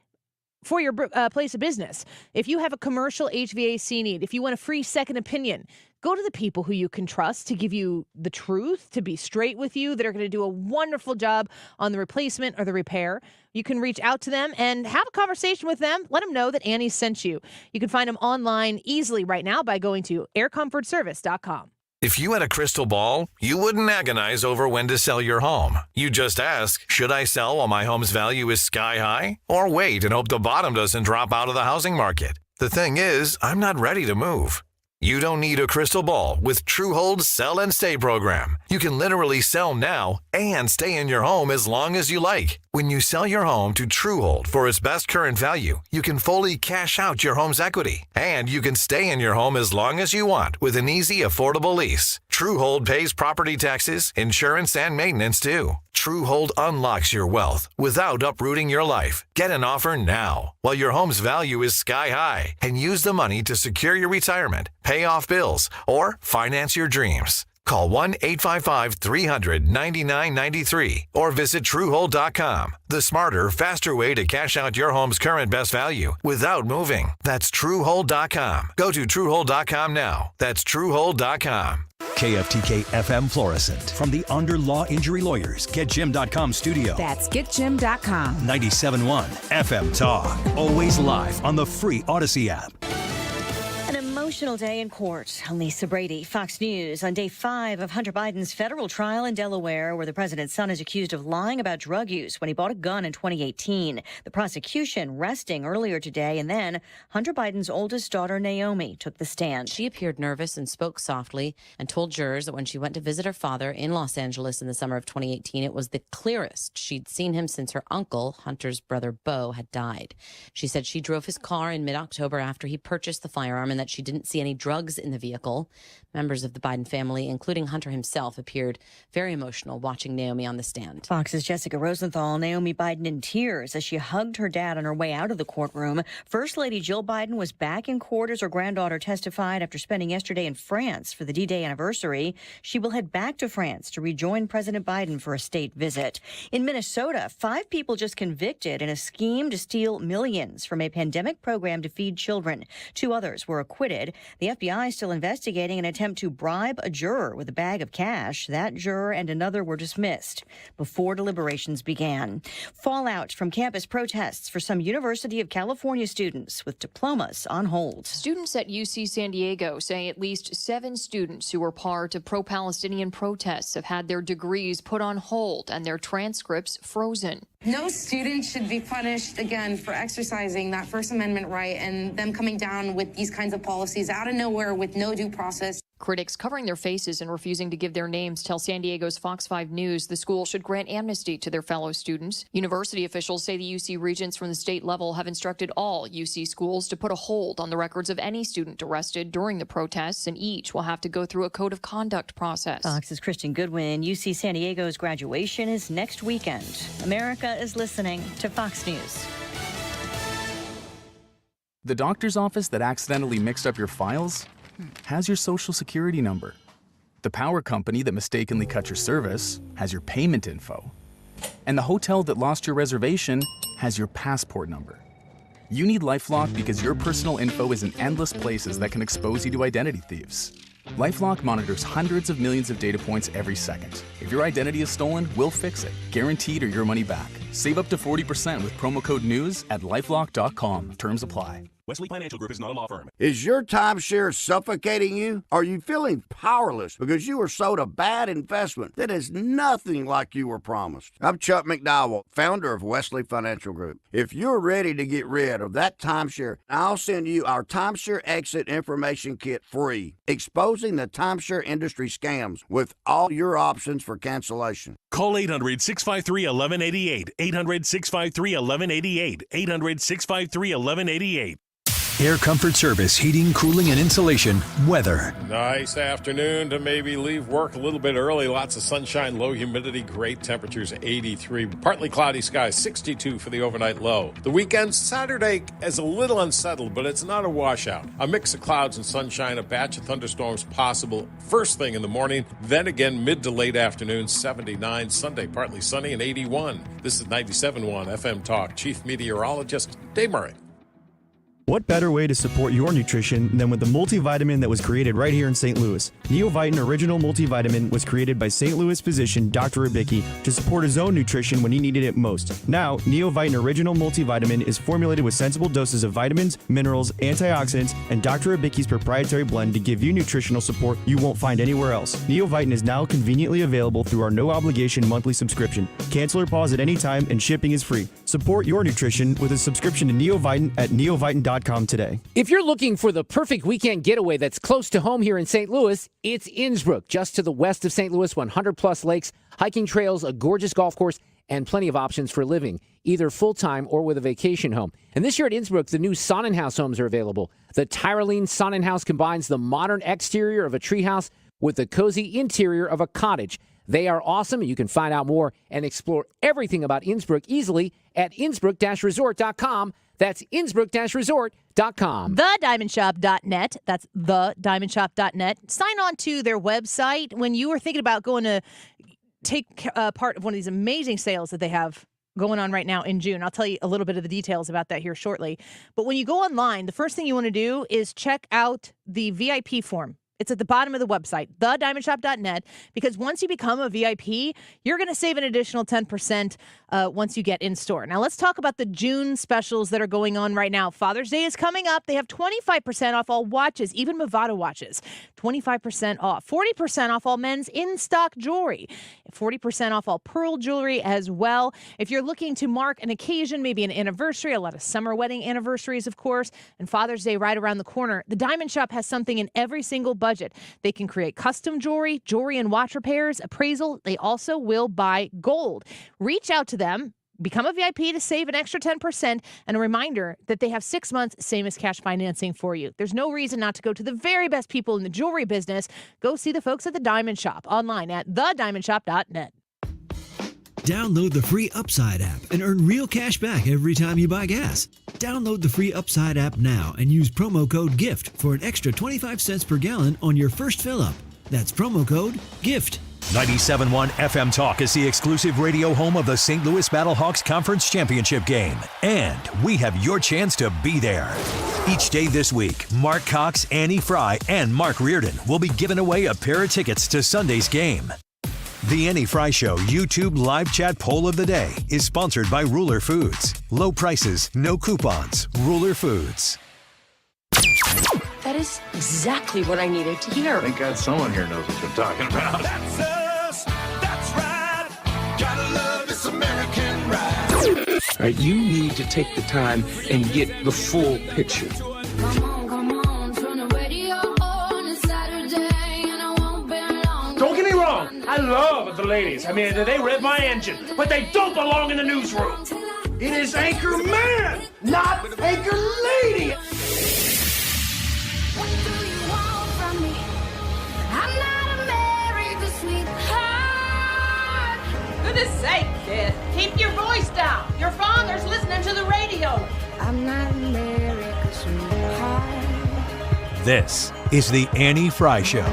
for your place of business. If you have a commercial HVAC need, if you want a free second opinion, go to the people who you can trust to give you the truth, to be straight with you, that are going to do a wonderful job on the replacement or the repair. You can reach out to them and have a conversation with them. Let them know that Annie sent you. You can find them online easily right now by going to aircomfortservice.com.
If you had a crystal ball, you wouldn't agonize over when to sell your home. You just ask, should I sell while my home's value is sky high? Or wait and hope the bottom doesn't drop out of the housing market? The thing is, I'm not ready to move. You don't need a crystal ball with Truehold's Sell and Stay program. You can literally sell now and stay in your home as long as you like, When you sell your home to Truehold for its best current value, you can fully cash out your home's equity. And you can stay in your home as long as you want with an easy, affordable lease. Truehold pays property taxes, insurance, and maintenance too. Truehold unlocks your wealth without uprooting your life. Get an offer now while your home's value is sky high and use the money to secure your retirement, pay off bills, or finance your dreams. Call 1-855-300-9993 or visit Truehold.com. The smarter, faster way to cash out your home's current best value without moving. That's Truehold.com. Go to Truehold.com now. That's Truehold.com.
KFTK FM Florissant. From the Under Law Injury Lawyers, GetJim.com studio.
That's GetJim.com.
97.1 FM Talk. Always live on the free Odyssey app.
An emotional day in court. Lisa Brady, Fox News, on day 5 of Hunter Biden's federal trial in Delaware, where the president's son is accused of lying about drug use when he bought a gun in 2018. The prosecution resting earlier today, and then Hunter Biden's oldest daughter, Naomi, took the stand.
She appeared nervous and spoke softly and told jurors that when she went to visit her father in Los Angeles in the summer of 2018, it was the clearest she'd seen him since her uncle, Hunter's brother Beau, had died. She said she drove his car in mid-October after he purchased the firearm and that she didn't see any drugs in the vehicle. Members of the Biden family, including Hunter himself, appeared very emotional watching Naomi on the stand.
Fox's Jessica Rosenthal, Naomi Biden in tears as she hugged her dad on her way out of the courtroom. First Lady Jill Biden was back in court as her granddaughter testified after spending yesterday in France for the D-Day anniversary. She will head back to France to rejoin President Biden for a state visit. In Minnesota, 5 people just convicted in a scheme to steal millions from a pandemic program to feed children. 2 others were acquitted. The FBI is still investigating an attempt to bribe a juror with a bag of cash. That juror and another were dismissed before deliberations began. Fallout from campus protests for some University of California students with diplomas on hold.
Students at UC San Diego say at least 7 students who were part of pro-Palestinian protests have had their degrees put on hold and their transcripts frozen.
No student should be punished again for exercising that First Amendment right and them coming down with these kinds of policies out of nowhere with no due process.
Critics covering their faces and refusing to give their names tell San Diego's Fox 5 News the school should grant amnesty to their fellow students. University officials say the UC regents from the state level have instructed all UC schools to put a hold on the records of any student arrested during the protests, and each will have to go through a code of conduct process.
Fox's Kristen Goodwin. UC San Diego's graduation is next weekend. America is listening to Fox News.
The doctor's office that accidentally mixed up your files has your social security number. The power company that mistakenly cut your service has your payment info. And the hotel that lost your reservation has your passport number. You need LifeLock because your personal info is in endless places that can expose you to identity thieves. LifeLock monitors hundreds of millions of data points every second. If your identity is stolen, we'll fix it, guaranteed or your money back. Save up to 40% with promo code NEWS at LifeLock.com. Terms apply.
Wesley Financial Group is not a law firm.
Is your timeshare suffocating you? Are you feeling powerless because you were sold a bad investment that is nothing like you were promised? I'm Chuck McDowell, founder of Wesley Financial Group. If you're ready to get rid of that timeshare, I'll send you our Timeshare Exit Information Kit free, exposing the timeshare industry scams with all your options for cancellation.
Call 800-653-1188. 800-653-1188. 800-653-1188.
Air Comfort Service, heating, cooling, and insulation, weather.
Nice afternoon to maybe leave work a little bit early. Lots of sunshine, low humidity, great temperatures, 83. Partly cloudy skies, 62 for the overnight low. The weekend, Saturday, is a little unsettled, but it's not a washout. A mix of clouds and sunshine, a batch of thunderstorms possible first thing in the morning, then again mid to late afternoon, 79. Sunday, partly sunny and 81. This is 97.1 FM Talk. Chief Meteorologist Dave Murray.
What better way to support your nutrition than with the multivitamin that was created right here in St. Louis? Neovitin Original Multivitamin was created by St. Louis physician Dr. Ribicki to support his own nutrition when he needed it most. Now, Neovitin Original Multivitamin is formulated with sensible doses of vitamins, minerals, antioxidants, and Dr. Ribicki's proprietary blend to give you nutritional support you won't find anywhere else. Neovitin is now conveniently available through our no-obligation monthly subscription. Cancel or pause at any time, and shipping is free. Support your nutrition with a subscription to Neovitin at neovitin.com today.
If you're looking for the perfect weekend getaway that's close to home here in St. Louis, it's Innsbrook, just to the west of St. Louis, 100-plus lakes, hiking trails, a gorgeous golf course, and plenty of options for living, either full-time or with a vacation home. And this year at Innsbrook, the new Sonnenhaus homes are available. The Tyrolean Sonnenhaus combines the modern exterior of a treehouse with the cozy interior of a cottage. They are awesome, and you can find out more and explore everything about Innsbrook easily at Innsbrook-resort.com. That's Innsbrook-resort.com.
TheDiamondShop.net. That's TheDiamondShop.net. Sign on to their website when you are thinking about going to take part of one of these amazing sales that they have going on right now in June. I'll tell you a little bit of the details about that here shortly. But when you go online, the first thing you want to do is check out the VIP form. It's at the bottom of the website, thediamondshop.net, because once you become a VIP, you're going to save an additional 10% once you get in store. Now, let's talk about the June specials that are going on right now. Father's Day is coming up. They have 25% off all watches, even Movado watches. 25% off. 40% off all men's in-stock jewelry. 40% off all pearl jewelry as well. If you're looking to mark an occasion, maybe an anniversary, a lot of summer wedding anniversaries, of course, and Father's Day right around the corner, the Diamond Shop has something in every single budget. They can create custom jewelry and watch repairs, appraisal. They also will buy gold. Reach out to them. Become a VIP to save an extra 10%, and a reminder that they have 6 months, same as cash financing for you. There's no reason not to go to the very best people in the jewelry business. Go see the folks at the Diamond Shop online at thediamondshop.net.
Download the free Upside app and earn real cash back every time you buy gas. Download the free Upside app now and use promo code GIFT for an extra 25 cents per gallon on your first fill-up. That's promo code GIFT.
97.1 FM Talk is the exclusive radio home of the St. Louis Battlehawks Conference Championship game. And we have your chance to be there. Each day this week, Mark Cox, Annie Fry, and Mark Reardon will be giving away a pair of tickets to Sunday's game. The Annie Fry Show YouTube live chat poll of the day is sponsored by Ruler Foods. Low prices, no coupons. Ruler Foods.
That is exactly what I needed to hear.
Thank God someone here knows what you're talking about.
That's us. That's right. Gotta love this American ride.
All right, you need to take the time and get the full picture.
Come on, turn the radio on. It's Saturday and I won't be long.
Don't get me wrong. I love the ladies. I mean, they rev my engine, but they don't belong in the newsroom. It is Anchor Man, not Anchor Lady.
What do you want from me? I'm not America's sweetheart.
Goodness sake, kid. Keep your voice down. Your father's listening to the radio.
I'm not America's sweetheart.
This is the Annie Fry Show.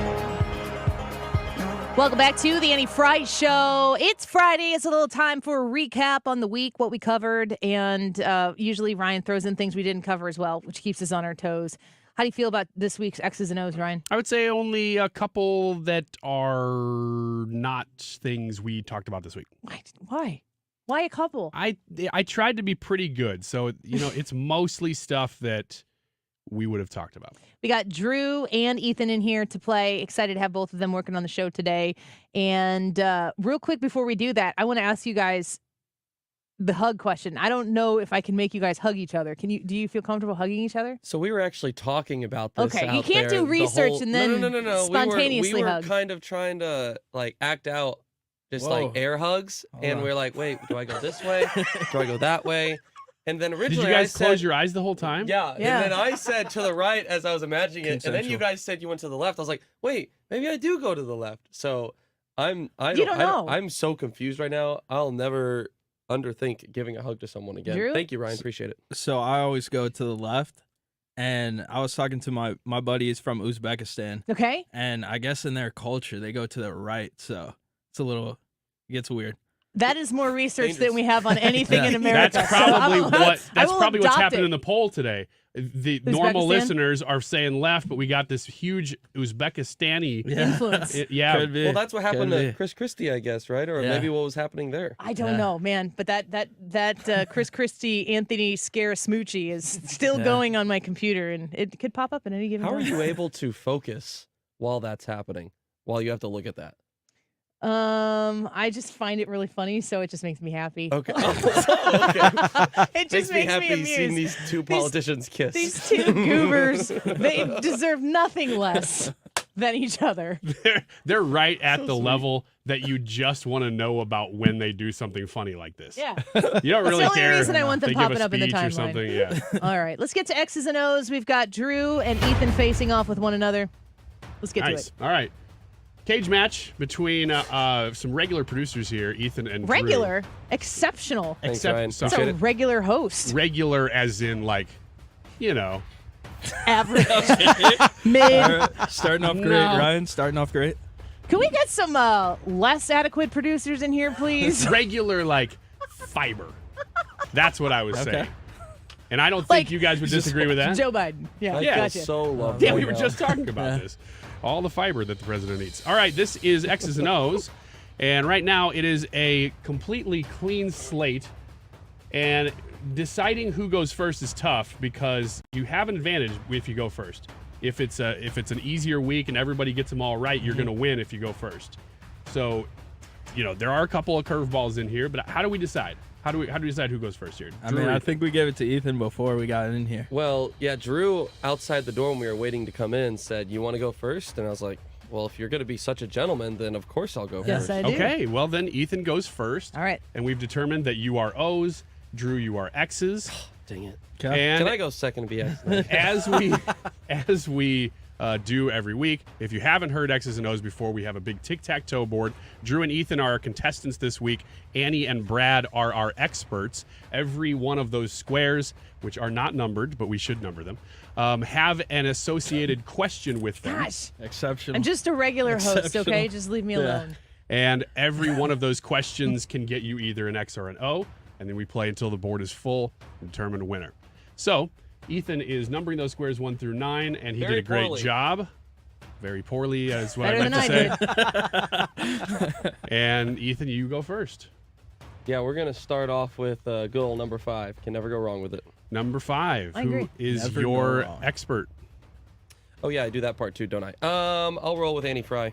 Welcome back to the Annie Fry Show. It's Friday. It's a little time for a recap on the week, what we covered, and usually Ryan throws in things we didn't cover as well, which keeps us on our toes. How do you feel about this week's X's and O's, Ryan?
I would say only a couple that are not things we talked about this week.
Why? Why a couple?
I tried to be pretty good, so it's mostly stuff that we would have talked about.
We got Drew and Ethan in here to play. Excited to have both of them working on the show today. And real quick before we do that, I want to ask you guys the hug question. I don't know if I can make you guys hug each other. Do you feel comfortable hugging each other?
So we were actually talking about this.
Okay, you can't do research and then spontaneously
we were
hug.
kind of trying to act out just like air hugs, and we're like, wait, do I go this way? Do I go that way? And then originally,
did you guys close your eyes the whole time?
Yeah. And then I said to the right as I was imagining it, and then you guys said you went to the left. I was like, wait, maybe I do go to the left. So I don't know. I'm so confused right now. I'll never underthink giving a hug to someone again.
Drew?
Thank you, Ryan. Appreciate it.
So I always go to the left, and I was talking to my buddies from Uzbekistan.
Okay.
And I guess in their culture, they go to the right, so it gets weird.
That is more research than we have on anything in America.
That's probably what's happening
it.
in the poll today. The normal listeners are saying left, but we got this huge Uzbekistani
influence.
Well, that's what happened to Chris Christie, I guess, right? Or maybe what was happening there.
I don't know, man. But that Chris Christie, Anthony Scaramucci is still going on my computer, and it could pop up at any given
How
time.
are you able to focus while that's happening? While you have to look at that?
I just find it really funny, so it just makes me happy.
Okay.
It just makes
me happy
amused.
seeing these two politicians kiss.
These two goobers, they deserve nothing less. than each other.
They're right at the level that you just want to know about when they do something funny like this.
Yeah.
You don't really
That's the
care.
only reason I want them
They give a
popping up in the
speech or
timeline.
something. Yeah.
All right, let's get to X's and O's. We've got Drew and Ethan facing off with one another. Let's get to it.
All right. Cage match between some regular producers here, Ethan and Drew.
Regular, exceptional.
Thanks, Ryan.
It's a regular host.
Regular as in like, you know.
Average. Mid.
Starting off great,
No.
Ryan. Starting off great.
Can we get some less adequate producers in here, please?
Regular like fiber. That's what I was
Okay.
saying. And I don't think
Like
you guys would disagree with that.
Joe Biden. Yeah,
Yeah.
gotcha.
So lovely.
Yeah, we were just talking about this. All the fiber that the president eats. All right, this is X's and O's. And right now it is a completely clean slate. And deciding who goes first is tough because you have an advantage if you go first. If it's an easier week and everybody gets them all right, you're going to win if you go first. So, you know, there are a couple of curveballs in here, but how do we decide? How do we decide who goes first here?
I mean, I think we gave it to Ethan before we got in here.
Well, yeah, Drew outside the door when we were waiting to come in said, "You want to go first?" And I was like, "Well, if you're going to be such a gentleman, then of course I'll go
Yes,
first."
I do.
Okay, well then Ethan goes first.
All right.
And we've determined that you are O's, Drew, you are X's.
Dang it.
And
Can I go second to be X?
as we do every week, if you haven't heard X's and O's before, we have a big tic-tac-toe board. Drew and Ethan are our contestants this week. Annie and Brad are our experts. Every one of those squares, which are not numbered, but we should number them, have an associated question with them.
Gosh.
Exceptional.
I'm just a regular host,
Exceptional.
okay? Just leave me alone.
And every one of those questions can get you either an X or an O, and then we play until the board is full and determine a winner. So, Ethan is numbering those squares 1 through 9, and he
Very
did a great
poorly.
job. Very poorly is what
Better
I meant
than
to say. And Ethan, you go first.
Yeah, we're going to start off with good old number 5. Can never go wrong with it.
Number 5.
I
Who
agree.
is
Never go
your
wrong.
expert?
Oh, yeah, I do that part too, don't I? I'll roll with Annie Fry.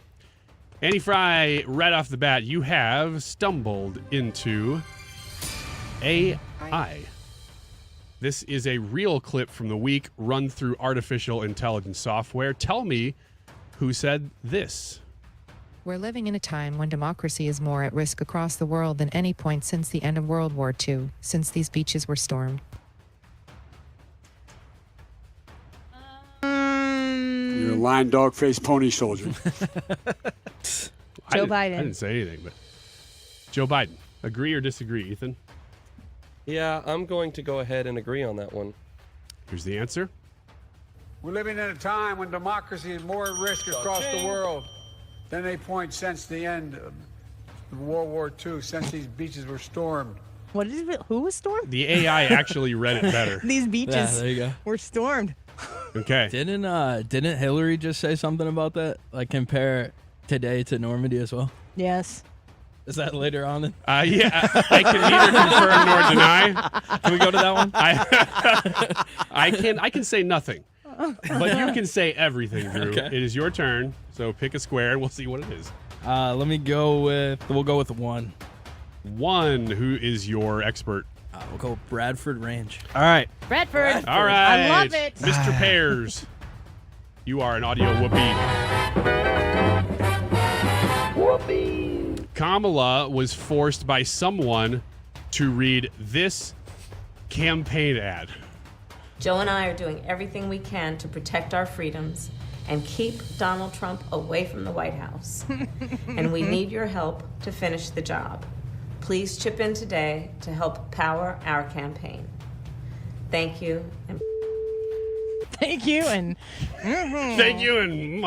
Annie Fry, right off the bat, you have stumbled into AI. This is a real clip from the week run through artificial intelligence software. Tell me who said this.
We're living in a time when democracy is more at risk across the world than any point since the end of World War II, since these beaches were stormed.
You're a lying dog-faced pony soldier.
Joe Biden.
I didn't say anything, but Joe Biden. Agree or disagree, Ethan?
Yeah, I'm going to go ahead and agree on that one.
Here's the answer.
We're living in a time when democracy is more at risk across the world than any point since the end of World War II, since these beaches were stormed.
What is it? Who was stormed?
The AI actually read it better.
These beaches
Yeah, there you go.
were stormed.
Okay.
Didn't Hillary just say something about that? Like compare today to Normandy as well?
Yes.
Is that later on?
Yeah, I can neither confirm nor deny.
Can we go to that one?
I can say nothing, but you can say everything, Drew.
Okay.
It is your turn, so pick a square and we'll see what it is.
Let me go with. We'll go with 1.
1. Who is your expert?
We'll go with Bradford Range.
All right.
Bradford.
All right.
I love it.
Mr. Pears, you are an audio whoopee. Kamala was forced by someone to read this campaign ad.
Joe and I are doing everything we can to protect our freedoms and keep Donald Trump away from the White House. And we need your help to finish the job. Please chip in today to help power our campaign. Thank you. And
Thank you and
Thank you and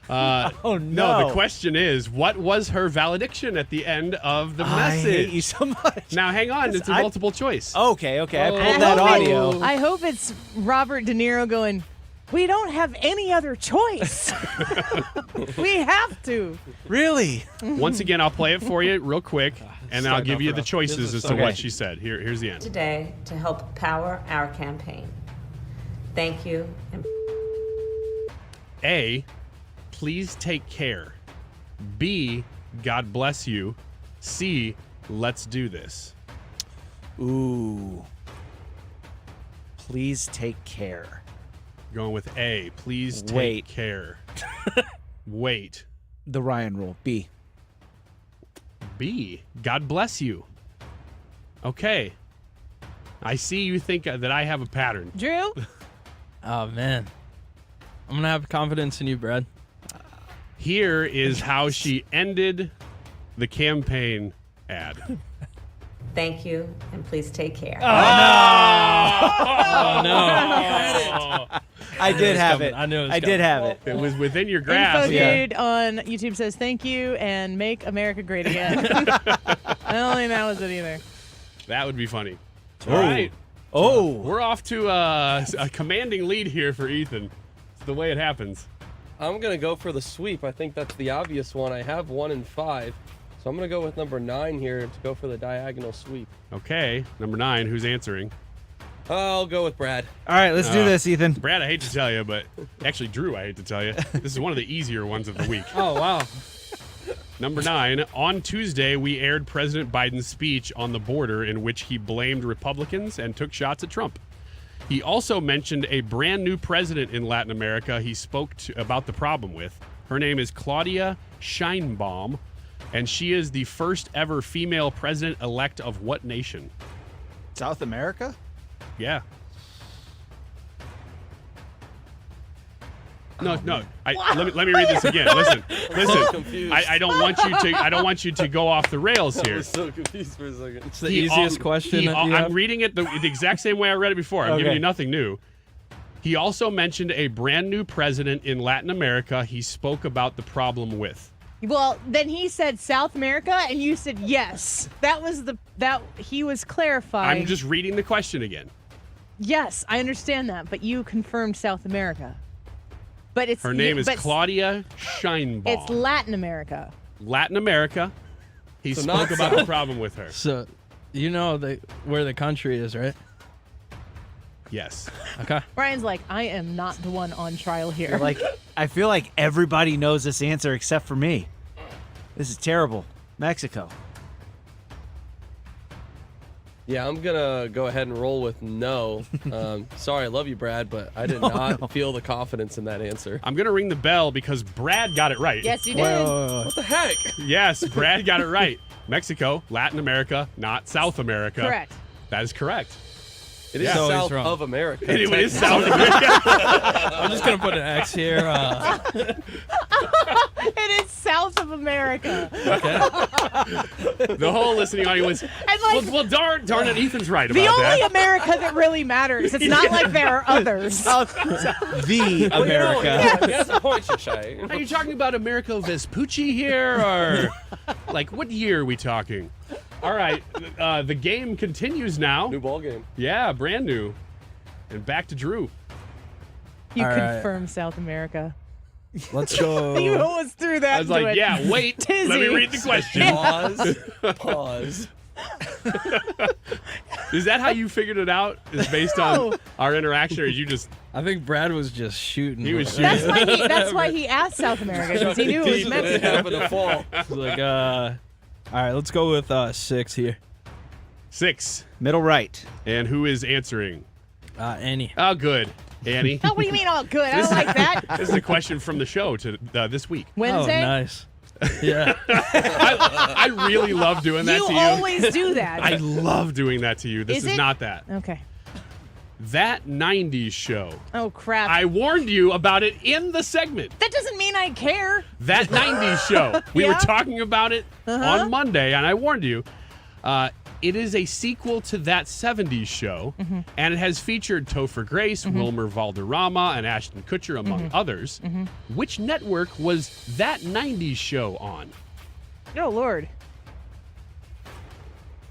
Oh,
no. The question is, what was her valediction at the end of the message?
I hate you so much.
Now, hang on. It's a multiple choice.
Okay. I pulled
I
that
hope
audio.
I hope it's Robert De Niro going, we don't have any other choice. We have to.
Really?
Once again, I'll play it for you real quick, and then I'll
Starting
give
off
you the
rough.
choices
This
as
is
to
so
what
good.
she said. Here's the end.
today to help power our campaign. Thank you. And
A, please take care. B, God bless you. C, let's do this.
Ooh. Please take care.
Going with A, please take
Wait.
care. Wait.
The Ryan rule. B.
B. God bless you. Okay. I see you think that I have a pattern.
Drew?
Oh, man. I'm going to have confidence in you, Brad.
Here is how she ended the campaign ad.
Thank you, and please take care.
Oh, no. I did have it.
I knew it was
I did have it.
It was within your grasp.
Info Dude on YouTube says thank you and make America great again. I don't think that was it either.
That would be funny.
Oh.
All right.
Oh.
We're off to a commanding lead here for Ethan. It's the way it happens.
I'm going to go for the sweep. I think that's the obvious one. I have 1 and 5. So I'm going to go with number 9 here to go for the diagonal sweep.
Okay. Number 9, who's answering?
I'll go with Brad.
All right, let's do this, Ethan.
Brad, I hate to tell you, but actually, Drew, I hate to tell you. This is one of the easier ones of the week.
Oh, wow.
Number 9, on Tuesday, we aired President Biden's speech on the border in which he blamed Republicans and took shots at Trump. He also mentioned a brand new president in Latin America he spoke about the problem with. Her name is Claudia Sheinbaum, and she is the first ever female president-elect of what nation?
South America?
Yeah. No. Let me read this again. Listen. I don't want you to go off the rails here.
I was so confused for a second.
It's the easiest question.
I'm reading it the exact same way I read it before. I'm giving you nothing new. He also mentioned a brand new president in Latin America he spoke about the problem with.
Well, then he said South America, and you said yes. That was he was clarifying.
I'm just reading the question again.
Yes, I understand that, but you confirmed South America. But it's
her name is Claudia Sheinbaum.
It's Latin America.
Latin America. He spoke about the problem with her.
So, you know where the country is, right?
Yes.
Okay.
Ryan's like, I am not the one on trial here.
I feel like everybody knows this answer except for me. This is terrible. Mexico.
Yeah, I'm going to go ahead and roll with no. Sorry, I love you, Brad, but I did not feel the confidence in that answer.
I'm going to ring the bell because Brad got it right.
Yes, you did.
What the heck?
Yes, Brad got it right. Mexico, Latin America, not South America.
Correct.
That is correct.
It is south of America.
It is South America.
I'm just going to put an X here.
It is south of America.
Okay. The whole listening audience. Well, darn it, Ethan's right about
the
that.
only America that really matters. It's not like there are others.
The America.
That's a point, Shai.
Are you talking about Americo Vespucci here, or like what year are we talking? All right, the game continues now.
New ball game.
Yeah, brand new. And back to Drew.
You
All right.
confirmed South America.
Let's go.
You always threw that.
I was like, yeah, wait.
Tizzy.
Let me read the question.
Pause.
Is that how you figured it out? Is based on our interaction, or you just?
I think Brad was just shooting.
He was shooting.
That's why he asked South America, because he knew it was Mexico.
Happened to fall.
Like, all right, let's go with 6 here.
6.
Middle right.
And who is answering?
Annie.
Oh, good. Annie.
Oh, what do you mean all good? I don't like that.
This is a question from the show to this week.
Wednesday?
Oh, nice. Yeah.
I really love doing that to you.
You always do that.
I love doing that to you. This is not that.
Okay.
That 90s show.
Oh, crap.
I warned you about it in the segment.
That doesn't mean I care.
That 90s show. We were talking about it on Monday, and I warned you. It is a sequel to that 70s show, and it has featured Topher Grace, Wilmer Valderrama, and Ashton Kutcher, among others. Which network was that 90s show on?
Oh, Lord.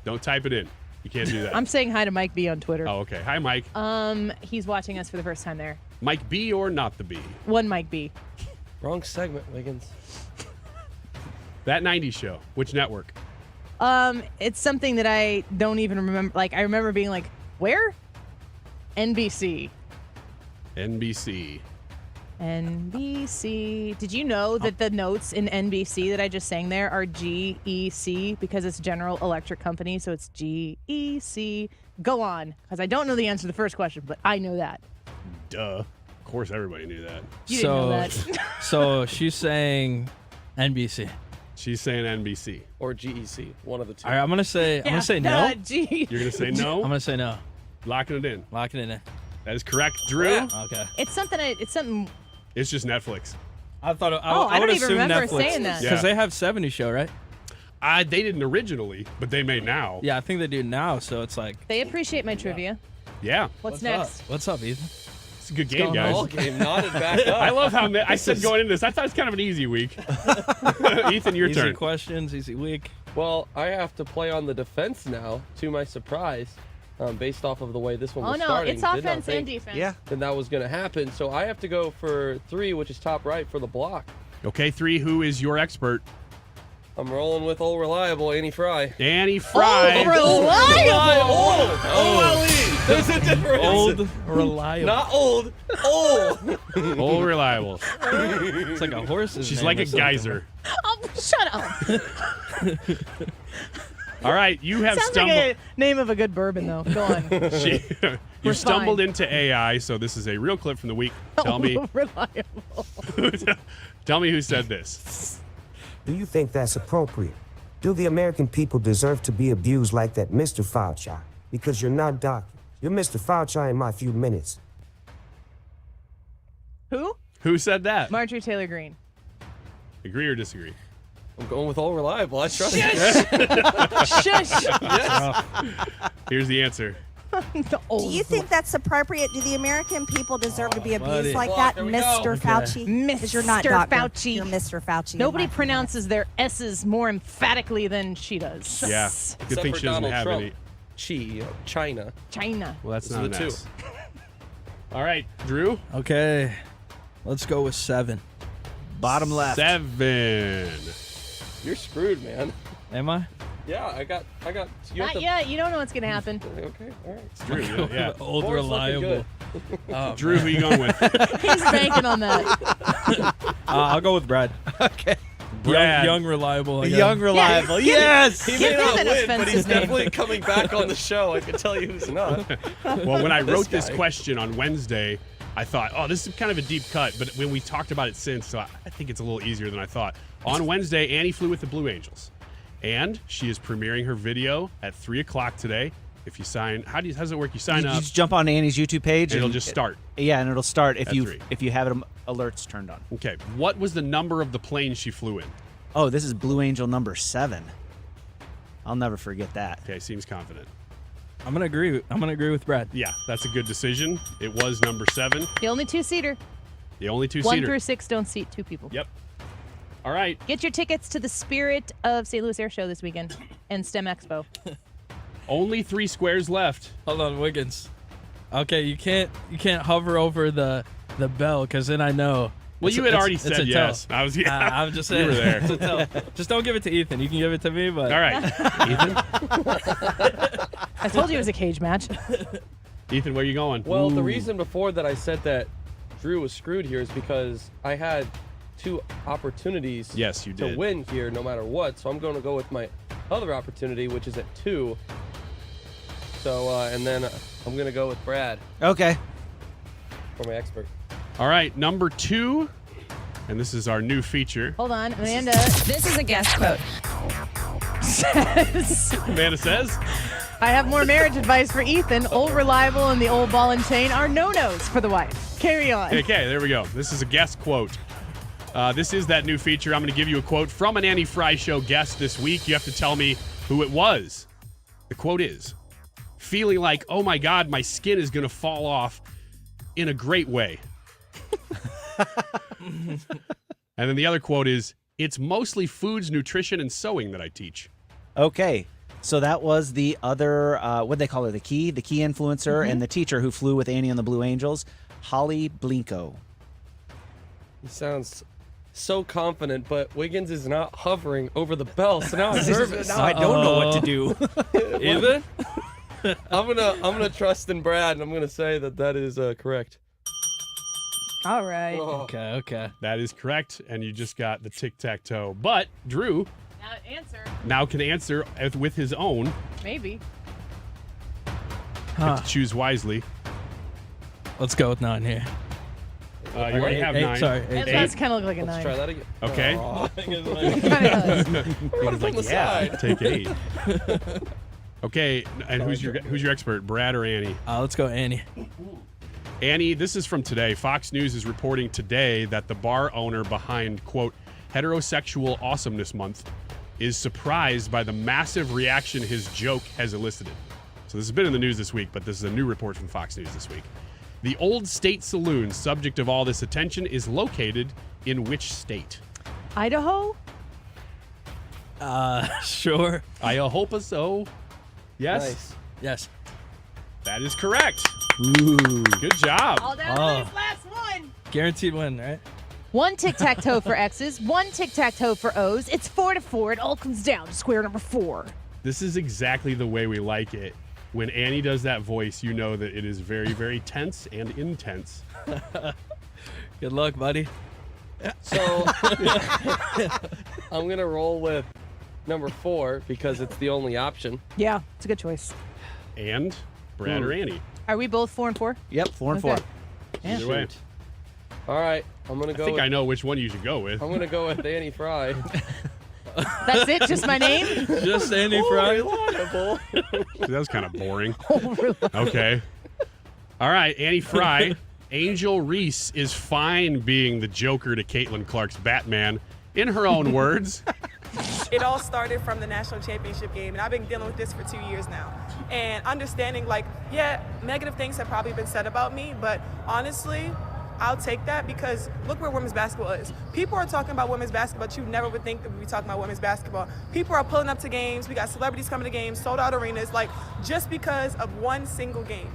Don't type it in. You can't do that.
I'm saying hi to Mike B on Twitter.
Oh, okay. Hi, Mike.
He's watching us for the first time there.
Mike B or not the B?
One Mike B.
Wrong segment, Wiggins.
That 90s show. Which network?
It's something that I don't even remember. Like, I remember being like, where? NBC.
NBC.
NBC. Did you know that the notes in NBC that I just sang there are GEC because it's General Electric Company, so it's GEC. Go on, because I don't know the answer to the first question, but I know that.
Duh. Of course, everybody knew that.
You didn't know that.
So she's saying NBC.
She's saying NBC.
Or GEC, one of the two.
All right, I'm gonna say no.
Gee.
You're gonna say no?
I'm gonna say no.
Locking it in.
Locking it in.
That is correct, Drew.
Okay.
It's something.
It's just Netflix.
I thought.
I
would
don't even
assume
remember
Netflix,
saying that.
because they have 70 Show, right?
They didn't originally, but they may now.
Yeah, I think they do now. So it's like.
They appreciate my trivia.
Yeah.
What's next?
What's up, Ethan?
It's a good game, guys.
Ball game nodded back up.
I love how I said going into this. I thought it was kind of an easy week. Ethan, your
Easy
turn.
questions, easy week.
Well, I have to play on the defense now, to my surprise, based off of the way this one was starting.
It's offense and defense.
Yeah.
Then that was going to happen. So I have to go for 3, which is top right for the block.
Okay, 3. Who is your expert?
I'm rolling with old reliable Annie Fry.
Annie Fry.
Reliable.
Oh, there's a difference.
Old reliable.
Not old. Old.
Old reliable.
It's like a horse's
She's
name
like
or
a
something.
geyser.
Oh, shut up.
All right, you have
Sounds
stumbled.
like a name of a good bourbon, though. Go on.
You
We're
stumbled
fine.
into AI, so this is a real clip from the week. Tell me,
Reliable.
tell me who said this.
Do you think that's appropriate? Do the American people deserve to be abused like that, Mr. Fauci? Because you're not Doc. You're Mr. Fauci in my few minutes.
Who?
Who said that?
Marjorie Taylor Greene.
Agree or disagree?
I'm going with old reliable. I trust
Shush. Shush.
Yes.
Here's the answer.
Do you think that's appropriate? Do the American people deserve to be abused
buddy.
like
Well,
that,
there we
Mr.
go.
Fauci? Because you're not
Mr.
Doctor.
Fauci.
You're Mr. Fauci.
Nobody
in my
pronounces their S's more emphatically than she does.
Yeah. Good
Except
thing
for
she doesn't
Donald
have
Trump.
any.
China.
China.
Well, that's
Those
not
are
an
the two.
S. All right, Drew.
Okay, let's go with 7.
Bottom left.
7.
You're screwed, man.
Am I?
Yeah, I got. You have
Not
to-
yet. You don't know what's going to happen.
Okay, all right.
It's Drew. Yeah.
Old
Four's looking
reliable. Oh,
Drew, who you going with?
He's banking on that.
I'll go with Brad.
Okay.
Brad.
Young reliable. again.
Young reliable. Yes.
He may
Give him
not
an
win, but he's
offensive name.
definitely coming back on the show. I can tell you who's not.
Well, when I wrote this
guy.
question on Wednesday, I thought, oh, this is kind of a deep cut. But when we talked about it since, so I think it's a little easier than I thought. On Wednesday, Annie flew with the Blue Angels. And she is premiering her video at 3 o'clock today. If you sign, how does it work? You sign
You
up.
just jump on Annie's YouTube page.
It'll
and
just start.
Yeah, and it'll start if
At
you
3.
if you have it alerts turned on.
Okay. What was the number of the plane she flew in?
Oh, this is Blue Angel number 7. I'll never forget that.
Okay, seems confident.
I'm gonna agree. I'm gonna agree with Brad.
Yeah, that's a good decision. It was number 7.
The only two-seater.
The only
1
2-seater.
through 6 don't seat 2 people.
Yep. All right.
Get your tickets to the Spirit of St. Louis Air Show this weekend and STEM Expo.
Only 3 squares left.
Hold on, Wiggins. Okay, you can't hover over the bell because then I know.
Well,
It's
you
a-
had
it's-
already
it's
said
a
yes.
tell.
I was. Yeah,
I'm just
you
saying.
were there.
It's a tell. Just don't give it to Ethan. You can give it to me, but
All right, Ethan.
I told you it was a cage match.
Ethan, where you going?
Well, the
Ooh.
reason before that I said that Drew was screwed here is because I had 2 opportunities
Yes, you
to
did.
win here no matter what. So I'm going to go with my other opportunity, which is at 2. So, and then I'm going to go with Brad
Okay.
for my expert.
All right, number 2, and this is our new feature.
Hold on, Amanda.
This is a guest quote.
Says,
Amanda says,
I have more marriage advice for Ethan. Old reliable and the old ball and chain are no-nos for the wife. Carry on.
okay, there we go. This is a guest quote. This is that new feature. I'm going to give you a quote from an Annie Fry Show guest this week. You have to tell me who it was. The quote is, feeling like, oh my God, my skin is going to fall off in a great way. And then the other quote is, it's mostly foods, nutrition, and sewing that I teach.
Okay. So that was the other, what they call her, the key influencer and the teacher who flew with Annie and the Blue Angels, Holly Blinko.
He sounds so confident, but Wiggins is not hovering over the bell, so now I'm nervous.
Now I don't know what to do.
Ethan? I'm gonna trust in Brad, and I'm gonna say that is correct.
All right.
Okay.
That is correct, and you just got the tic-tac-toe. But Drew
Now answer.
now can answer with his own.
Maybe.
Have to choose wisely.
Let's go with 9 here.
You already have 9.
Sorry,
That
Eight.
does kind of look like a
Let's
9.
try that again.
Okay.
Oh.
He was like,
the
yeah,
side.
take 8. Okay, and who's your expert, Brad or Annie?
Let's go Annie.
Annie, this is from today. Fox News is reporting today that the bar owner behind, quote, Heterosexual Awesomeness Month is surprised by the massive reaction his joke has elicited. So this has been in the news this week, but this is a new report from Fox News this week. The Old State Saloon, subject of all this attention, is located in which state?
Idaho?
Sure.
I hope so. Yes?
Nice.
Yes.
That is correct.
Ooh.
Good job.
All down to this last one.
Guaranteed win, right?
1 tic-tac-toe for X's, 1 tic-tac-toe for O's. It's 4 to 4. It all comes down to square number 4.
This is exactly the way we like it. When Annie does that voice, you know that it is very, very tense and intense.
Good luck, buddy.
So I'm gonna roll with number 4 because it's the only option.
Yeah, it's a good choice.
And Brad or Annie?
Are we both 4 and 4?
Yep, 4 and
Okay.
4.
Yeah.
Either way.
All right, I'm gonna go.
I think I know which one you should go with.
I'm gonna go with Annie Fry.
That's it? Just my name?
Just Annie Fry.
Reliable.
That was kind of boring. Okay. All right, Annie Fry. Angel Reese is fine being the Joker to Caitlin Clark's Batman. In her own words.
It all started from the national championship game, and I've been dealing with this for 2 years now. And understanding, like, yeah, negative things have probably been said about me, but honestly, I'll take that because look where women's basketball is. People are talking about women's basketball, but you never would think that we'd be talking about women's basketball. People are pulling up to games. We got celebrities coming to games, sold out arenas, like, just because of one single game.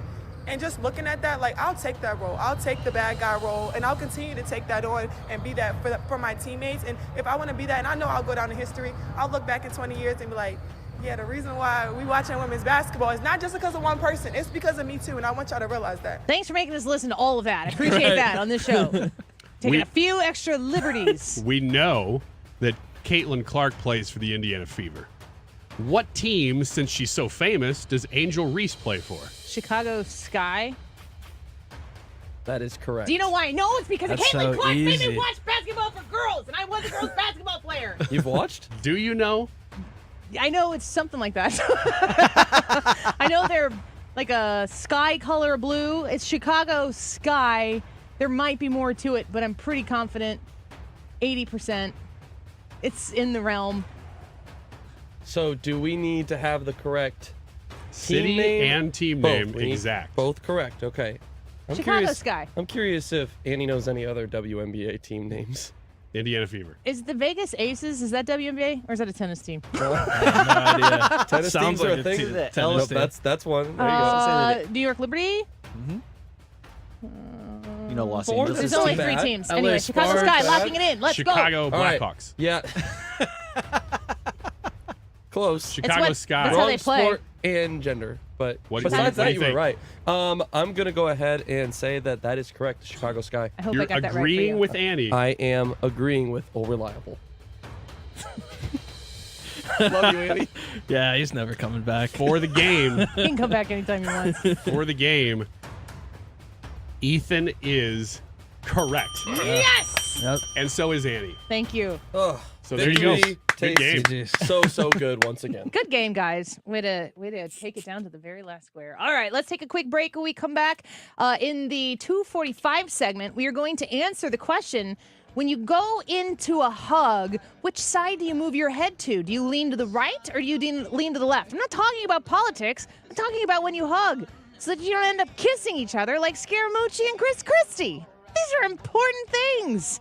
And just looking at that, like, I'll take that role. I'll take the bad guy role, and I'll continue to take that on and be that for my teammates. And if I want to be that, and I know I'll go down in history, I'll look back in 20 years and be like, yeah, the reason why we watching women's basketball is not just because of one person. It's because of me, too, and I want y'all to realize that.
Thanks for making us listen to all of that. I appreciate that on this show. Taking a few extra liberties.
We know that Caitlin Clark plays for the Indiana Fever. What team, since she's so famous, does Angel Reese play for?
Chicago Sky.
That is correct.
Do you know why I know? It's because
That's
of Caitlin
so
Clark made
easy.
me watch basketball for girls, and I was a girls basketball player.
You've watched?
Do you know?
I know it's something like that. I know they're like a sky color blue. It's Chicago Sky. There might be more to it, but I'm pretty confident. 80%. It's in the realm.
So do we need to have the correct
City
team name?
and team
Both.
name
We need
exact.
Both correct. Okay.
Chicago Sky.
I'm curious if Annie knows any other WNBA team names.
Indiana Fever.
Is the Vegas Aces, is that WNBA or is that a tennis team?
No idea.
Tennis
Sounds
teams are
like
a
a
thing.
team.
Nope,
Tennis team.
that's one. There you go.
New York Liberty?
You know, Los
Four?
Angeles.
There's
It's
only
too
3
bad.
teams.
LA
Anyway, Chicago
Sparks.
Sky, locking it in. Let's
Chicago
go.
All right.
Blackhawks.
Yeah. Close.
Chicago
what-
Sky.
that's how they
Wrong
play.
sport and gender. But
What-
besides
what do
that,
you
you were
think?
right. I'm going to go ahead and say that that is correct. Chicago Sky.
I hope
You're
I got that right for
agreeing
you.
with Annie.
I am agreeing with Reliable. Love you, Annie.
Yeah, he's never coming back.
For the game,
He can come back anytime he wants.
for the game, Ethan is correct.
Yes!
Yep.
And so is Annie.
Thank you.
Oh,
So there you go.
victory
Good game.
tastes so good once again.
Good game, guys. Way to take it down to the very last square. All right, let's take a quick break. When we come back in the 2:45 segment, we are going to answer the question: when you go into a hug, which side do you move your head to? Do you lean to the right or do you lean to the left? I'm not talking about politics. I'm talking about when you hug, so that you don't end up kissing each other like Scaramucci and Chris Christie. These are important things.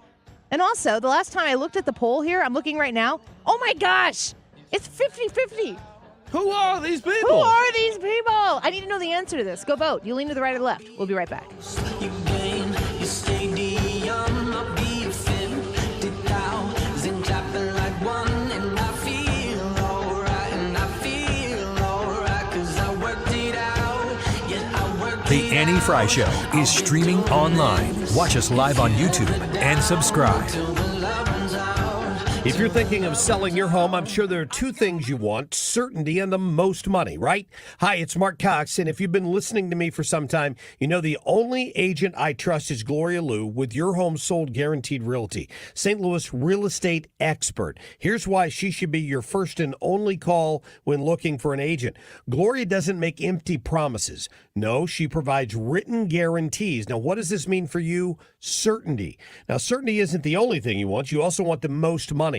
And also, the last time I looked at the poll here, I'm looking right now. Oh my gosh, it's 50-50.
Who are these people?
Who are these people? I need to know the answer to this. Go vote. You lean to the right or the left. We'll be right back.
The Annie Fry Show is streaming online. Watch us live on YouTube and subscribe.
If you're thinking of selling your home, I'm sure there are two things you want: certainty and the most money, right? Hi, it's Mark Cox, and if you've been listening to me for some time, you know the only agent I trust is Gloria Liu with Your Home Sold Guaranteed Realty, St. Louis real estate expert. Here's why she should be your first and only call when looking for an agent. Gloria doesn't make empty promises. No, she provides written guarantees. Now, what does this mean for you? Certainty. Now, certainty isn't the only thing you want. You also want the most money.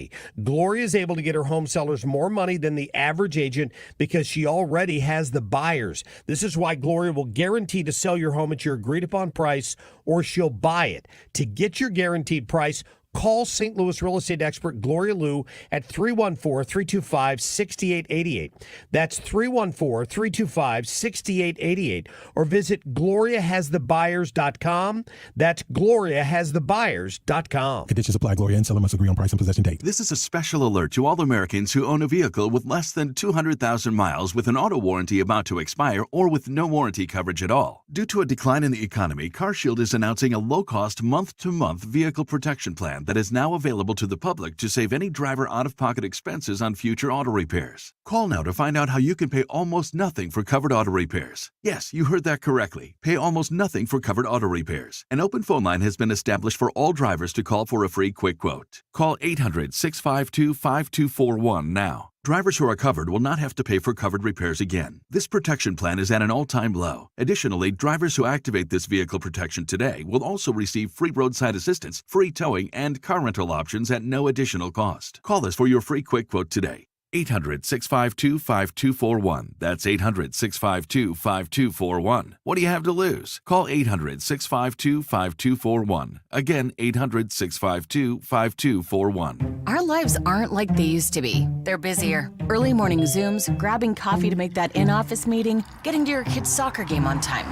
Gloria is able to get her home sellers more money than the average agent because she already has the buyers. This is why Gloria will guarantee to sell your home at your agreed upon price, or she'll buy it. To get your guaranteed price, call St. Louis real estate expert Gloria Liu at 314-325-6888. That's 314-325-6888. Or visit GloriaHasTheBuyers.com. That's GloriaHasTheBuyers.com.
Conditions apply. Gloria and seller must agree on price and possession date.
This is a special alert to all Americans who own a vehicle with less than 200,000 miles with an auto warranty about to expire or with no warranty coverage at all. Due to a decline in the economy, CarShield is announcing a low-cost month-to-month vehicle protection plan that is now available to the public to save any driver out-of-pocket expenses on future auto repairs. Call now to find out how you can pay almost nothing for covered auto repairs. Yes, you heard that correctly. Pay almost nothing for covered auto repairs. An open phone line has been established for all drivers to call for a free quick quote. Call 800-652-5241 now. Drivers who are covered will not have to pay for covered repairs again. This protection plan is at an all-time low. Additionally, drivers who activate this vehicle protection today will also receive free roadside assistance, free towing, and car rental options at no additional cost. Call us for your free quick quote today. 800-652-5241. That's 800-652-5241. What do you have to lose? Call 800-652-5241. Again, 800-652-5241.
Our lives aren't like they used to be. They're busier. Early morning Zooms, grabbing coffee to make that in-office meeting, getting to your kid's soccer game on time.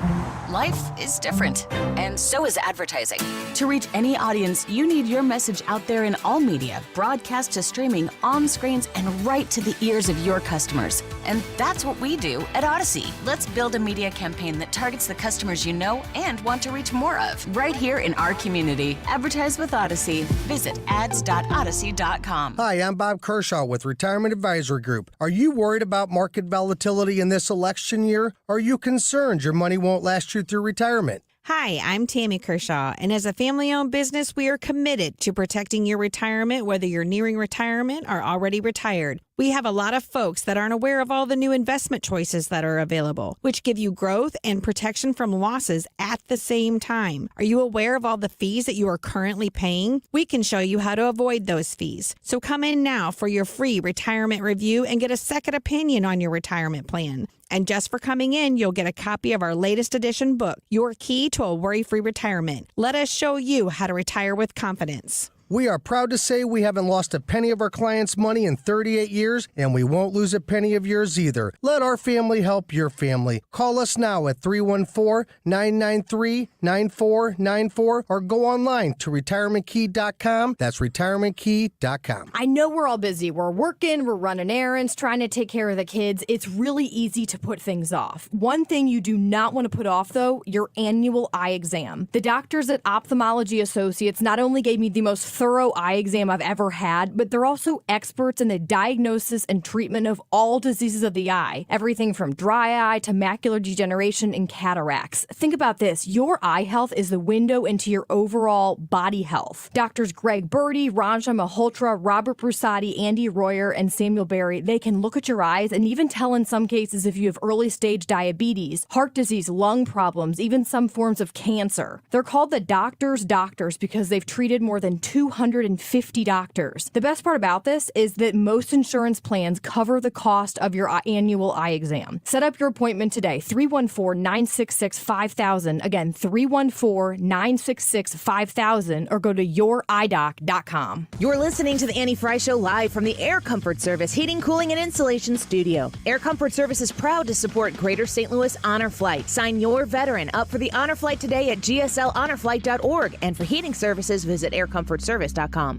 Life is different, and so is advertising. To reach any audience, you need your message out there in all media, broadcast to streaming, on screens, and right to the ears of your customers. And that's what we do at Odyssey. Let's build a media campaign that targets the customers you know and want to reach more of, right here in our community. Advertise with Odyssey. Visit ads.odyssey.com.
Hi, I'm Bob Kershaw with Retirement Advisory Group. Are you worried about market volatility in this election year? Are you concerned your money won't last you through retirement?
Hi, I'm Tammy Kershaw, and as a family-owned business, we are committed to protecting your retirement, whether you're nearing retirement or already retired. We have a lot of folks that aren't aware of all the new investment choices that are available, which give you growth and protection from losses at the same time. Are you aware of all the fees that you are currently paying? We can show you how to avoid those fees. So come in now for your free retirement review and get a second opinion on your retirement plan. And just for coming in, you'll get a copy of our latest edition book, Your Key to a Worry-Free Retirement. Let us show you how to retire with confidence.
We are proud to say we haven't lost a penny of our clients' money in 38 years, and we won't lose a penny of yours either. Let our family help your family. Call us now at 314-993-9494 or go online to retirementkey.com. That's retirementkey.com.
I know we're all busy. We're working, we're running errands, trying to take care of the kids. It's really easy to put things off. One thing you do not want to put off, though, your annual eye exam. The doctors at Ophthalmology Associates not only gave me the most thorough eye exam I've ever had, but they're also experts in the diagnosis and treatment of all diseases of the eye, everything from dry eye to macular degeneration and cataracts. Think about this. Your eye health is the window into your overall body health. Doctors Greg Birdie, Ranja Malhotra, Robert Brusati, Andy Royer, and Samuel Berry, they can look at your eyes and even tell in some cases if you have early stage diabetes, heart disease, lung problems, even some forms of cancer. They're called the doctors' doctors because they've treated more than 250 doctors. The best part about this is that most insurance plans cover the cost of your annual eye exam. Set up your appointment today, 314-966-5000. Again, 314-966-5000, or go to youridoc.com.
You're listening to the Annie Fry Show live from the Air Comfort Service Heating, Cooling, and Insulation Studio. Air Comfort Service is proud to support Greater St. Louis Honor Flight. Sign your veteran up for the Honor Flight today at gsLHonorFlight.org. And for heating services, visit aircomfortservice.com.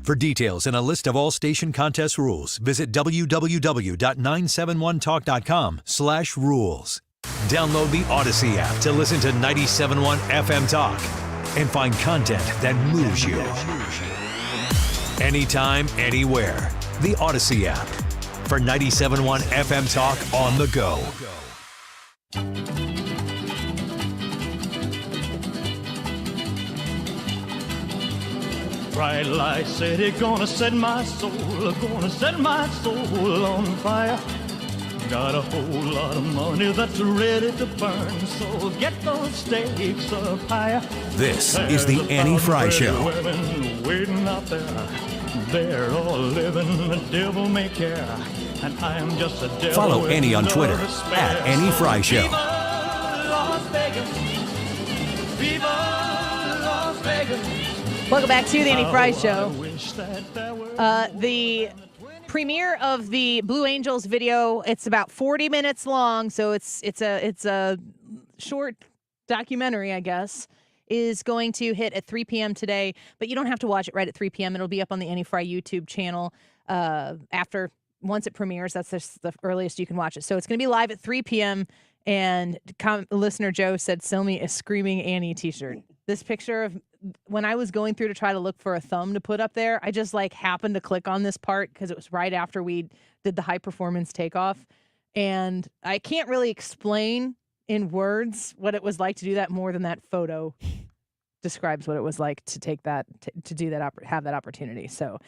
For details and a list of all station contest rules, visit www.971talk.com/rules. Download the Odyssey app to listen to 97.1 FM Talk and find content that moves you. anytime, anywhere. The Odyssey app. For 97.1 FM Talk on the go.
Bright light city, gonna set my soul on fire. Got a whole lot of money that's ready to burn, so get those stakes up higher.
This is the Annie Fry Show.
Women waiting out there, they're all living, the devil may care, and I am just a devil.
Follow Annie on Twitter
@AnnieFryShow.
@AnnieFryShow.
Viva Las Vegas. Viva Las Vegas.
Welcome back to the Annie Fry Show. The premiere of the Blue Angels video, it's about 40 minutes long, so it's a short documentary, I guess, is going to hit at 3 p.m. today, but you don't have to watch it right at 3 p.m. It'll be up on the Annie Fry YouTube channel once it premieres. That's just the earliest you can watch it. So it's going to be live at 3 p.m., and listener Joe said, sell me a Screaming Annie t-shirt. This picture of when I was going through to try to look for a thumb to put up there, I just happened to click on this part because it was right after we did the high performance takeoff. And I can't really explain in words what it was like to do that more than that photo describes what it was like to take that, to do that, have that opportunity. So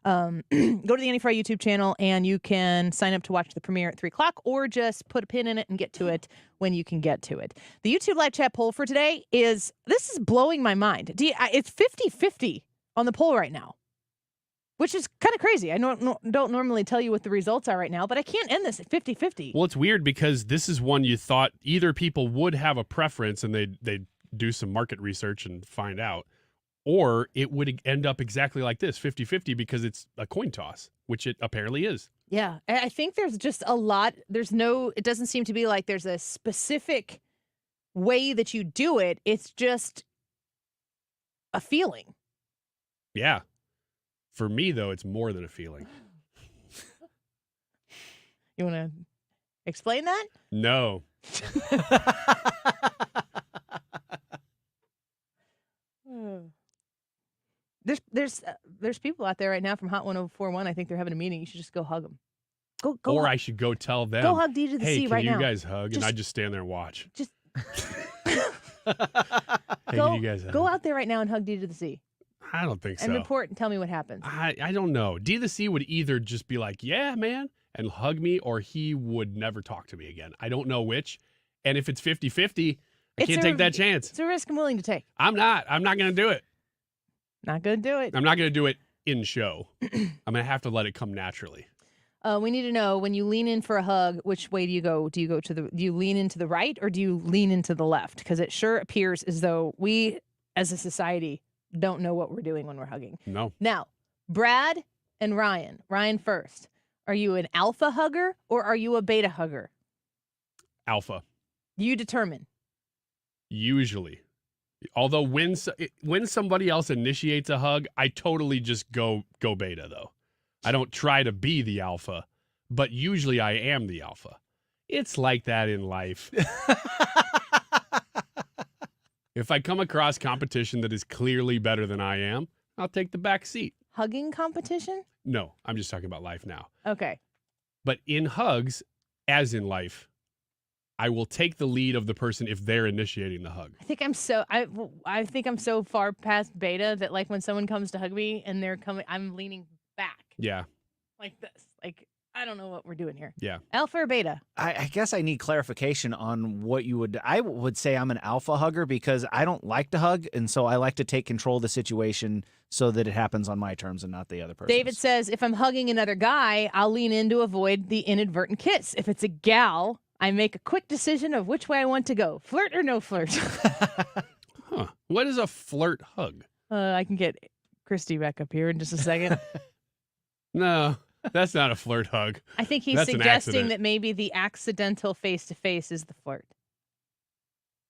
go to the Annie Fry YouTube channel and you can sign up to watch the premiere at 3 o'clock or just put a pin in it and get to it when you can get to it. The YouTube live chat poll for today this is blowing my mind. It's 50-50 on the poll right now, which is kind of crazy. I don't normally tell you what the results are right now, but I can't end this at 50-50.
Well, it's weird because this is one you thought either people would have a preference and they'd do some market research and find out, or it would end up exactly like this, 50-50, because it's a coin toss, which it apparently is.
Yeah, I think there's just a lot. It doesn't seem to be like there's a specific way that you do it. It's just a feeling.
Yeah. For me, though, it's more than a feeling.
You want to explain that?
No.
There's people out there right now from Hot 1041. I think they're having a meeting. You should just go hug them. Go.
Or I should go tell them.
Go hug D to the
hey,
C right now.
Hey, can you guys hug? And I just stand there and watch.
Just
hey, can you guys hug?
Go out there right now and hug D to the C.
I don't think so.
And report and tell me what happens.
I don't know. D to the C would either just be like, yeah, man, and hug me, or he would never talk to me again. I don't know which. And if it's 50-50, I can't take that chance.
It's a risk I'm willing to take.
I'm not going to do it.
Not going to do it.
I'm not going to do it in show. I'm going to have to let it come naturally.
We need to know, when you lean in for a hug, which way do you go? Do you lean into the right or do you lean into the left? Because it sure appears as though we, as a society, don't know what we're doing when we're hugging.
No.
Now, Brad and Ryan. Ryan first. Are you an alpha hugger or are you a beta hugger?
Alpha.
You determine.
Usually. Although when somebody else initiates a hug, I totally just go beta, though. I don't try to be the alpha, but usually I am the alpha. It's like that in life. If I come across competition that is clearly better than I am, I'll take the back seat.
Hugging competition?
No, I'm just talking about life now.
Okay.
But in hugs, as in life, I will take the lead of the person if they're initiating the hug.
I think I'm so far past beta that when someone comes to hug me and they're coming, I'm leaning back.
Yeah.
Like this. I don't know what we're doing here.
Yeah.
Alpha or beta?
I guess I need clarification on what you would. I would say I'm an alpha hugger because I don't like to hug, and so I like to take control of the situation so that it happens on my terms and not the other person's.
David says, if I'm hugging another guy, I'll lean in to avoid the inadvertent kiss. If it's a gal, I make a quick decision of which way I want to go. Flirt or no flirt?
Huh. What is a flirt hug?
I can get Christy back up here in just a second.
No. That's not a flirt hug.
I think he's suggesting that maybe the accidental face-to-face is the flirt.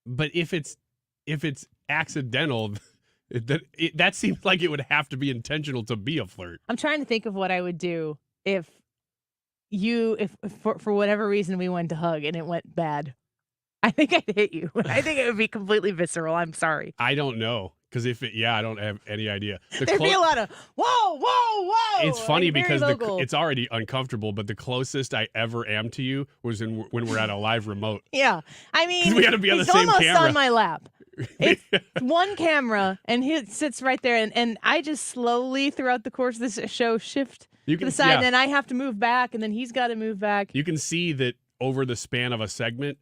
But if it's accidental, that seems like it would have to be intentional to be a flirt.
I'm trying to think of what I would do if for whatever reason we went to hug and it went bad. I think I'd hit you. I think it would be completely visceral. I'm sorry.
I don't know, Because I don't have any idea.
There'd be a lot of whoa, whoa, whoa.
It's funny
like,
because
vocal.
it's already uncomfortable, but the closest I ever am to you was when we're at a live remote.
Yeah, I mean,
We gotta be on the
he's
same
almost
camera.
on my lap. It's one camera, and he sits right there, and I just slowly throughout the course of this show shift
You
to
can-
the side,
yeah.
and then I have to move back, and then he's got to move back.
You can see that over the span of a segment,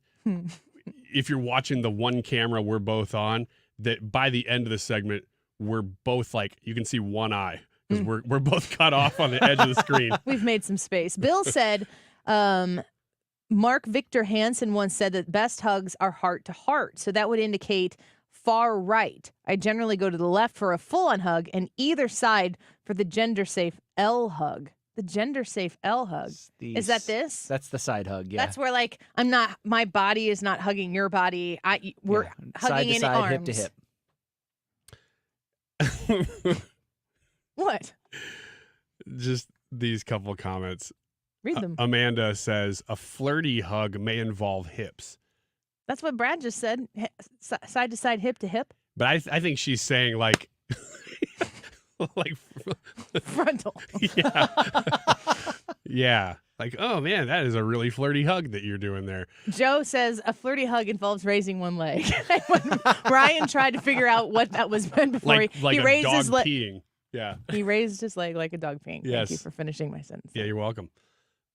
if you're watching the one camera we're both on, that by the end of the segment, we're both like, you can see one eye because we're both cut off on the edge of the screen.
We've made some space. Bill said, Mark Victor Hansen once said that best hugs are heart to heart. So that would indicate far right. I generally go to the left for a full-on hug and either side for the gender-safe L hug. The gender-safe L hug. Is that this?
That's the side hug, yeah.
That's where, like, my body is not hugging your body. We're hugging
side to
in
side,
arms.
hip to hip.
What?
Just these couple comments.
Read them.
Amanda says, a flirty hug may involve hips.
That's what Brad just said. Side to side, hip to hip.
But I think she's saying like
frontal.
Yeah. Yeah. Like, oh man, that is a really flirty hug that you're doing there.
Joe says a flirty hug involves raising one leg. When Ryan tried to figure out what that was meant before
Like
he
a
raised
dog
his leg.
peeing. Yeah.
He raised his leg like a dog peeing.
Yes.
Thank you for finishing my sentence.
Yeah, you're welcome.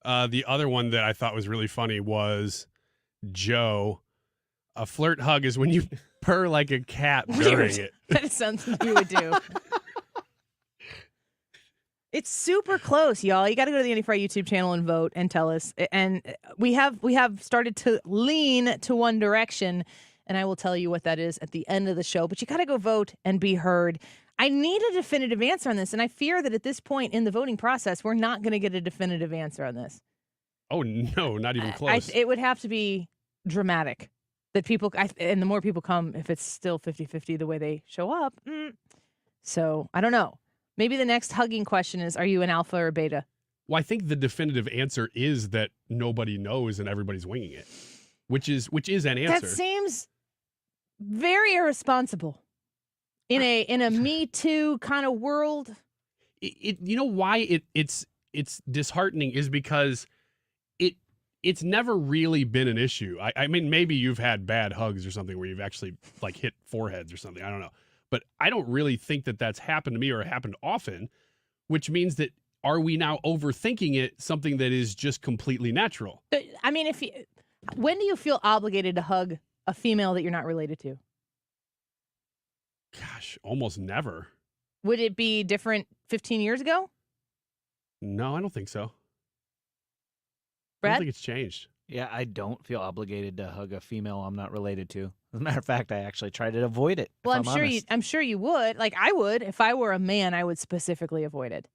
The other one that I thought was really funny was Joe. A flirt hug is when you purr like a cat during
Weird.
it.
That is something you would do. It's super close, y'all. You got to go to the Andy Fry YouTube channel and vote and tell us. And we have started to lean to one direction, and I will tell you what that is at the end of the show. But you got to go vote and be heard. I need a definitive answer on this, and I fear that at this point in the voting process, we're not going to get a definitive answer on this.
Oh no, not even close.
It would have to be dramatic. That people, and the more people come, if it's still 50-50 the way they show up. So I don't know. Maybe the next hugging question is, are you an alpha or a beta?
Well, I think the definitive answer is that nobody knows and everybody's winging it, which is an answer.
That seems very irresponsible in a Me Too kind of world.
You know why it's disheartening is because it's never really been an issue. I mean, maybe you've had bad hugs or something where you've actually like hit foreheads or something. I don't know. But I don't really think that that's happened to me or happened often, which means that are we now overthinking it, something that is just completely natural?
I mean, when do you feel obligated to hug a female that you're not related to?
Gosh, almost never.
Would it be different 15 years ago?
No, I don't think so.
Brad?
I don't think it's changed.
Yeah, I don't feel obligated to hug a female I'm not related to. As a matter of fact, I actually try to avoid it.
Well,
if I'm
I'm sure you would. Like I would, if I were a man, I would specifically avoid it.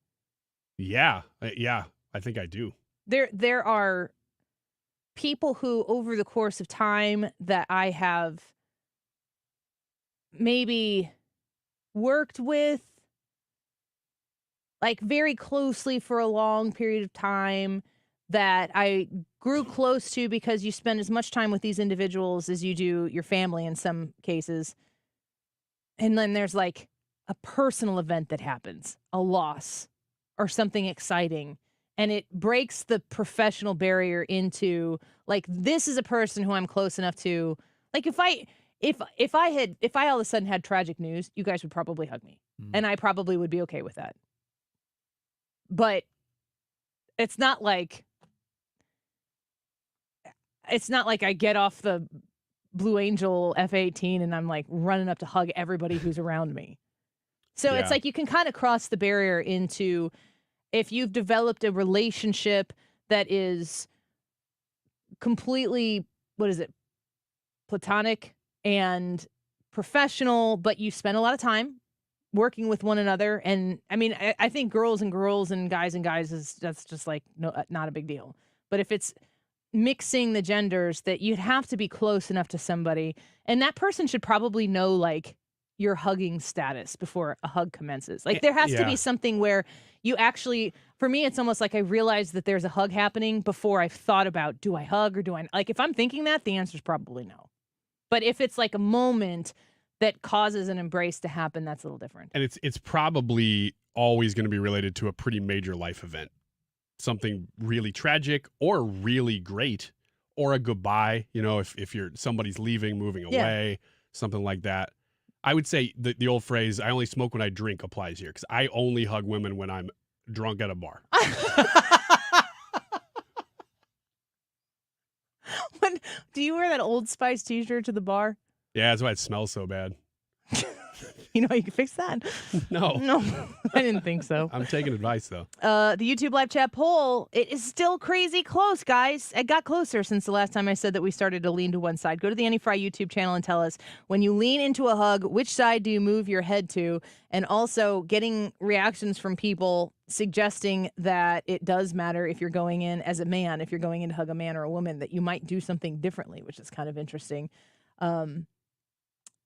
Yeah, I think I do.
There are people who, over the course of time, that I have maybe worked with, like very closely for a long period of time, that I grew close to because you spend as much time with these individuals as you do your family in some cases. And then there's like a personal event that happens, a loss or something exciting. And it breaks the professional barrier into like, this is a person who I'm close enough to. Like if I all of a sudden had tragic news, you guys would probably hug me. And I probably would be okay with that. But it's not like I get off the Blue Angel F-18 and I'm like running up to hug everybody who's around me. So it's like you can kind of cross the barrier into if you've developed a relationship that is completely, platonic and professional, but you spend a lot of time working with one another. And I mean, I think girls and girls and guys that's just like not a big deal. But if it's mixing the genders, that you'd have to be close enough to somebody, and that person should probably know like your hugging status before a hug commences. Like there has to be something where you actually, for me, it's almost like I realize that there's a hug happening before I've thought about, do I hug or do I, like if I'm thinking that, the answer is probably no. But if it's like a moment that causes an embrace to happen, that's a little different.
And it's probably always going to be related to a pretty major life event. Something really tragic or really great, or a goodbye, if somebody's leaving, moving away, something like that. I would say the old phrase, I only smoke when I drink, applies here, because I only hug women when I'm drunk at a bar.
Do you wear that Old Spice t-shirt to the bar?
Yeah, that's why it smells so bad.
You can fix that.
No,
I didn't think so.
I'm taking advice, though.
The YouTube live chat poll, it is still crazy close, guys. It got closer since the last time I said that we started to lean to one side. Go to the Annie Fry YouTube channel and tell us, when you lean into a hug, which side do you move your head to? And also getting reactions from people suggesting that it does matter if you're going in as a man, if you're going in to hug a man or a woman, that you might do something differently, which is kind of interesting.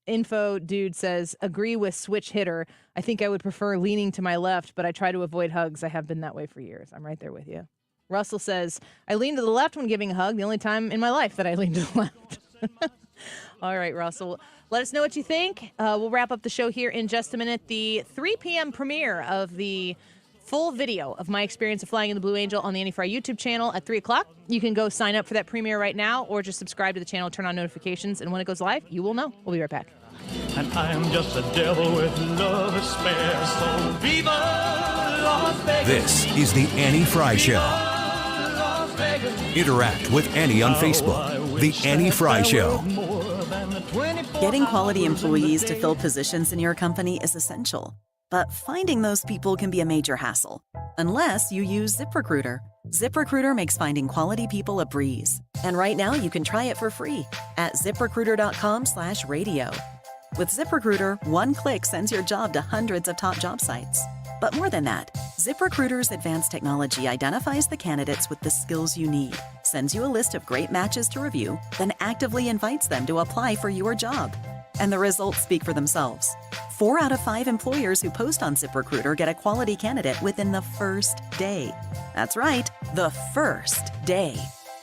Info dude says, agree with switch hitter. I think I would prefer leaning to my left, but I try to avoid hugs. I have been that way for years. I'm right there with you. Russell says, I lean to the left when giving a hug. The only time in my life that I lean to the left. All right, Russell. Let us know what you think. We'll wrap up the show here in just a minute. The 3 p.m. premiere of the full video of my experience of flying in the Blue Angel on the Annie Fry YouTube channel at 3 o'clock. You can go sign up for that premiere right now, or just subscribe to the channel, turn on notifications, and when it goes live, you will know. We'll be right back.
And I am just a devil with love to spare, so viva Las Vegas.
This is the Annie Fry Show. Interact with Annie on Facebook. The Annie Fry Show.
Getting quality employees to fill positions in your company is essential. But finding those people can be a major hassle, unless you use ZipRecruiter. ZipRecruiter makes finding quality people a breeze. And right now you can try it for free at ZipRecruiter.com/radio. With ZipRecruiter, one click sends your job to hundreds of top job sites. But more than that, ZipRecruiter's advanced technology identifies the candidates with the skills you need, sends you a list of great matches to review, then actively invites them to apply for your job. And the results speak for themselves. 4 out of 5 employers who post on ZipRecruiter get a quality candidate within the first day. That's right, the first day.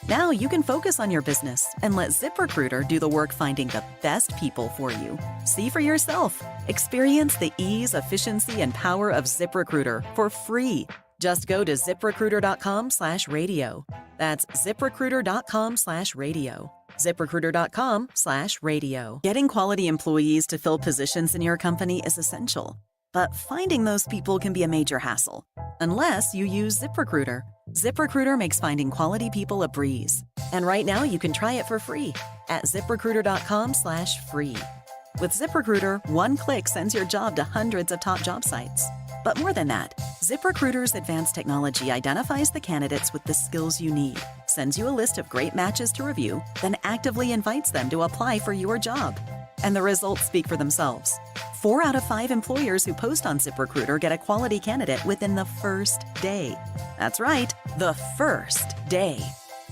Now you can focus on your business and let ZipRecruiter do the work finding the best people for you. See for yourself. Experience the ease, efficiency, and power of ZipRecruiter for free. Just go to ZipRecruiter.com/radio. That's ZipRecruiter.com/radio. ZipRecruiter.com/radio. Getting quality employees to fill positions in your company is essential. But finding those people can be a major hassle, unless you use ZipRecruiter. ZipRecruiter makes finding quality people a breeze. And right now you can try it for free at ZipRecruiter.com/free. With ZipRecruiter, one click sends your job to hundreds of top job sites. But more than that, ZipRecruiter's advanced technology identifies the candidates with the skills you need, sends you a list of great matches to review, then actively invites them to apply for your job. And the results speak for themselves. 4 out of 5 employers who post on ZipRecruiter get a quality candidate within the first day. That's right, the first day.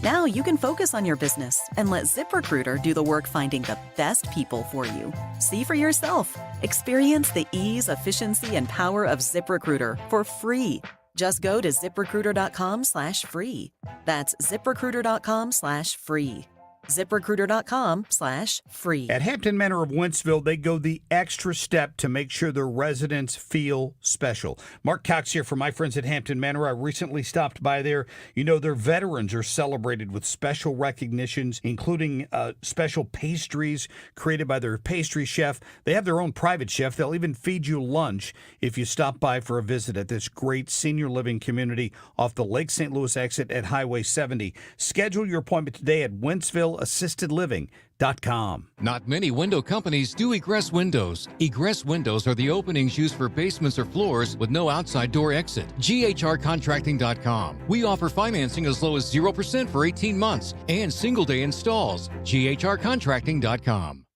Now you can focus on your business and let ZipRecruiter do the work finding the best people for you. See for yourself. Experience the ease, efficiency, and power of ZipRecruiter for free. Just go to ZipRecruiter.com/free. That's ZipRecruiter.com/free. ZipRecruiter.com/free.
At Hampton Manor of Wentzville, they go the extra step to make sure their residents feel special. Mark Cox here from my friends at Hampton Manor. I recently stopped by there. You know, their veterans are celebrated with special recognitions, including special pastries created by their pastry chef. They have their own private chef. They'll even feed you lunch if you stop by for a visit at this great senior living community off the Lake St. Louis exit at Highway 70. Schedule your appointment today at WentzvilleAssistedLiving.com.
Not many window companies do egress windows. Egress windows are the openings used for basements or floors with no outside door exit. GHRcontracting.com. We offer financing as low as 0% for 18 months and single-day installs. GHRcontracting.com.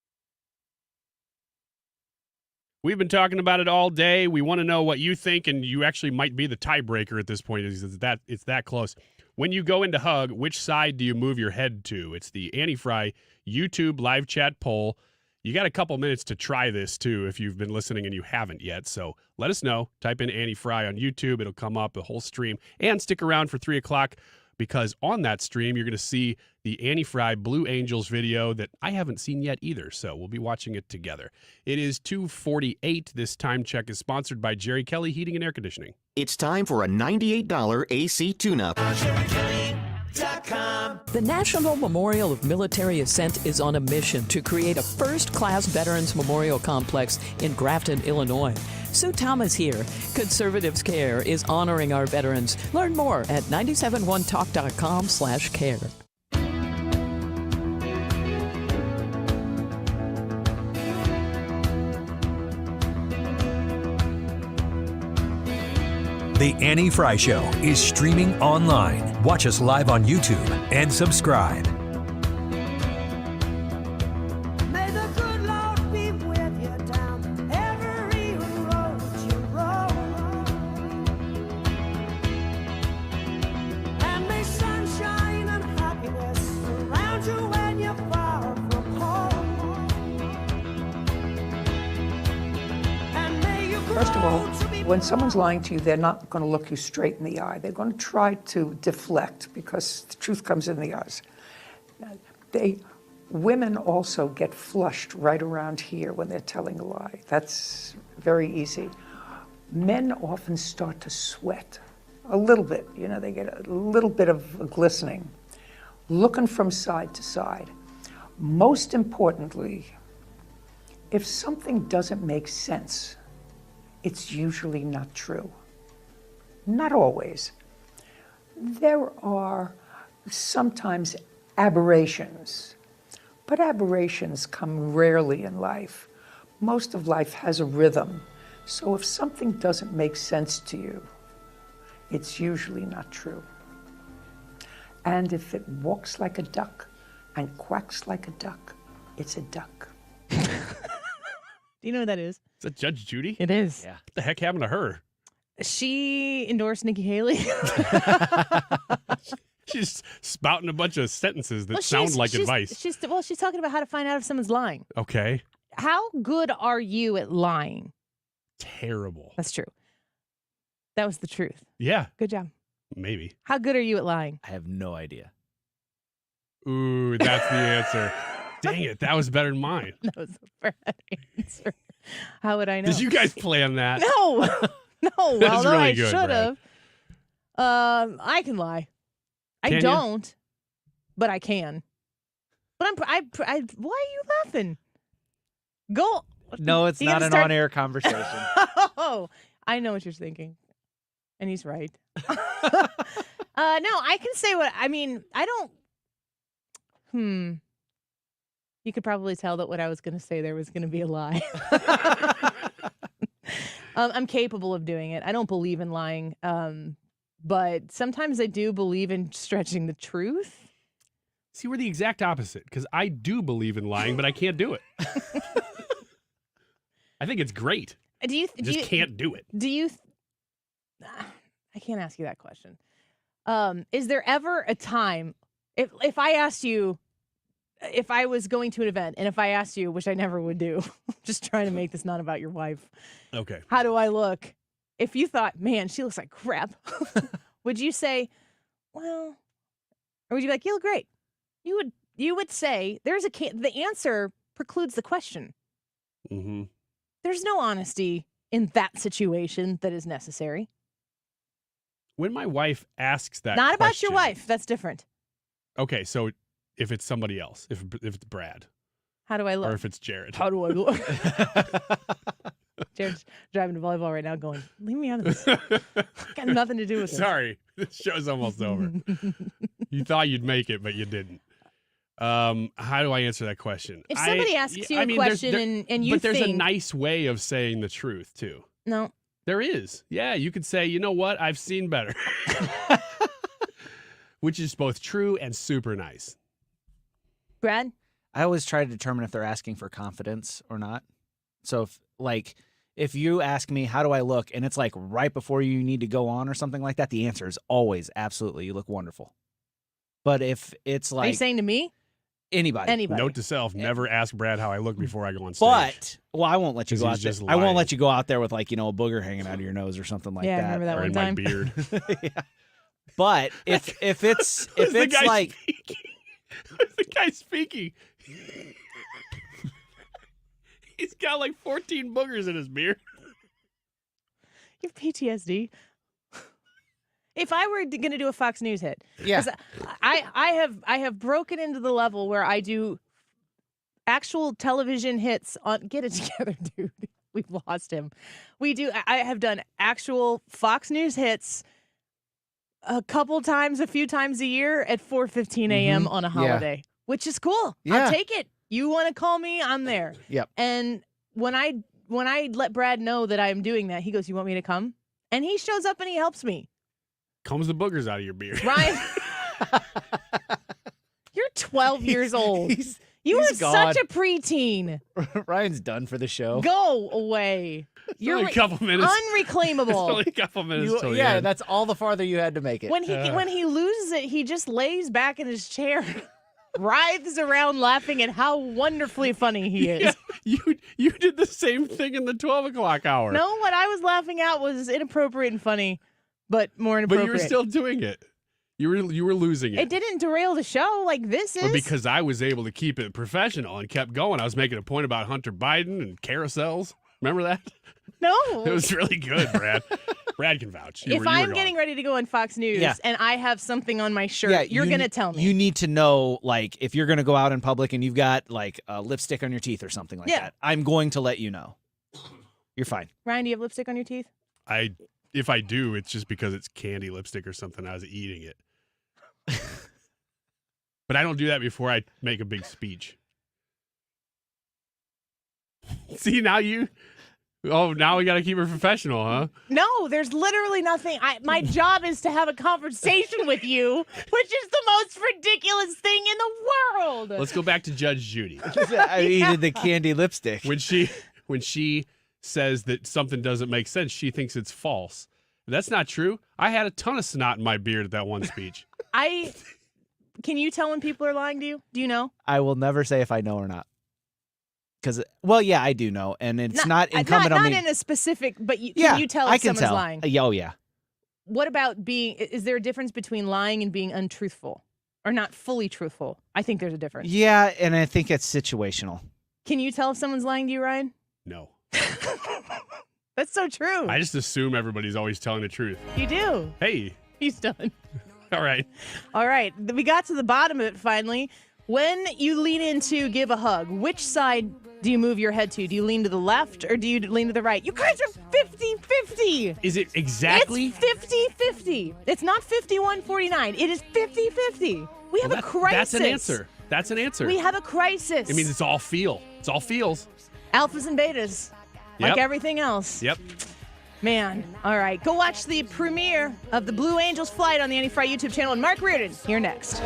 We've been talking about it all day. We want to know what you think, and you actually might be the tiebreaker at this point. It's that close. When you go into hug, which side do you move your head to? It's the Annie Fry YouTube live chat poll. You got a couple minutes to try this, too, if you've been listening and you haven't yet. So let us know. Type in Annie Fry on YouTube. It'll come up, the whole stream. And stick around for 3 o'clock, because on that stream, you're going to see the Annie Fry Blue Angels video that I haven't seen yet either, so we'll be watching it together. It is 2:48. This time check is sponsored by Jerry Kelly Heating and Air Conditioning.
It's time for a $98 AC tune-up.
The National Memorial of Military Ascent is on a mission to create a first-class Veterans Memorial Complex in Grafton, Illinois. Sue Thomas here. Conservatives Care is honoring our veterans. Learn more at 971talk.com/care.
The Annie Fry Show is streaming online. Watch us live on YouTube and subscribe.
May the good Lord be with you down every road you roll. And may sunshine and happiness surround you when you're far from home. And may you grow.
First of all, when someone's lying to you, they're not going to look you straight in the eye. They're going to try to deflect because the truth comes in the eyes. Women also get flushed right around here when they're telling a lie. That's very easy. Men often start to sweat a little bit. You know, they get a little bit of a glistening, looking from side to side. Most importantly, if something doesn't make sense, it's usually not true. Not always. There are sometimes aberrations, but aberrations come rarely in life. Most of life has a rhythm, so if something doesn't make sense to you, it's usually not true. And if it walks like a duck and quacks like a duck, it's a duck.
Do you know what that is?
Is that Judge Judy?
It is.
Yeah. What the heck happened to her?
She endorsed Nikki Haley.
She's spouting a bunch of sentences that sound like advice.
She's talking about how to find out if someone's lying.
Okay.
How good are you at lying?
Terrible.
That's true. That was the truth.
Yeah.
Good job.
Maybe.
How good are you at lying?
I have no idea.
Ooh, that's the answer. Dang it, that was better than mine.
That was a bad answer. How would I know?
Did you guys plan that?
No. No, although
really
I
good,
should have. I can lie. I
Can you?
don't, but I can. But why are you laughing? Go.
No, it's
You
not
gotta
an
start-
on-air conversation.
Oh, I know what you're thinking. And he's right. No, I can say what, I mean, I don't, You could probably tell that what I was going to say there was going to be a lie. I'm capable of doing it. I don't believe in lying, but sometimes I do believe in stretching the truth.
See, we're the exact opposite because I do believe in lying, but I can't do it. I think it's great.
Do you
can't do it.
Do you? I can't ask you that question. Is there ever a time if I asked you? If I was going to an event and if I asked you, which I never would do, just trying to make this not about your wife.
Okay.
How do I look? If you thought, man, she looks like crap, would you say, well, or would you be like, you look great? You would say the answer precludes the question.
Mm-hmm.
There's no honesty in that situation that is necessary.
When my wife asks that
Not about your
question-
wife. That's different.
Okay, so if it's somebody else, if it's Brad,
How do I look?
or if it's Jared.
How do I look? Jared's driving to volleyball right now going, leave me out of this. Got nothing to do with it.
Sorry, this show's almost over. You thought you'd make it, but you didn't. How do I answer that question?
If somebody asks you a
there's-
question and you
but there's a
think-
nice way of saying the truth too.
No.
There is. Yeah, you could say, you know what? I've seen better. Which is both true and super nice.
Brad?
I always try to determine if they're asking for confidence or not. So if you ask me, how do I look? And it's like right before you need to go on or something like that, the answer is always absolutely, you look wonderful. But if it's like.
Are you saying to me?
Anybody.
Note to self, never ask Brad how I look before I go on stage.
But, well, I won't let you
'Cause
go
he's
out there.
just
I won't
lying.
let you go out there with like, a booger hanging out of your nose or something like
Yeah, I
that.
remember that
Or
one
in
time.
my beard.
Yeah. But if it's
the guy
like
guy's speaking. He's got like 14 boogers in his beard.
You have PTSD. If I were going to do a Fox News hit,
Yeah.
'cause I have broken into the level where I do actual television hits on. Get it together, dude. We've lost him. I have done actual Fox News hits a few times a year at 4:15 a.m. on a holiday, which is cool.
Yeah.
I'll take it. You want to call me? I'm there.
Yep.
And when I let Brad know that I'm doing that, he goes, "You want me to come?" And he shows up and he helps me.
Combs the boogers out of your beard.
Ryan, you're 12 years old. You
he's
are
gone.
such a preteen.
Ryan's done for the show.
Go away. You're
only a couple minutes.
unreclaimable.
It's only a couple minutes till the
Yeah,
end.
that's all the farther you had to make it.
When he loses it, he just lays back in his chair, writhes around laughing at how wonderfully funny he is.
Yeah, you did the same thing in the 12 o'clock hour.
No, what I was laughing at was inappropriate and funny, but more
But
inappropriate.
you were still doing it. You were losing it.
It didn't derail the show like this is.
But because I was able to keep it professional and kept going, I was making a point about Hunter Biden and carousels. Remember that?
No.
It was really good, Brad. Brad can vouch. You
If
were
I'm
gone.
getting ready to go on Fox News
Yeah.
and I have something on my shirt, you're going to tell me.
You need to know, like, if you're going to go out in public and you've got, like, a lipstick on your teeth or something like
Yeah.
that. I'm going to let you know. You're fine.
Ryan, do you have lipstick on your teeth?
If I do, it's just because it's candy lipstick or something. I was eating it. But I don't do that before I make a big speech. See, now we got to keep it professional, huh?
No, there's literally nothing. My job is to have a conversation with you, which is the most ridiculous thing in the world.
Let's go back to Judge Judy.
I needed the candy lipstick.
When she says that something doesn't make sense, she thinks it's false. That's not true. I had a ton of snot in my beard at that one speech.
Can you tell when people are lying to you? Do you know?
I will never say if I know or not. Because, well, yeah, I do know, and it's not incumbent on
not
me.
in a specific, but
Yeah,
can you tell
I
if
can
someone's
tell.
lying?
Oh, yeah.
What about is there a difference between lying and being untruthful? Or not fully truthful? I think there's a difference.
Yeah, and I think it's situational.
Can you tell if someone's lying to you, Ryan?
No.
That's so true.
I just assume everybody's always telling the truth.
You do.
Hey.
He's done.
All right.
All right. We got to the bottom of it finally. When you lean in to give a hug, which side do you move your head to? Do you lean to the left or do you lean to the right? You guys are 50-50.
Is it exactly?
It's 50-50. It's not 51-49. It is 50-50. We have a crisis.
That's an answer. That's an answer.
We have a crisis.
It means it's all feel. It's all feels.
Alphas and betas.
Yep.
Like everything else.
Yep.
Man. All right. Go watch the premiere of the Blue Angels flight on the Annie Fry YouTube channel. And Mark Reardon here next.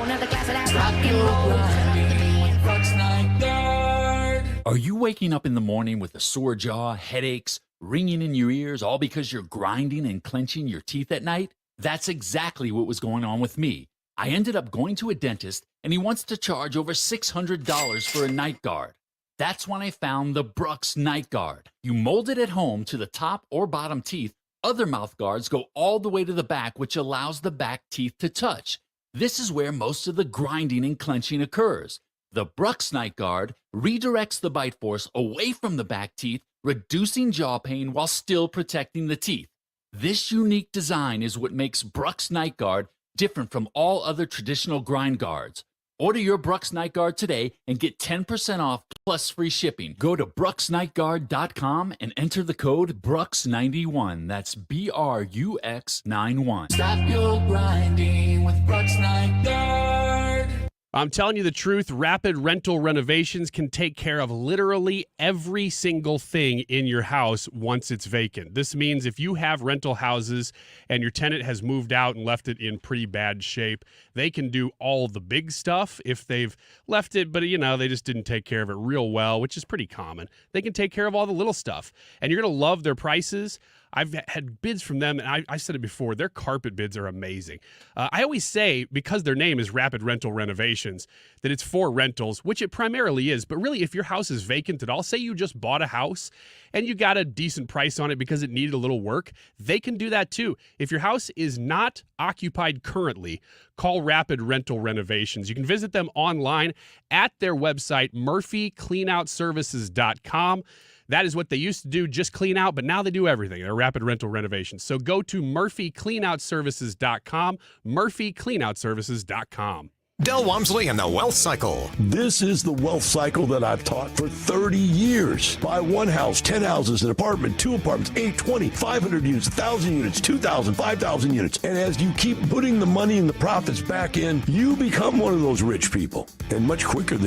Are you waking up in the morning with a sore jaw, headaches, ringing in your ears, all because you're grinding and clenching your teeth at night? That's exactly what was going on with me. I ended up going to a dentist, and he wants to charge over $600 for a night guard. That's when I found the Brux Night Guard. You mold it at home to the top or bottom teeth. Other mouth guards go all the way to the back, which allows the back teeth to touch. This is where most of the grinding and clenching occurs. The Brux Night Guard redirects the bite force away from the back teeth, reducing jaw pain while still protecting the teeth. This unique design is what makes Brux Night Guard different from all other traditional grind guards. Order your Brux Night Guard today and get 10% off plus free shipping. Go to BruxNightGuard.com and enter the code BRUX91. That's BRUX91.
Stop your grinding with Brux Night Guard.
I'm telling you the truth, Rapid Rental Renovations can take care of literally every single thing in your house once it's vacant. This means if you have rental houses and your tenant has moved out and left it in pretty bad shape, they can do all the big stuff if they've left it, but they just didn't take care of it real well, which is pretty common. They can take care of all the little stuff. And you're going to love their prices. I've had bids from them, and I said it before, their carpet bids are amazing. I always say, because their name is Rapid Rental Renovations, that it's for rentals, which it primarily is. But really, if your house is vacant at all, say you just bought a house and you got a decent price on it because it needed a little work, they can do that too. If your house is not occupied currently, call Rapid Rental Renovations. You can visit them online at their website, murphycleanoutservices.com. That is what they used to do, just clean out, but now they do everything. They're Rapid Rental Renovations. So go to murphycleanoutservices.com, murphycleanoutservices.com.
Del Walmsley and the Wealth Cycle.
This is the wealth cycle that I've taught for 30 years. Buy one house, 10 houses, an apartment, 2 apartments, 8, 20, 500 units, 1,000 units, 2,000, 5,000 units. And as you keep putting the money and the profits back in, you become one of those rich people. And much quicker than